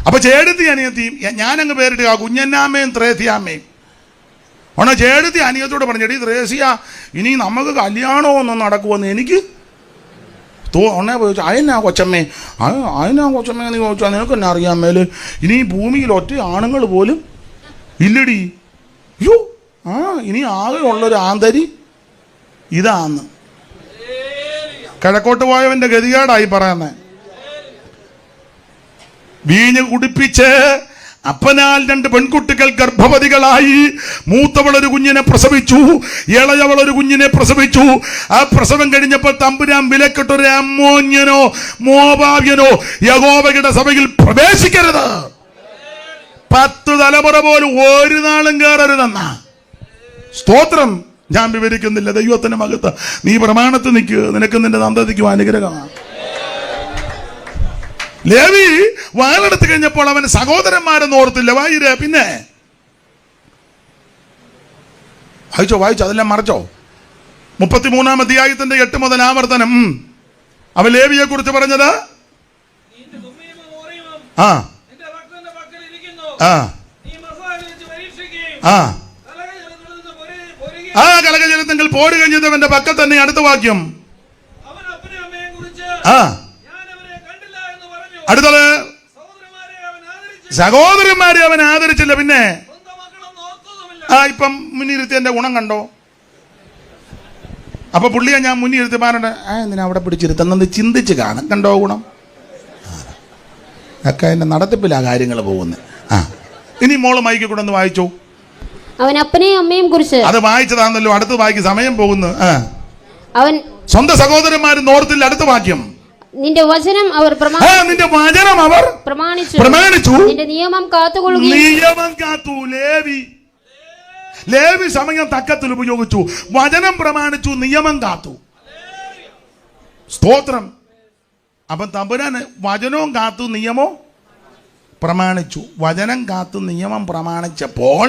[SPEAKER 1] അപ്പൊ ചേടത്തി അനിയത്തിയും ഞാനങ്ങ് പേരിട്ട് ആ കുഞ്ഞന്നാമ്മയും ത്രേസ്യാമ്മയും ഓണ ചേടത്തി അനിയത്തോട് പറഞ്ഞെടി ത്രേസ്യ, ഇനി നമുക്ക് കല്യാണമൊന്നും നടക്കുമെന്ന് എനിക്ക് ഒന്നേ ചോദിച്ചു. അതിനാ കൊച്ചമ്മേ എന്ന് ചോദിച്ചാൽ നിനക്ക് എന്നെ അറിയാൻ മേല്, ഇനി ഭൂമിയിൽ ഒറ്റ ആണുങ്ങൾ പോലും ഇല്ലടി. അയ്യോ ഇനി ആകെ ഉള്ളൊരു ആന്തരി ഇതാന്ന്. കിഴക്കോട്ട് പോയവന്റെ ഗതികേടായി പറയുന്നേ. വീഞ്ഞ് കുടിപ്പിച്ച് അപ്പനാൽ 2 പെൺകുട്ടികൾ ഗർഭവതികളായി. മൂത്തവളൊരു കുഞ്ഞിനെ പ്രസവിച്ചു, ഇളയവളൊരു കുഞ്ഞിനെ പ്രസവിച്ചു. ആ പ്രസവം കഴിഞ്ഞപ്പോൾ തമ്പുരാൻ വിലക്കിട്ടൊരു അമ്മോന്യനോ മോവാബ്യനോ യഹോവയുടെ സഭയിൽ പ്രവേശിക്കരുത്, 10 തലമുറ പോലും ഒരു നാളും കയറരുതെന്ന. സ്തോത്രം. ഞാൻ വിവരിക്കുന്നില്ല, ദൈവത്തിന്റെ മകത്ത് നീ പ്രമാണത്തിൽ നിൽക്കുക, നിനക്ക് നിന്റെ സന്തതിക്കും അനുഗ്രഹമാണ്. ലേവി വാളെടുത്ത് കഴിഞ്ഞപ്പോൾ അവൻ സഹോദരന്മാരെന്ന് ഓർത്തില്ല. വായിരേ പിന്നെ വായിച്ചോ അതെല്ലാം മറച്ചോ. 33-ാം അധ്യായത്തിന്റെ 8 മുതൽ ആവർത്തനം. അവൻ ലേവിയെ കുറിച്ച് പറഞ്ഞത് കലകജലത്തെങ്കിൽ പോര് കഴിഞ്ഞവന്റെ പക്കൽ തന്നെ. അടുത്ത വാക്യം അടുത്തത് സഹോദരന്മാരെ അവൻ ആദരിച്ചില്ല. പിന്നെ ഇപ്പം മുന്നിരുത്തിയന്റെ ഗുണം കണ്ടോ? അപ്പൊ പുള്ളിയെ ഞാൻ മുന്നിരുത്തി പറഞ്ഞ എന്തിനാ അവിടെ പിടിച്ചിരുത്തുന്നത് ചിന്തിച്ച് കാണും. കണ്ടോ ഗുണം? ഒക്കെ അതിന്റെ നടത്തിപ്പിലാ കാര്യങ്ങൾ പോകുന്നത്. ഇനി മോള് മൈക്ക് കൂടെ ഒന്ന് വായിച്ചു.
[SPEAKER 2] അവൻ അപ്പനെയും അമ്മയും കുറിച്ച്
[SPEAKER 1] അത് വായിച്ചതാണല്ലോ. അടുത്ത വായിക്ക്, സമയം പോകുന്നു.
[SPEAKER 2] അവൻ
[SPEAKER 1] സ്വന്തം സഹോദരന്മാരും ഓർത്തില്ല. അടുത്ത വാക്യം.
[SPEAKER 2] നിന്റെ വചനം അവർ
[SPEAKER 1] പ്രമാണിച്ചു,
[SPEAKER 2] നിന്റെ നിയമം കാത്തുകൊള്ളുകയും.
[SPEAKER 1] നിയമം കാത്തു. ലേവി സമയം തക്കത്തിൽ ഉപയോഗിച്ചു. വചനം പ്രമാണിച്ചു, നിയമം കാത്തു. സ്തോത്രം. അപ്പം തമ്പുരാന് വചനവും കാത്തു, നിയമവും പ്രമാണിച്ചു. വചനം കാത്തു, നിയമം പ്രമാണിച്ചപ്പോൾ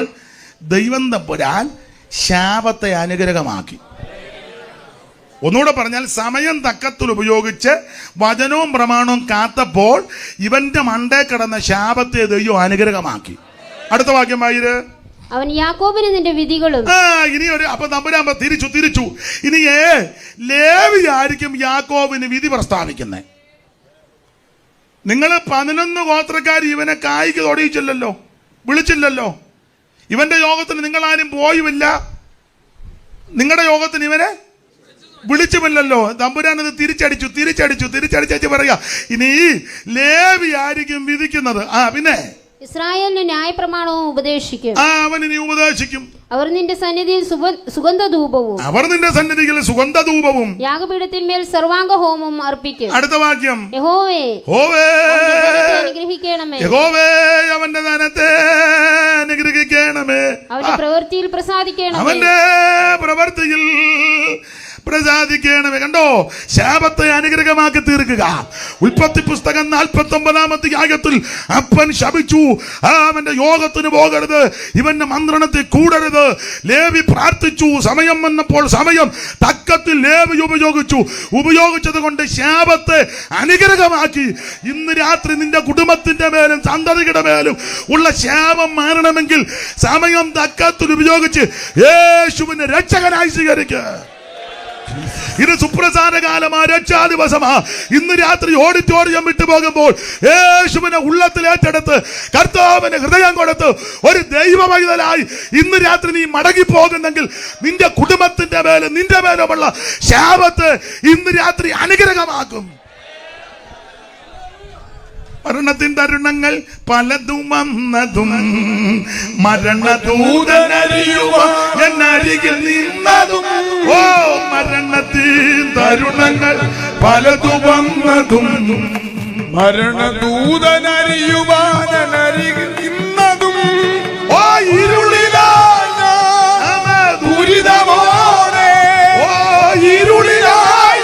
[SPEAKER 1] ദൈവം തമ്പുരാൻ ശാപത്തെ അനുഗ്രഹമാക്കി. ഒന്നുകൂടെ പറഞ്ഞാൽ സമയം തക്കത്തിൽ ഉപയോഗിച്ച് വചനവും പ്രമാണവും കാത്തപ്പോൾ ഇവന്റെ മണ്ടേ കിടന്ന ശാപത്തെ ദൈവം അനുഗ്രഹമാക്കി. അടുത്ത വാക്യം വായിര്.
[SPEAKER 2] അവൻ യാക്കോബിന് നിന്റെ വിധികളും.
[SPEAKER 1] ഇനി ഒരു അപ്പൊ തമ്പുരാൻ തിരിച്ചു. ഇനി ലേവി ആയിരിക്കും യാക്കോബിന് വിധി പ്രസ്താവിക്കുന്നത്. നിങ്ങൾ 11 ഗോത്രക്കാർ ഇവനെ കായ്ക്ക് തൊടിയിച്ചില്ലല്ലോ, വിളിച്ചില്ലല്ലോ. ഇവന്റെ യോഗത്തിന് നിങ്ങളാരും പോയുമില്ല, നിങ്ങളുടെ യോഗത്തിന് ഇവനെ വിളിച്ചുമില്ലല്ലോ. തമ്പുരാനത് തിരിച്ചടിച്ചു പറയാ. ഇനി ലേവി ആയിരിക്കും വിധിക്കുന്നത്. പിന്നെ
[SPEAKER 2] ഇസ്രായേലിന് ന്യായപ്രമാണവും ഉപദേശിക്കും.
[SPEAKER 1] അവനിനി ഉപദേശിക്കും.
[SPEAKER 2] അവർ നിന്റെ സന്നിധിയിൽ സുഗന്ധധൂപവും യാഗപീഠത്തിന്മേൽ സർവാംഗ ഹോമം അർപ്പിക്കും.
[SPEAKER 1] അടുത്ത വാക്യം.
[SPEAKER 2] യഹോവേ അനുഗ്രഹിക്കണമേ,
[SPEAKER 1] അവന്റെ ധനത്തെ അനുഗ്രഹിക്കണമേ,
[SPEAKER 2] അവന്റെ പ്രവൃത്തിയിൽ പ്രസാദിക്കണമേ,
[SPEAKER 1] അവന്റെ പ്രവൃത്തിയിൽ പ്രസാദിക്കണമേ. കണ്ടോ? ശാപത്തെ അനുഗ്രഹമാക്കി തീർക്കുക. ഉൽപ്പത്തി പുസ്തകം 49-ാം അധ്യായത്തിൽ അപ്പൻ ശപിച്ചു, അവന്റെ യോഗത്തിന് പോകരുത്, ഇവന്റെ മന്ത്രണത്തിൽ കൂടരുത്. ലേവി പ്രാർത്ഥിച്ചു, സമയം വന്നപ്പോൾ സമയം തക്കത്തിൽ ലേവി ഉപയോഗിച്ചത് കൊണ്ട് ശാപത്തെ അനുഗ്രഹമാക്കി. ഇന്ന് രാത്രി നിന്റെ കുടുംബത്തിന്റെ മേലും സന്തതിയുടെ മേലും ഉള്ള ശാപം മാറണമെങ്കിൽ സമയം തക്കത്തിൽ ഉപയോഗിച്ച് യേശുവിനെ രക്ഷകനായി സ്വീകരിക്കുക. ഇത് സുപ്രധാന കാലമാ, രക്ഷാ ദിവസമാ. ഇന്ന് രാത്രി ഓഡിറ്റോറിയം വിട്ടു പോകുമ്പോൾ യേശുവിനെ ഉള്ളത്തിൽ ഏറ്റെടുത്ത് കർത്താവിന് ഹൃദയം കൊടുത്ത് ഒരു ദൈവ പൈതലായി ഇന്ന് രാത്രി നീ മടങ്ങി പോകുന്നെങ്കിൽ നിന്റെ കുടുംബത്തിന്റെ മേലും നിന്റെ മേലുമുള്ള ശാപത്തെ ഇന്ന് രാത്രി അനുഗ്രഹമാക്കും. മരണത്തിൻ തരുണങ്ങൾ പലതും വന്നതും മരണദൂതനരിയുവാൻ അരികിൽ നിന്നതും. ഓ മരണത്തിൻ തരുണങ്ങൾ പലതും വന്നതും
[SPEAKER 3] മരണദൂതനരിയുവാൻ അരികിൽ നിന്നതും. ഓ ഇരുളിലായ ദുരിതമോടെ, ഓ ഇരുളിലായ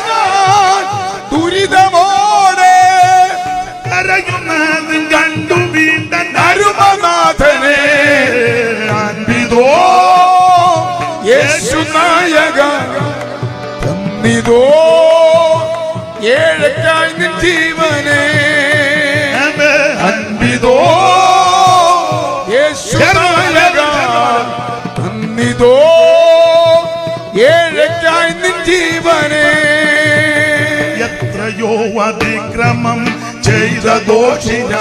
[SPEAKER 3] ദുരിതമോടെ
[SPEAKER 1] കണ്ടു വീണ്ടും
[SPEAKER 3] അരുമനാഥനെ അൻപിതോ യേശു നായക തന്നിതോ ഏഴക്കായി നിൻ ജീവനെ അൻപിതോ യേശു നായക തന്നിതോ ഏഴക്കായി നിൻ ജീവനെ.
[SPEAKER 1] എത്രയോ അതിക്രമം ചെയ്ത ദോഷിന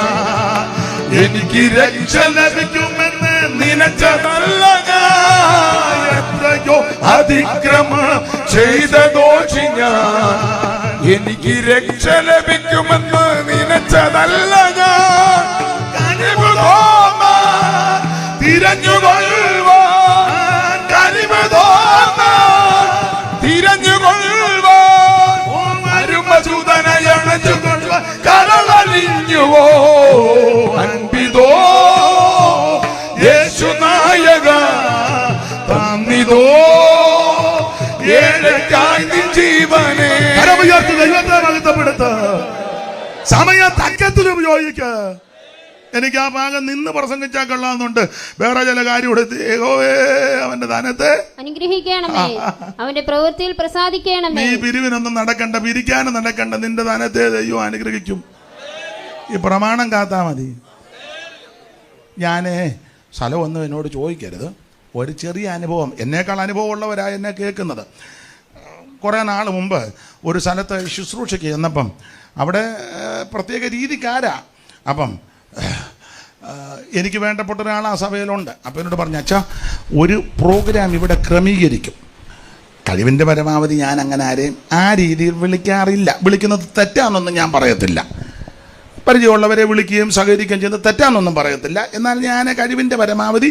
[SPEAKER 1] എനിക്ക് രക്ഷ ലഭിക്കുമെന്ന് നിനച്ചതല്ല ഞാൻ. എത്രയോ
[SPEAKER 3] അതിക്രമം ചെയ്ത ദോഷിന എനിക്ക് രക്ഷ ലഭിക്കുമെന്ന് നിനച്ചതല്ല ഞാൻ. കനിവ് തോന്നാൻ തിരഞ്ഞുകൊള്ളുവാൻ, കനിവ് തോന്നാൻ തിരഞ്ഞുകൊള്ളുവാൻ അരുമചൂതനയണച്ചുകൊള്ളുവാൻ കരളലിഞ്ഞുവോ അൻപിതോ യേശു നായക തന്നിതോ ഏഴക്കായി നിൻ ജീവനെ.
[SPEAKER 1] കരമുയർത്തി ദൈവത്തെ മഹത്വപ്പെടുത്ത സമയം തക്കത്തിൽ ഉപയോഗിക്ക. എനിക്ക് ആ ഭാഗം നിന്ന് പ്രസംഗിച്ചാൽ കൊള്ളാമെന്നുണ്ട്. വേറെ ചില കാര്യം കൊടുത്ത് യഹോവേ അവന്റെ ദാനത്തെ
[SPEAKER 2] അനുഗ്രഹിക്കണമേ, അവന്റെ പ്രവൃത്തിയിൽ പ്രസാദിക്കണമേ.
[SPEAKER 1] നീ പിരിവിനൊന്നും നടക്കണ്ട, പിരിക്കാനും നടക്കണ്ട, നിന്റെ ദാനത്തെ ദൈവം അനുഗ്രഹിക്കും. ഈ പ്രമാണം കാത്താ മതി. ഞാനേ സ്ഥലമൊന്നും എന്നോട് ചോദിക്കരുത്. ഒരു ചെറിയ അനുഭവം, എന്നേക്കാൾ അനുഭവമുള്ളവരാണ് എന്നെ കേൾക്കുന്നത്. കുറേ നാൾ മുമ്പ് ഒരു സ്ഥലത്ത് ശുശ്രൂഷയ്ക്ക് ചെന്നപ്പം അവിടെ പ്രത്യേക രീതിക്കാരാ. അപ്പം എനിക്ക് വേണ്ടപ്പെട്ട ഒരാൾ ആ സഭയിലുണ്ട്. അപ്പം എന്നോട് പറഞ്ഞു, അച്ഛാ ഒരു പ്രോഗ്രാം ഇവിടെ ക്രമീകരിക്കും. കഴിവിൻ്റെ പരമാവധി ഞാൻ അങ്ങനെ ആരെയും ആ രീതിയിൽ വിളിക്കാറില്ല. വിളിക്കുന്നത് തെറ്റാണെന്നൊന്നും ഞാൻ പറയത്തില്ല. പരിചയമുള്ളവരെ വിളിക്കുകയും സഹകരിക്കുകയും ചെയ്യുന്നത് തെറ്റാണെന്നൊന്നും പറയത്തില്ല. എന്നാൽ ഞാൻ കഴിവിൻ്റെ പരമാവധി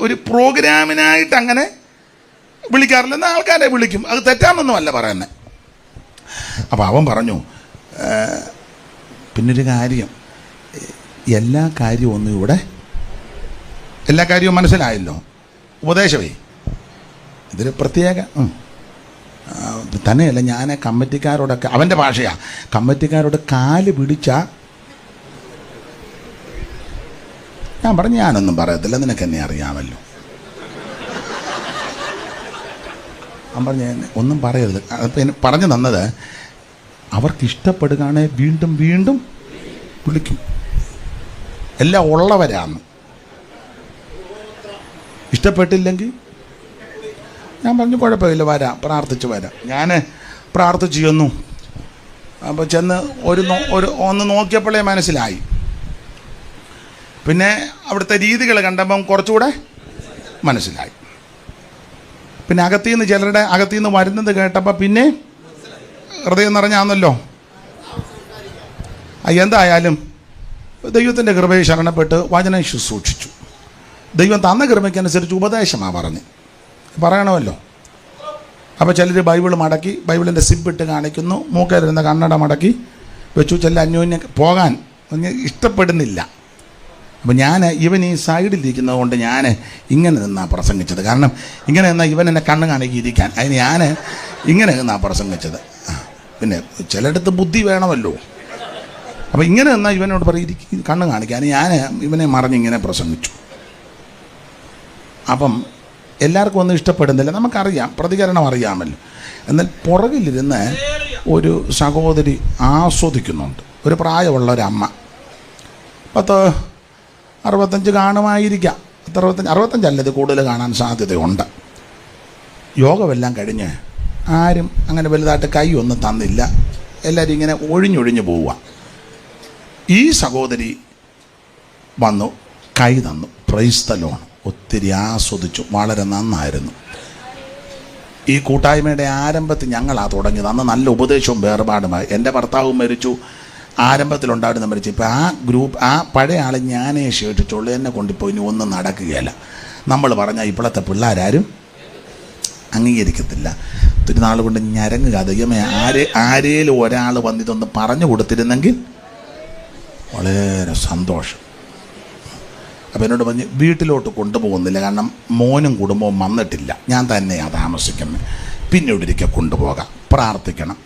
[SPEAKER 1] ഒരു പ്രോഗ്രാമിനായിട്ട് അങ്ങനെ വിളിക്കാറില്ല. എന്നാൽ ആൾക്കാരെ വിളിക്കും. അത് തെറ്റാണെന്നൊന്നും അല്ല പറയുന്നത്. അപ്പോൾ അവൻ പറഞ്ഞു, പിന്നൊരു കാര്യം, എല്ലാ കാര്യവും ഒന്നും ഇവിടെ, എല്ലാ കാര്യവും മനസ്സിലായല്ലോ, ഉപദേശമേ ഇതൊരു പ്രത്യേക തന്നെയല്ല. ഞാൻ കമ്മിറ്റിക്കാരോടൊക്കെ, അവൻ്റെ ഭാഷയാണ്, കമ്മിറ്റിക്കാരോട് കാല് പിടിച്ച ഞാൻ പറഞ്ഞു, ഞാനൊന്നും പറയത്തില്ല, നിനക്ക് എന്നെ അറിയാമല്ലോ. അവൻ പറഞ്ഞു, ഒന്നും പറയരുത്. അപ്പം പറഞ്ഞു തന്നത്, അവർക്ക് ഇഷ്ടപ്പെടുകയാണെങ്കിൽ വീണ്ടും വീണ്ടും വിളിക്കും. എല്ലാം ഉള്ളവരാണ്. ഇഷ്ടപ്പെട്ടില്ലെങ്കിൽ ഞാൻ പറഞ്ഞു, കുഴപ്പമില്ല, വരാം, പ്രാർത്ഥിച്ച് വരാം. ഞാൻ പ്രാർത്ഥിച്ചു ചെന്നു. അപ്പോൾ ചെന്ന് ഒന്ന് നോക്കിയപ്പോഴേ മനസ്സിലായി. പിന്നെ അവിടുത്തെ രീതികൾ കണ്ടപ്പം കുറച്ചുകൂടെ മനസ്സിലായി. പിന്നെ അകത്തുനിന്ന് ചിലരുടെ അകത്തുനിന്ന് വരുന്നത് കേട്ടപ്പോൾ പിന്നെ ഹൃദയം നിറഞ്ഞാന്നല്ലോ. എന്തായാലും ദൈവത്തിൻ്റെ കൃപയെ ശരണപ്പെട്ട് വചനം ശുശ്രൂഷിച്ചു. ദൈവം തന്ന കൃപയ്ക്കനുസരിച്ച് ഉപദേശമാണ് പറയണമല്ലോ. അപ്പോൾ ചിലർ ബൈബിൾ മടക്കി ബൈബിളിൻ്റെ സിബിട്ട് കാണിക്കുന്നു, മൂക്കരുന്ന കണ്ണട മടക്കി വെച്ചു. ചില അന്യോന്യം പോകാൻ ഇഷ്ടപ്പെടുന്നില്ല. അപ്പം ഇവൻ ഈ സൈഡിലിരിക്കുന്നത് കൊണ്ട് ഞാൻ ഇങ്ങനെ നിന്നാണ് പ്രസംഗിച്ചത്. കാരണം ഇങ്ങനെ നിന്നാൽ ഇവൻ എന്നെ കണ്ണ് കാണിക്കിയിരിക്കാൻ, അതിന് ഞാൻ ഇങ്ങനെ നിന്നാണ് പ്രസംഗിച്ചത്. പിന്നെ ചിലയിടത്ത് ബുദ്ധി വേണമല്ലോ. അപ്പം ഇങ്ങനെ നിന്നാൽ ഇവനോട് പറയും കണ്ണ് കാണിക്കാൻ, ഞാൻ ഇവനെ മറിഞ്ഞിങ്ങനെ പ്രസംഗിച്ചു. അപ്പം എല്ലാവർക്കും ഒന്നും ഇഷ്ടപ്പെടുന്നില്ല, നമുക്കറിയാം, പ്രതികരണം അറിയാമല്ലോ. എന്നാൽ പുറകിലിരുന്ന് ഒരു സഹോദരി ആസ്വദിക്കുന്നുണ്ട്. ഒരു പ്രായമുള്ള ഒരമ്മ, 65 കാണുമായിരിക്കാം, 65 ഇത് കൂടുതൽ കാണാൻ സാധ്യതയുണ്ട്. യോഗമെല്ലാം കഴിഞ്ഞ് ആരും അങ്ങനെ വലുതായിട്ട് കൈ ഒന്നും തന്നില്ല, എല്ലാവരും ഇങ്ങനെ ഒഴിഞ്ഞൊഴിഞ്ഞ് പോവുക. ഈ സഹോദരി വന്നു, കൈ തന്നു, പ്രൈസ് ദി ലോർഡ്, ഒത്തിരി ആസ്വദിച്ചു, വളരെ നന്നായിരുന്നു. ഈ കൂട്ടായ്മയുടെ ആരംഭത്തിൽ ഞങ്ങളാണ് തുടങ്ങിയത്. അന്ന് നല്ല ഉപദേശവും വേർപാടുമായി. എൻ്റെ ഭർത്താവും മരിച്ചു, ആരംഭത്തിലുണ്ടായിരുന്ന മരിച്ചു. ഇപ്പോൾ ആ പഴയ ആൾ ഞാനേ ശേഷിച്ചുള്ളൂ, എന്നെ കൊണ്ടിപ്പോൾ ഇനി ഒന്നും നടക്കുകയില്ല. നമ്മൾ പറഞ്ഞാൽ ഇപ്പോഴത്തെ പിള്ളേരാരും അംഗീകരിക്കത്തില്ല. ഒത്തിരി നാൾ കൊണ്ട് ഞരങ്ങുക, ദൈവമേ ആരേലും ഒരാൾ വന്നിതൊന്ന് പറഞ്ഞു കൊടുത്തിരുന്നെങ്കിൽ വളരെ സന്തോഷം. അപ്പോൾ എന്നോട് പറഞ്ഞ് വീട്ടിലോട്ട് കൊണ്ടുപോകുന്നില്ല, കാരണം മോനും കുടുംബവും വന്നിട്ടില്ല, ഞാൻ തന്നെയാണ് താമസിക്കുന്നത്, പിന്നീട് ഒരിക്കൽ കൊണ്ടുപോകാം, പ്രാർത്ഥിക്കണം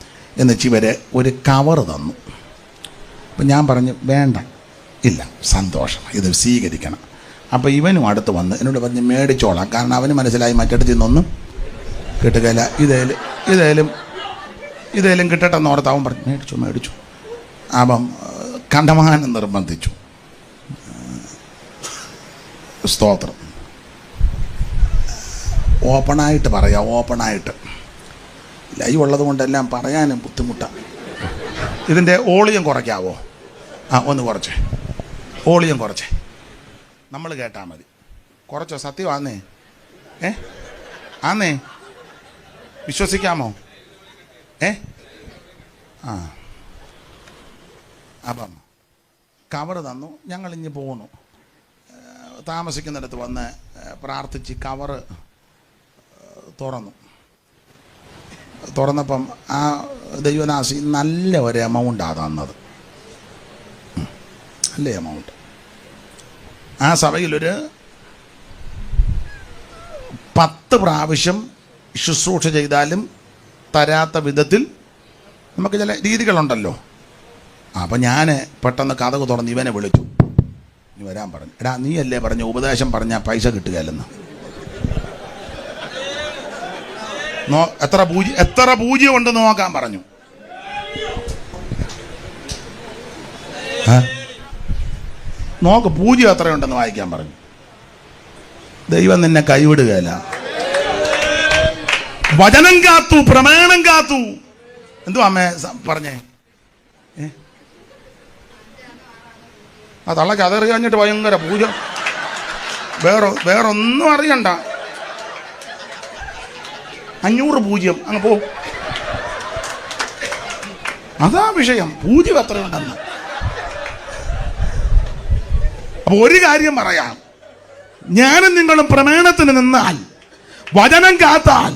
[SPEAKER 1] എന്ന് വെച്ച് ഇവരെ ഒരു കവറ് തന്നു. അപ്പം ഞാൻ പറഞ്ഞു വേണ്ട, ഇല്ല, സന്തോഷം, ഇത് സ്വീകരിക്കണം. അപ്പോൾ ഇവനും അടുത്ത് വന്ന് എന്നോട് പറഞ്ഞ് മേടിച്ചോളാം, കാരണം അവന് മനസ്സിലായി മറ്റിടത്തിൽ നിന്നൊന്നും കിട്ടുകയില്ല, ഇതേലും കിട്ടട്ടെന്ന് ഓർത്ത് അവൻ പറഞ്ഞു മേടിച്ചു. അപ്പം കണ്ടമാനം നിർബന്ധിച്ചു. സ്തോത്രം. ഓപ്പണായിട്ട് പറയാം, ഓപ്പണായിട്ട്. ലൈവ് ഉള്ളത് കൊണ്ടെല്ലാം പറയാനും ബുദ്ധിമുട്ടാണ്. ഇതിൻ്റെ ഓളിയം കുറയ്ക്കാവോ? ഒന്ന് കുറച്ചേ, ഓളിയം കുറച്ചേ, നമ്മൾ കേട്ടാൽ മതി. കുറച്ചോ? സത്യമാന്നേ? ആന്നേ? വിശ്വസിക്കാമോ? അപ്പം കവറ് തന്നു, ഞങ്ങളിഞ്ഞ് പോന്നു. താമസിക്കുന്നിടത്ത് വന്ന് പ്രാർത്ഥിച്ച് കവറ് തുറന്നപ്പം ആ ദൈവദാസി നല്ല ഒരു എമൗണ്ടാണ് തന്നത്, നല്ല എമൗണ്ട്. ആ സഭയിലൊരു 10 പ്രാവശ്യം ശുശ്രൂഷ ചെയ്താലും തരാത്ത വിധത്തിൽ നമുക്ക് ചില രീതികളുണ്ടല്ലോ. അപ്പം ഞാൻ പെട്ടെന്ന് കതക് തുറന്ന് ഇവനെ വിളിച്ചു, നീ വരാൻ പറഞ്ഞു. എടാ, നീ അല്ലേ പറഞ്ഞു ഉപദേശം പറഞ്ഞാൽ പൈസ കിട്ടുകയല്ലെന്ന്. എത്ര പൂജ്യം ഉണ്ടെന്ന് നോക്കാൻ പറഞ്ഞു. നോക്ക്, പൂജ്യം എത്രയുണ്ടെന്ന് വായിക്കാൻ പറഞ്ഞു. ദൈവം നിന്നെ കൈവിടുകയല്ല. വചനം കാത്തു, പ്രമാണം കാത്തു. എന്തുവാ അമ്മേ പറഞ്ഞേ? ആ തള്ളക്ക് അതറിയാഞ്ഞിട്ട് ഭയങ്കര പൂജ, വേറൊന്നും അറിയണ്ട. 500 പൂജ്യം അങ്ങ് പോ, അതാ വിഷയം. പൂജ്യം എത്രയുണ്ടെന്ന്. അപ്പൊ ഒരു കാര്യം പറയാം, ഞാനും നിങ്ങളും പ്രമാണത്തിന് നിന്നാൽ, വചനം കാത്താൽ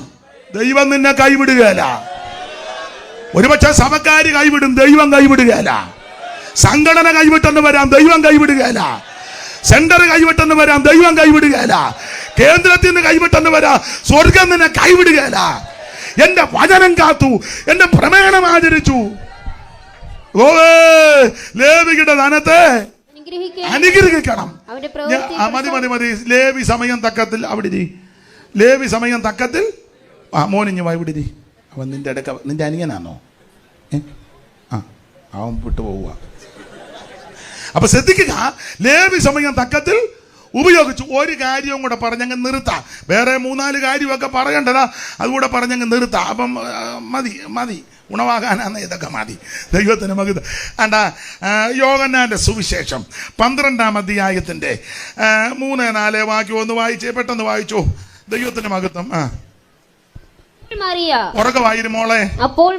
[SPEAKER 1] ദൈവം നിന്നെ കൈവിടുകയില്ല. ഒരുപക്ഷെ സഭക്കാര് കൈവിടും, ദൈവം കൈവിടുകയില്ല. സംഘടന കൈവിട്ടെന്ന് വരാം, ദൈവം കൈവിടുകയില്ല. സെന്റർ കൈവിട്ടെന്ന് വരാം, ദൈവം കൈവിടുകയില്ല. കേന്ദ്രത്തിൽ നിന്ന് കൈവിട്ടെന്ന് വരാം, സ്വർഗം നിന്നെ കൈവിടുകയില്ല. എന്റെ വചനം കാത്തു, എന്റെ പ്രമാണം ആചരിച്ചു. ലേവിയുടെ ധനത്തെ അനുഗ്രഹിക്കണം. മതി. ലേവി സമയം തക്കത്തിൽ അവിടെ ലേവി സമയം തക്കത്തിൽ മോനിഞ്ഞു ഇവിടെ. അവൻ നിന്റെ അനിയനാണോ? അവൻ വിട്ടു പോവുക. അപ്പൊ ശ്രദ്ധിക്കുക, ലേവി സമയം തക്കത്തിൽ ഉപയോഗിച്ചു. ഒരു കാര്യവും കൂടെ പറഞ്ഞങ്ങ് നിർത്താം. വേറെ 3-4 കാര്യമൊക്കെ പറയണ്ടതാ, അതുകൂടെ പറഞ്ഞങ്ങ് നിർത്താം. അപ്പം മതി ഉണവാകാനാന്ന് ഇതൊക്കെ മതി. ദൈവത്തിന് മകുത ആണ്ടാ. യോഹന്നാന്റെ സുവിശേഷം 12-ാം അധ്യായത്തിന്റെ 3-4 വാക്യം ഒന്ന് വായിച്ചേ, പെട്ടെന്ന് വായിച്ചോ. ദൈവത്തിന് മഹത്വം. ഉറക്കമായിരുന്നു മോളെ. അപ്പോൾ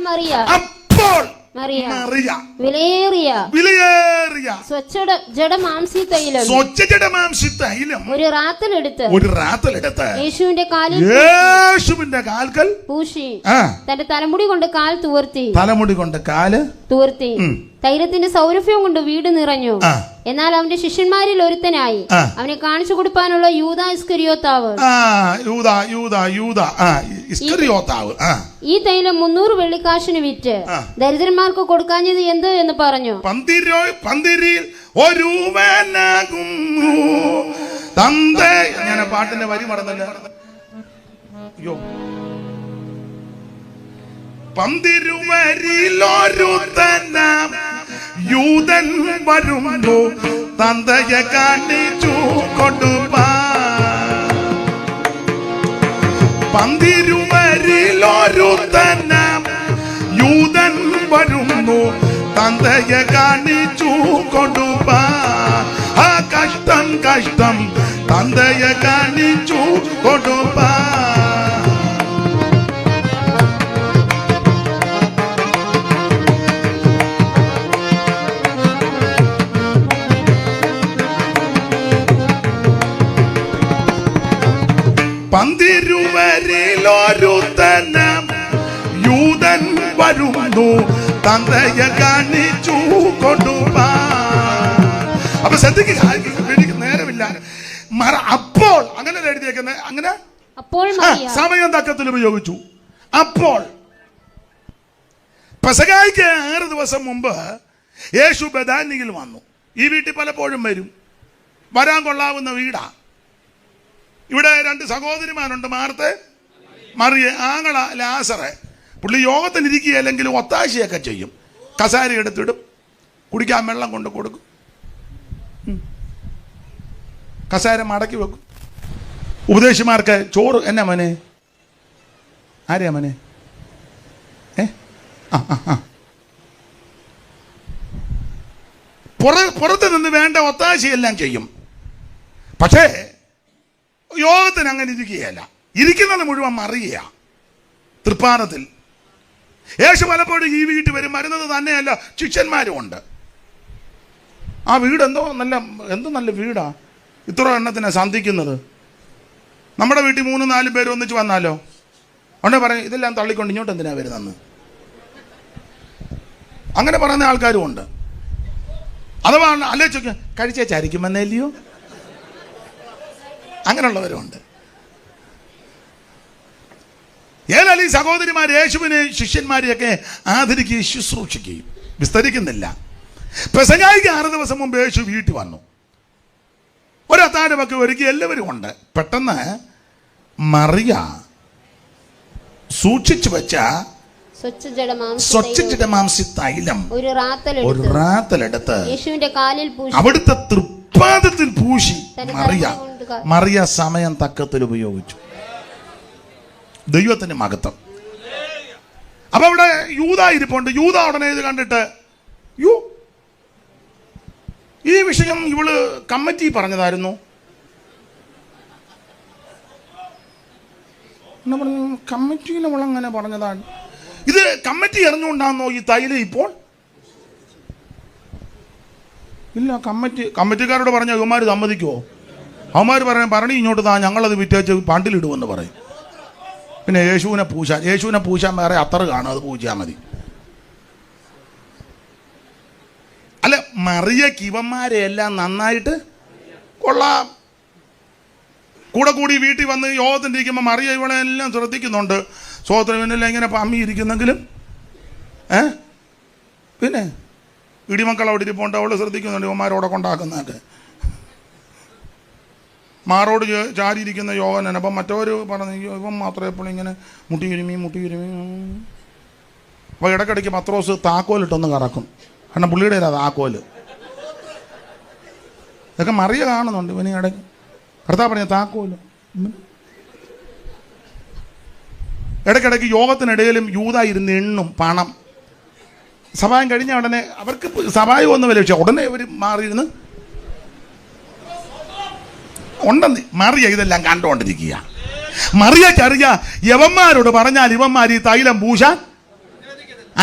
[SPEAKER 2] മറിയ വിലയേറിയ സ്വച്ഛജഡമാംസി തൈലം ഒരു റാത്തലെടുത്ത് യേശുവിന്റെ കാൽക്കൽ പൂശി തന്റെ തലമുടി കൊണ്ട് കാൽ തുവർത്തി തൈലത്തിന്റെ സൗരഭ്യം കൊണ്ട് വീട് നിറഞ്ഞു. എന്നാൽ അവന്റെ ശിഷ്യന്മാരിൽ ഒരുത്തനായി അവനെ കാണിച്ചു കൊടുക്കാനുള്ള യൂദാ ഇസ്കരിയോത്താവ് ഈ തൈലം 300 വെള്ളിക്കാശിന് വിറ്റ് ദരിദ്രന്മാർക്ക് കൊടുക്കാഞ്ഞത് എന്ത് എന്ന് പറഞ്ഞു.
[SPEAKER 1] ഞാൻ പാട്ടിന്റെ വരി മറന്നല്ല. പന്തിരുവരിലൊരുത്തന യൂദൻ വരുന്നു തന്തയെ കാണിച്ചു കൊടുപ്പാ. പന്തിരുവരിലൊരുത്തന യൂദൻ വരുന്നു തന്തയെ കാണിച്ചു കൊടുപ്പാ. കഷ്ടം തന്തയെ കാണിച്ചു കൊടുപ്പാ. പന്തിരുവരിലൊരുത്തന യൂദൻ വരുന്നു തന്തയെ കാണിച്ചു കൊടുപ്പാ. അപ്പൊ ശ്രദ്ധിക്കുക, എനിക്ക് നേരമില്ല. അപ്പോൾ അങ്ങനെ എഴുതിയേക്കുന്നത്, അങ്ങനെ സമയം തക്കത്തിൽ ഉപയോഗിച്ചു. അപ്പോൾ പെസഹായ്ക്ക് 6 ദിവസം മുമ്പ് യേശു ബഥാനിയിൽ വന്നു. ഈ വീട്ടിൽ പലപ്പോഴും വരും, വരാൻ കൊള്ളാവുന്ന വീടാ. ഇവിടെ 2 സഹോദരിമാരുണ്ട്, മാർത്തെ മറിയ, ആങ്ങള ലാസറെ. പുള്ളി യോഗത്തിനിരിക്കുക, അല്ലെങ്കിൽ ഒത്താശയൊക്കെ ചെയ്യും. കസാര എടുത്തിടും, കുടിക്കാൻ വെള്ളം കൊണ്ട് കൊടുക്കും, കസാര മടക്കി വെക്കും. ഉപദേശിമാർക്ക് ചോറ് എന്നാ മോനെ, ആരെയാ മോനെ, പുറത്ത് നിന്ന് വേണ്ട ഒത്താശയെല്ലാം ചെയ്യും. പക്ഷേ യോഗത്തിന് അങ്ങനെ ഇരിക്കുകയല്ല, ഇരിക്കുന്നത് മുഴുവൻ മറിയ തൃപ്പാനത്തിൽ. യേശു പലപ്പോഴും ഈ വീട്ടിൽ വരും. വരുന്നത് തന്നെയല്ല, ശിഷ്യന്മാരും ഉണ്ട്. ആ വീട് എന്തോ നല്ല വീടാ, ഇത്ര എണ്ണത്തിനാ സന്ധിക്കുന്നത്. നമ്മുടെ വീട്ടിൽ 3-4 പേര് ഒന്നിച്ച് വന്നാലോ, അവിടെ പറയും ഇതെല്ലാം തള്ളിക്കൊണ്ട് ഇങ്ങോട്ട് എന്തിനാ വരുന്നെന്ന്. അങ്ങനെ പറയുന്ന ആൾക്കാരും ഉണ്ട്. അഥവാ അല്ലേ ചോദിക്കുക, കഴിച്ചേച്ചായിരിക്കുമെന്നല്ലയോ, അങ്ങനെയുള്ളവരുണ്ട്. ഏതായാലും ഈ സഹോദരിമാർ യേശുവിനെ ശിഷ്യന്മാരെയൊക്കെ ആദരിക്കുകയും ശുശ്രൂഷിക്കുകയും. വിസ്തരിക്കുന്നില്ല. പെസഹായ്ക്ക് 6 ദിവസം മുമ്പ് യേശു വീട്ടിൽ വന്നു. ഒരത്താഴമൊക്കെ ഒരുക്കി എല്ലാവരും ഉണ്ട്. പെട്ടെന്ന് മറിയ സൂക്ഷിച്ചു വെച്ച സ്വച്ഛജഡമാംസി തൈലം ഒരു റാത്തലെടുത്ത് അവിടുത്തെ തൃപ്പാദത്തിൽ പൂശി മറിയ സമയം തക്കത്തിൽ ഉപയോഗിച്ചു. ദൈവത്തിന്റെ മഹത്വം. അപ്പൊ അവിടെ യൂദ ഇരിപ്പുണ്ട്. യൂദ ഉടനെ ഇത് കണ്ടിട്ട്, ഈ വിഷയം ഇവള് കമ്മിറ്റി പറഞ്ഞതായിരുന്നു. കമ്മിറ്റിയിൽ അവളങ്ങനെ പറഞ്ഞതാണ്. ഇത് കമ്മിറ്റി അറിഞ്ഞുകൊണ്ടാണോ ഈ തൈലം ഇപ്പോൾ? ഇല്ല, കമ്മിറ്റിക്കാരോട് പറഞ്ഞ അവന്മാർ സമ്മതിക്കുമോ? അവന്മാർ പറഞ്ഞ് ഇങ്ങോട്ട് താ, ഞങ്ങളത് വിറ്റേച്ച് പാണ്ടിലിടുമെന്ന് പറയും. പിന്നെ യേശുവിനെ പൂശാൻ വേറെ അത്തറ് കാണും, അത് പൂശാൽ മതി. അല്ല, മറിയക്ക് ഇവന്മാരെ എല്ലാം നന്നായിട്ട് കൊള്ളാം. കൂടി വീട്ടിൽ വന്ന് യോഗത്തിൻ്റെ ഇരിക്കുമ്പോൾ മറിയ ഇവിടെ എല്ലാം ശ്രദ്ധിക്കുന്നുണ്ട്. സ്വോത്രമെല്ലാം ഇങ്ങനെ പമ്മി ഇരിക്കുന്നെങ്കിലും പിന്നെ ഇടിമക്കൾ അവിടെ ഇരിപ്പുണ്ട്, അവൾ ശ്രദ്ധിക്കുന്നുണ്ട് ഇവന്മാരോടെ കൊണ്ടാക്കുന്നതൊക്കെ. മാറോട് ചാരിയിരിക്കുന്ന യോഗനാണ്. അപ്പം മറ്റവർ പറഞ്ഞു ഇവൻ മാത്രമേ എപ്പോഴും ഇങ്ങനെ മുട്ടി ഉരുമി. അപ്പോൾ ഇടയ്ക്കിടയ്ക്ക് പത്രോസ് താക്കോലിട്ടൊന്ന് കറക്കും. കാരണം പുള്ളിയുടെ താക്കോല് ഇതൊക്കെ മറിയ കാണുന്നുണ്ട്. ഇവന് ഇടയ്ക്ക് കർത്താവ് പറഞ്ഞ താക്കോല്. ഇടയ്ക്കിടയ്ക്ക് യോഗത്തിനിടയിലും യൂദ ഇരുന്ന് എണ്ണും പണം. സഭായം കഴിഞ്ഞ ഉടനെ അവർക്ക് സഭായം ഒന്നുമില്ല, പക്ഷെ ഉടനെ ഇവർ മാറിയിരുന്ന് ഉണ്ടെന്ന് മറിയ ഇതെല്ലാം കണ്ടുകൊണ്ടിരിക്കുക. മറിയക്കറിയാ യവന്മാരോട് പറഞ്ഞാൽ ഇവന്മാർ ഈ തൈലം പൂശാൻ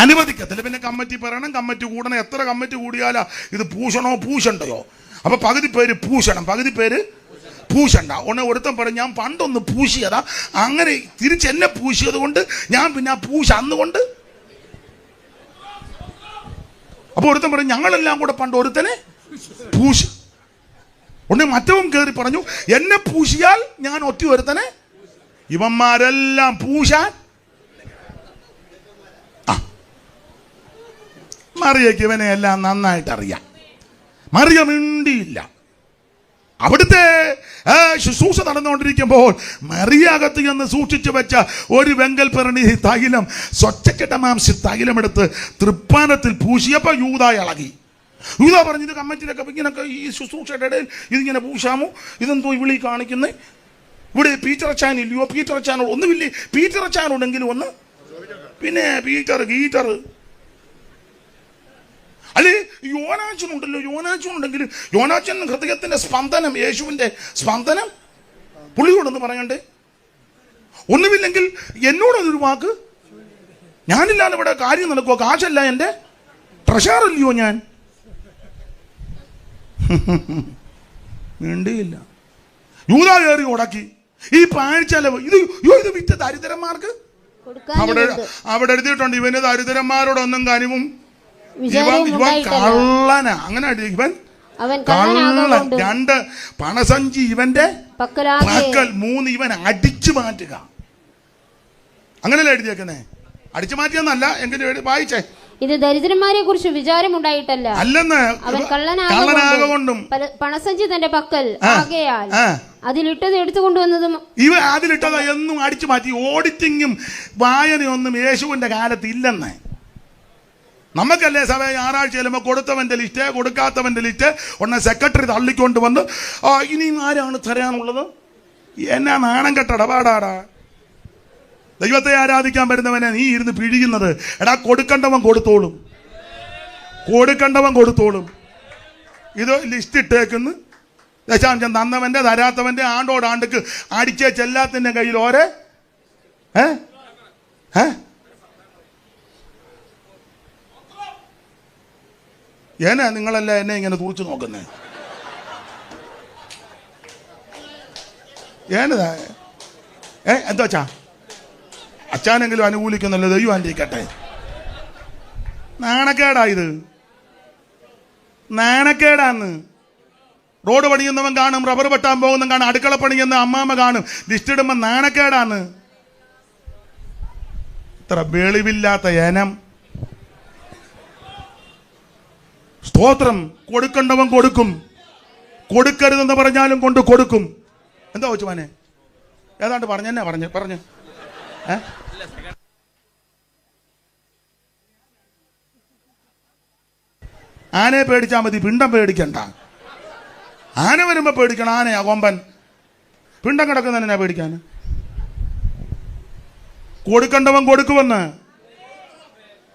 [SPEAKER 1] അനുവദിക്കത്തില്ല. പിന്നെ കമ്മിറ്റി പറയണം, കമ്മിറ്റി കൂടണം. എത്ര കമ്മിറ്റി കൂടിയാലാ ഇത് പൂശണോ പൂശണ്ടയോ? അപ്പൊ പകുതി പേര് പൂശണം, പകുതി പേര് പൂശണ്ട. ഒരുത്തൻ പറയും ഞാൻ പണ്ടൊന്ന് പൂശിയതാ, അങ്ങനെ തിരിച്ചെന്നെ പൂശിയത് കൊണ്ട് ഞാൻ പിന്നെ ആ പൂശ അന്നുകൊണ്ട്. അപ്പൊ ഒരുത്തൻ പറയും ഞങ്ങളെല്ലാം കൂടെ പണ്ട് ഒരുത്തനെ പൂശി. മറ്റവൻ കയറി പറഞ്ഞു എന്നെ പൂശിയാൽ ഞാൻ ഒറ്റ ഒരുത്തനെ. ഇവന്മാരെല്ലാം പൂശാൻ. മറിയയ്ക്ക് ഇവനെ എല്ലാം നന്നായിട്ട് അറിയാം. മറിയ മിണ്ടിയില്ല. അവിടുത്തെ ശുശ്രൂഷ നടന്നുകൊണ്ടിരിക്കുമ്പോൾ മറിയകത്ത് എന്ന് സൂക്ഷിച്ചു വെച്ച ഒരു വെങ്കൽ പെരണി തൈലം, സ്വച്ഛക്കെട്ട മാംസ തൈലം എടുത്ത് തൃപ്പാനത്തിൽ പൂശിയപ്പോ യൂദ ഇളകി. യൂദ പറഞ്ഞു ഇത് കമ്മിറ്റിയിലൊക്കെ ഇങ്ങനൊക്കെ ഈ ശുശ്രൂഷയുടെ ഇടയിൽ ഇതിങ്ങനെ പൂശാമോ? ഇതെന്തോ വിളി കാണിക്കുന്നേ? ഇവിടെ പീറ്റർ അച്ചാൻ ഇല്ലയോ? പീറ്റർ അച്ചാനോട് ഒന്നുമില്ലേ? പീറ്റർ അച്ചാനോടെങ്കിലും ഒന്ന്. പിന്നെ പീറ്റർ ഗീറ്റർ അല്ലേ? യോനാച്ചനുണ്ടല്ലോ, യോനാച്ചനുണ്ടെങ്കിൽ യോനാച്ചൻ ഹൃദയത്തിന്റെ സ്പന്ദനം, യേശുവിന്റെ സ്പന്ദനം പുള്ളിയോടൊന്ന് പറയണ്ടേ? ഒന്നുമില്ലെങ്കിൽ എന്നോടൊരു വാക്ക്. ഞാനില്ലാതെ ഇവിടെ കാര്യം നടക്കുമോ? കാശല്ല എൻ്റെ, ട്രഷറല്ലയോ ഞാൻ. വേണ്ടിയില്ല. യൂദ കയറി ഉടക്കി. ഈ പാഴ്ചെലവ് ഇത് വിറ്റ ദരിദ്രന്മാർക്ക്. അവിടെ എഴുതിയിട്ടുണ്ട് ഇവന് ദരിദ്രന്മാരോടൊന്നും കനിവും. ഇവൻ കള്ളന. അങ്ങനെ ഇവൻ കള്ളൻ. 2 പണസഞ്ചി ഇവന്റെ പക്കൽ, 3 ഇവൻ അടിച്ചു മാറ്റുക. അങ്ങനെയല്ലേ എഴുതിയേക്കുന്നേ? അടിച്ചു മാറ്റിയെന്നല്ല എങ്കിലും വായിച്ചേ.
[SPEAKER 2] ഇത് ദരിദ്രന്മാരെ കുറിച്ച് വിചാരമുണ്ടായിട്ടല്ല,
[SPEAKER 1] അല്ലെന്ന്
[SPEAKER 2] അവൻ കള്ളനാകൊണ്ടും പണസഞ്ചി തന്റെ പക്കൽ ആകയാൽ അതിലിട്ടത് എടുത്തുകൊണ്ടുവന്നതും
[SPEAKER 1] ഇവ അതിലിട്ടത് എന്നും അടിച്ചു മാറ്റി. ഓഡിറ്റിങ്ങും വായനയൊന്നും യേശുവിന്റെ കാലത്ത് ഇല്ലെന്ന്. നമുക്കല്ലേ സഭ ഞായറാഴ്ച ചെല്ലുമ്പോൾ കൊടുത്തവന്റെ ലിസ്റ്റ്, കൊടുക്കാത്തവന്റെ ലിസ്റ്റ് സെക്രട്ടറി തള്ളിക്കൊണ്ട് വന്ന് ഇനിയും ആരാണ് തരാനുള്ളത്? എന്നാ നാണം കെട്ട ഇടപാടാടാ. ദൈവത്തെ ആരാധിക്കാൻ വരുന്നവനെ നീ ഇരുന്ന് പിഴിയുന്നത്. എടാ കൊടുക്കണ്ടവൻ കൊടുത്തോളും, കൊടുക്കണ്ടവൻ കൊടുത്തോളും. ഇത് ലിസ്റ്റ് ഇട്ടേക്കുന്നു. ദശാംശം തന്നവന്റെ തരാത്തവന്റെ ആണ്ടോടാണ്ടക്ക് അടിച്ചേ ചെല്ലാത്തിന്റെ കയ്യിൽ ഓരേ ഏനാ നിങ്ങളല്ല എന്നെ ഇങ്ങനെ തുറച്ചു നോക്കുന്നേ? ഏനതാ എന്താ അച്ഛാ? അച്ഛാനെങ്കിലും അനുകൂലിക്കുന്നല്ലോ, ദൈവം അനുഗ്രഹിക്കട്ടെ. നാണക്കേടാ ഇത്, നാണക്കേടാന്ന്. റോഡ് പണിയുന്നവൻ കാണും, റബ്ബർ വെട്ടാൻ പോകുന്നവൻ കാണും, അടുക്കള പണിയുന്ന അമ്മാമ്മ കാണും. ലിസ്റ്റ് ഇടുമ്പോൾ നാണക്കേടാന്ന്. ഇത്ര വെളിവില്ലാത്ത ഏനം. സ്തോത്രം. കൊടുക്കണ്ടവൻ കൊടുക്കും, കൊടുക്കരുതെന്ന് പറഞ്ഞാലും കൊണ്ട് കൊടുക്കും. എന്താ വെച്ചു മോനെ? ഏതാണ്ട് പറഞ്ഞെന്നെ പറഞ്ഞു. ആനയെ പേടിച്ചാൽ മതി, പിണ്ടം പേടിക്കണ്ട. ആന വരുമ്പോ പേടിക്കണം. ആനയാ കൊമ്പൻ. പിണ്ടം കിടക്കുന്നതിനാ പേടിക്കാൻ. കൊടുക്കണ്ടവൻ കൊടുക്കുമെന്ന്.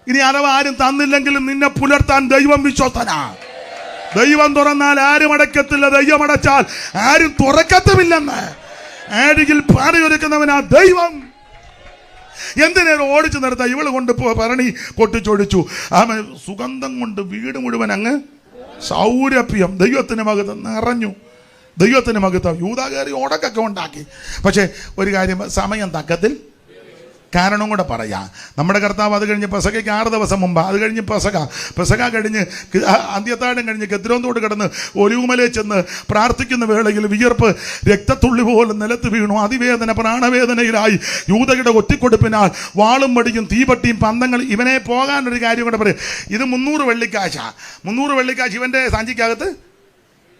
[SPEAKER 1] ഇനി അഥവാ ആരും തന്നില്ലെങ്കിലും നിന്നെ പുലർത്താൻ ദൈവം വിശ്വസ്തനാ. ദൈവം തുറന്നാൽ ആരും അടയ്ക്കത്തില്ല, ദൈവം അടച്ചാൽ ആരും തുറക്കത്തുമില്ലെന്ന് ആരെങ്കിൽ പാറയൊരുക്കുന്നവനാ ദൈവം. എന്തിനേരം ഓടിച്ചു നിർത്താ? ഇവള് കൊണ്ട് ഭരണി പൊട്ടിച്ചൊടിച്ചു. സുഗന്ധം കൊണ്ട് വീട് മുഴുവൻ അങ്ങ് സൗരഭ്യം. ദൈവത്തിന് മകത്ത് നിറഞ്ഞു, ദൈവത്തിന് മകത്ത്. യൂദ കയറി ഓടക്കൊക്കെ ഉണ്ടാക്കി. പക്ഷെ ഒരു കാര്യം, സമയം തക്കത്തിൽ കാരണം കൂടെ പറയാം. നമ്മുടെ കർത്താവ് അത് കഴിഞ്ഞ് പെസഹയ്ക്ക് 6 ദിവസം മുമ്പ്, അത് കഴിഞ്ഞ് പെസഹ കഴിഞ്ഞ് അന്ത്യത്താഴം കഴിഞ്ഞ് കെദ്രോന്തോട് കിടന്ന് ഒലിവുമലേ ചെന്ന് പ്രാർത്ഥിക്കുന്ന വേളയിൽ വിയർപ്പ് രക്തത്തുള്ളി പോലെ നിലത്ത് വീണു. അതിവേദന, പ്രാണവേദനയിലായി. യൂദയുടെ ഒറ്റിക്കൊടുപ്പിനാൽ വാളും മടിയും തീപട്ടിയും പന്തങ്ങൾ. ഇവനെ പോകാനൊരു കാര്യം കൂടെ പറയും. ഇത് 300 വെള്ളിക്കാശാ. 300 വെള്ളിക്കാശ് ഇവന്റെ സഞ്ചിക്കകത്ത്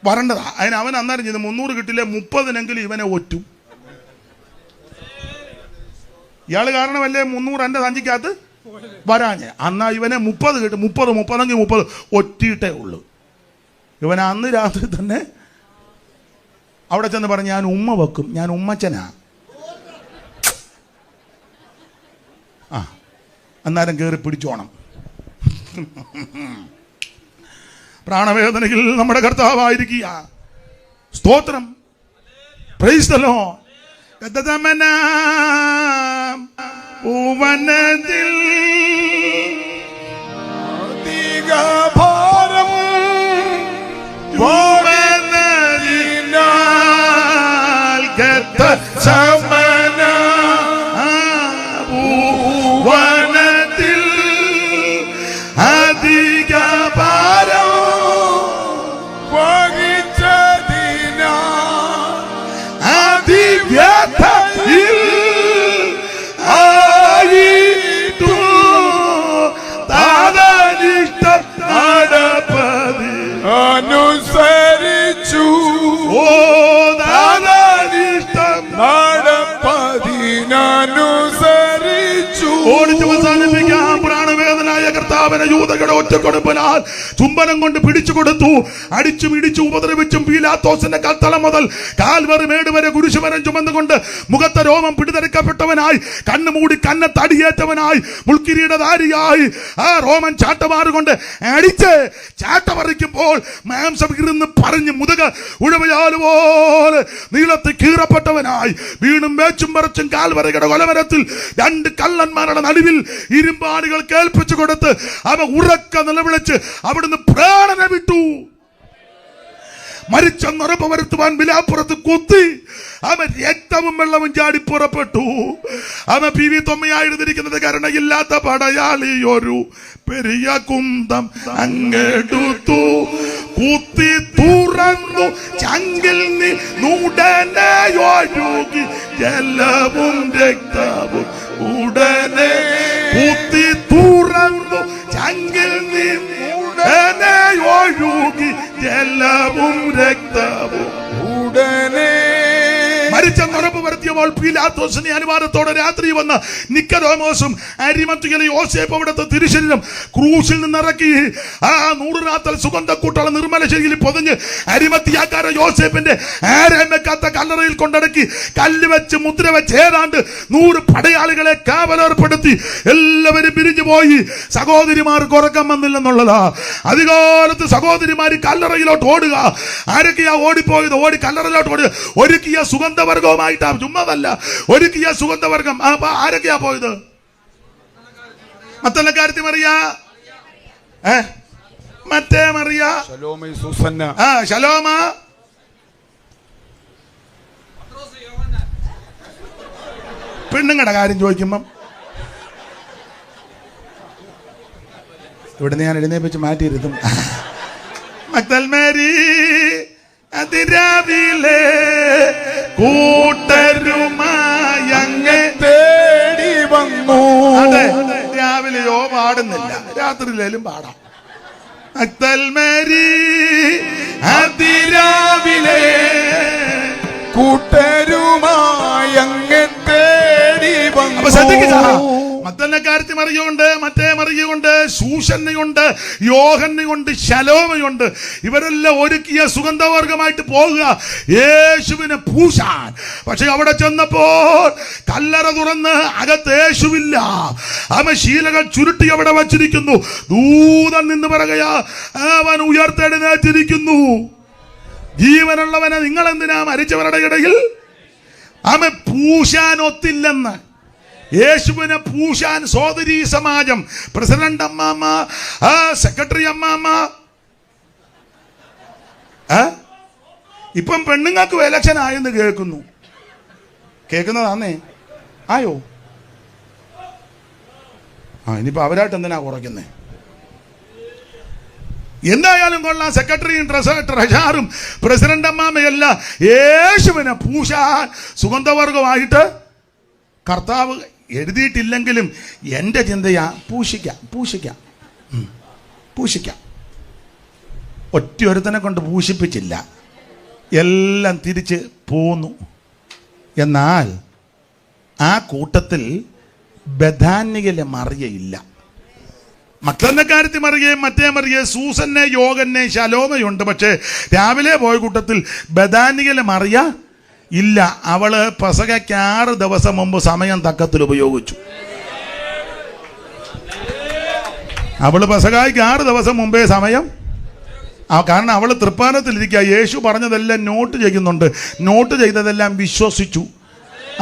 [SPEAKER 1] വരേണ്ടതാ. അതിന് അവൻ അന്നേരം ചെയ്ത് 300 കിട്ടില്ലേ 30 ഇവനെ ഒറ്റും. ഇയാള് കാരണമല്ലേ 300 എൻ്റെ സഞ്ചിക്കകത്ത് വരാഞ്ഞ്. അന്നാ ഇവനെ 30 കിട്ടും. 30 ഒറ്റിയിട്ടേ ഉള്ളൂ. ഇവൻ അന്ന് രാത്രി തന്നെ അവിടെ ചെന്ന് പറഞ്ഞ് ഞാൻ ഉമ്മ വെക്കും, ഞാൻ ഉമ്മച്ചനാ. അന്നേരം കയറി പിടിച്ചോണം. പ്രാണവേദനയിൽ നമ്മുടെ കർത്താവായിരിക്കുക. സ്തോത്രം. Price the Lord. പൂവനത്തിൽ അവനെ യൂദയുടെ ഒറ്റക്കൊടുപ്പിനാൽ ചുംബനം കൊണ്ട് പിടിച്ചു കൊടുത്തു. അടിച്ചും ഇടിച്ചും ഉപദ്രവിച്ചും പീലാത്തോസിന്റെ കൽത്തളം മുതൽ കാൽവറി മേട് വരെ കുരിശുമരം ചുമന്നുകൊണ്ട് മുഖത്തെ രോമം പിടിതെടുക്കപ്പെട്ടവനായി, കണ്ണുമൂടി കന്നെ തടിയേറ്റവനായി, മുൾക്കിരീടധാരിയായി ആ റോമൻ ചാട്ടമാറുകൊണ്ട് അടിച്ച് ചാട്ടമറിക്കുമ്പോൾ മാംസം ഇരുന്ന് പറഞ്ഞ് മുതുക ഉഴവയാലുപോലെ നീളത്തിൽ കീറപ്പെട്ടവനായി, വീണും വേച്ചും പറിച്ചും കാൽവറിയുടെ കൊലമരത്തിൽ 2 കള്ളന്മാരുടെ നടുവിൽ ഇരുമ്പാടുകൾ കേൾപ്പിച്ചു കൊടുത്ത് അവ ഉറക്ക നിലവിളിച്ച് അവിടുന്ന് പ്രാണനെ വിട്ടു. മരിച്ചെന്നുറപ്പ് വരുത്തുവാൻ വിലാപ്പുറത്ത് കുത്തി അവൻ രക്തവും വെള്ളവും ചാടി പുറപ്പെട്ടു. അവൻ PV തൊമ്മയായിരുന്നിരിക്കുന്നത് കരുണയില്ലാത്ത പടയാളി ഒരു പെരിയ കുന്തം അങ്ങെടുത്തു, കുത്തി തുറന്നു ചങ്കിൽ ഉടനെ ഒഴുകി ജലവും രക്തവും, ഉടനെ കുത്തി തുറന്നു ചങ്കിൽ ഉടനെ ഒഴുകി ജലവും രക്തവും, ഉടനെ മരിച്ചെന്നുറപ്പ് വരുത്തിയപ്പോൾ പീലാത്തോസിന്റെ അനുവാദത്തോടെ രാത്രി വന്ന് നിക്കോദെമോസും അരിമത്തിയിലെ യോസേപ്പ് അവിടുത്തെ തിരുശരീരം ക്രൂശിൽ നിന്നിറക്കി ആ 100 റാത്തൽ സുഗന്ധക്കൂട്ടുള്ള നിർമ്മല ശരീരത്തിൽ പൊതിഞ്ഞ് അരിമത്തിയാക്കാരൻ യോസേപ്പിന്റെ ആരെയും വെക്കാത്ത കല്ലറയിൽ കൊണ്ടടക്കി കല്ല് വെച്ച് മുദ്ര വെച്ച് ഏതാണ്ട് 100 പടയാളികളെ കാവലേർപ്പെടുത്തി എല്ലാവരും പിരിഞ്ഞു പോയി. സഹോദരിമാർക്ക് ഉറക്കം വന്നില്ലെന്നുള്ളതാ. അധികാലത്ത് സഹോദരിമാര് കല്ലറയിലോട്ട് ഓടുക. ആരൊക്കെയാ ഓടിപ്പോയത്? ഓടി കല്ലറയിലോട്ട് ഓടുക. ഒരുക്കിയ സുഗന്ധവർഗവുമായിട്ടാ, ചുമ്മാതല്ല, ഒരുക്കിയ സുഗന്ധവർഗം. ആരൊക്കെയാ പോയത്? മത്തല്ലക്കാരത്തി മറിയ, മറ്റേ മറിയ, ശലോമ, പെണ്ണുങ്ങളുടെ കാര്യം ചോദിക്കുമ്പം ഇവിടുന്ന് ഞാൻ എഴുന്നേപ്പിച്ച് മാറ്റിയിരുത്തും. മക്തൽ മേരി അതിരാവിലെ കൂട്ടരുമായി അങ്ങ്
[SPEAKER 3] തേടി വന്നു.
[SPEAKER 1] അതെ, രാവിലെയോ പാടുന്നില്ല, രാത്രിയിലും പാടാം. മക്തൽ മേരി അതിരാവിലെ
[SPEAKER 3] കൂട്ടരുമായി അങ്ങ് തേടി വന്നു.
[SPEAKER 1] അപ്പൊ ശ്രദ്ധിക്കുക, മത്തല്ലക്കാരത്തി മറിയുണ്ട്, മറ്റേ മറിയുണ്ട്, സൂസന്നയുണ്ട്, യോഹന്നയുണ്ട്, ശലോമയുണ്ട്. ഇവരെല്ലാം ഒരുക്കിയ സുഗന്ധവർഗമായിട്ട് പോകുക യേശുവിനെ പൂശാൻ. പക്ഷെ അവിടെ ചെന്നപ്പോൾ കല്ലറ തുറന്ന് അകത്ത് യേശുവില്ല. അവൻ ശീലകൾ ചുരുട്ടി അവിടെ വച്ചിരിക്കുന്നു. ദൂതൻ നിന്ന് പറയുകയാ, അവൻ ഉയർത്തെഴുന്നേറ്റിരിക്കുന്നു. ജീവനുള്ളവനെ നിങ്ങൾ എന്തിനാ മരിച്ചവരുടെ ഇടയിൽ? അവൻ പൂശാൻ ഒത്തില്ലെന്ന്. യേശുവിനെ പൂശാൻ സോദരി സമാജം, പ്രസിഡന്റ് അമ്മാമ്മ, സെക്രട്ടറി അമ്മാമ്മ, ഇപ്പം പെണ്ണുങ്ങൾക്ക് എലക്ഷൻ ആയെന്ന് കേൾക്കുന്നതാന്നേ. ആയോ? ഇനിയിപ്പോ അവരായിട്ട് എന്തിനാ കുറയ്ക്കുന്നേ? എന്തായാലും കൊള്ളാം. സെക്രട്ടറിയും ട്രഷറും പ്രസിഡന്റ് അമ്മാമ്മയല്ല, യേശുവിനെ പൂശാൻ സുഗന്ധവർഗമായിട്ട് കർത്താവ് എഴുതിയിട്ടില്ലെങ്കിലും എൻ്റെ ചിന്തയാ, പൂശിക്കാം. ഒറ്റയൊരുത്തനെ കൊണ്ട് പൂശിപ്പിച്ചില്ല, എല്ലാം തിരിച്ച് പോന്നു. എന്നാൽ ആ കൂട്ടത്തിൽ ബഥാന്യയിലെ മറിയയില്ല. മക്തല്ലക്കാരത്തി മറിയയും മറ്റേ മറിയെ, സൂസന്നെ, യോഗന്നെ, ശലോമയുണ്ട്. പക്ഷേ രാവിലെ പോയ കൂട്ടത്തിൽ ബഥാന്യയിലെ മറിയ ഇല്ല. അവള് പെസഹയ്ക്ക് 6 ദിവസം മുമ്പ് സമയം തക്കത്തിൽ ഉപയോഗിച്ചു. അവള് പെസഹയ്ക്ക് 6 ദിവസം മുമ്പേ സമയം, കാരണം അവള് തൃപ്പാനത്തിലിരിക്കുക. യേശു പറഞ്ഞതെല്ലാം നോട്ട് ചെയ്യുന്നുണ്ട്. നോട്ട് ചെയ്തതെല്ലാം വിശ്വസിച്ചു.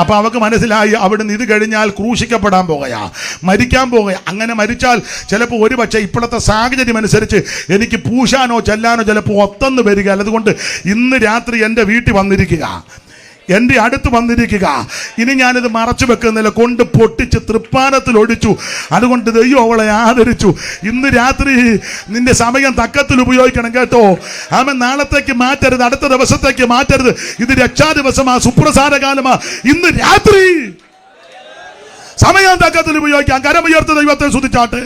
[SPEAKER 1] അപ്പൊ അവക്ക് മനസ്സിലായി അവിടുന്ന് ഇത് കഴിഞ്ഞാൽ ക്രൂശിക്കപ്പെടാൻ പോകുകയാ, മരിക്കാൻ പോകുക. അങ്ങനെ മരിച്ചാൽ ചിലപ്പോൾ ഒരു പക്ഷേ ഇപ്പോഴത്തെ സാഹചര്യം അനുസരിച്ച് എനിക്ക് പൂശാനോ ചെല്ലാനോ ചിലപ്പോൾ ഒത്തെന്ന് വരിക. അതുകൊണ്ട് ഇന്ന് രാത്രി എൻ്റെ വീട്ടിൽ വന്നിരിക്കുക, എൻ്റെ അടുത്ത് വന്നിരിക്കുക. ഇനി ഞാനിത് മറച്ചു വെക്കുന്നില്ല, കൊണ്ട് പൊട്ടിച്ച് തൃപ്പാനത്തിൽ ഒഴിച്ചു. അതുകൊണ്ട് ദൈവം അവളെ ആദരിച്ചു. ഇന്ന് രാത്രി നിന്റെ സമയം തക്കത്തിൽ ഉപയോഗിക്കണം കേട്ടോ. അവൻ നാളത്തേക്ക് മാറ്റരുത്, അടുത്ത ദിവസത്തേക്ക് മാറ്റരുത്. ഇത് രക്ഷാ ദിവസമാ, സുപ്രസാര കാലമാ. ഇന്ന് രാത്രി സമയം തക്കത്തിൽ ഉപയോഗിക്കാം. കരമുയർത്ത് ദൈവത്തെ സ്തുതിച്ചാട്ടെ.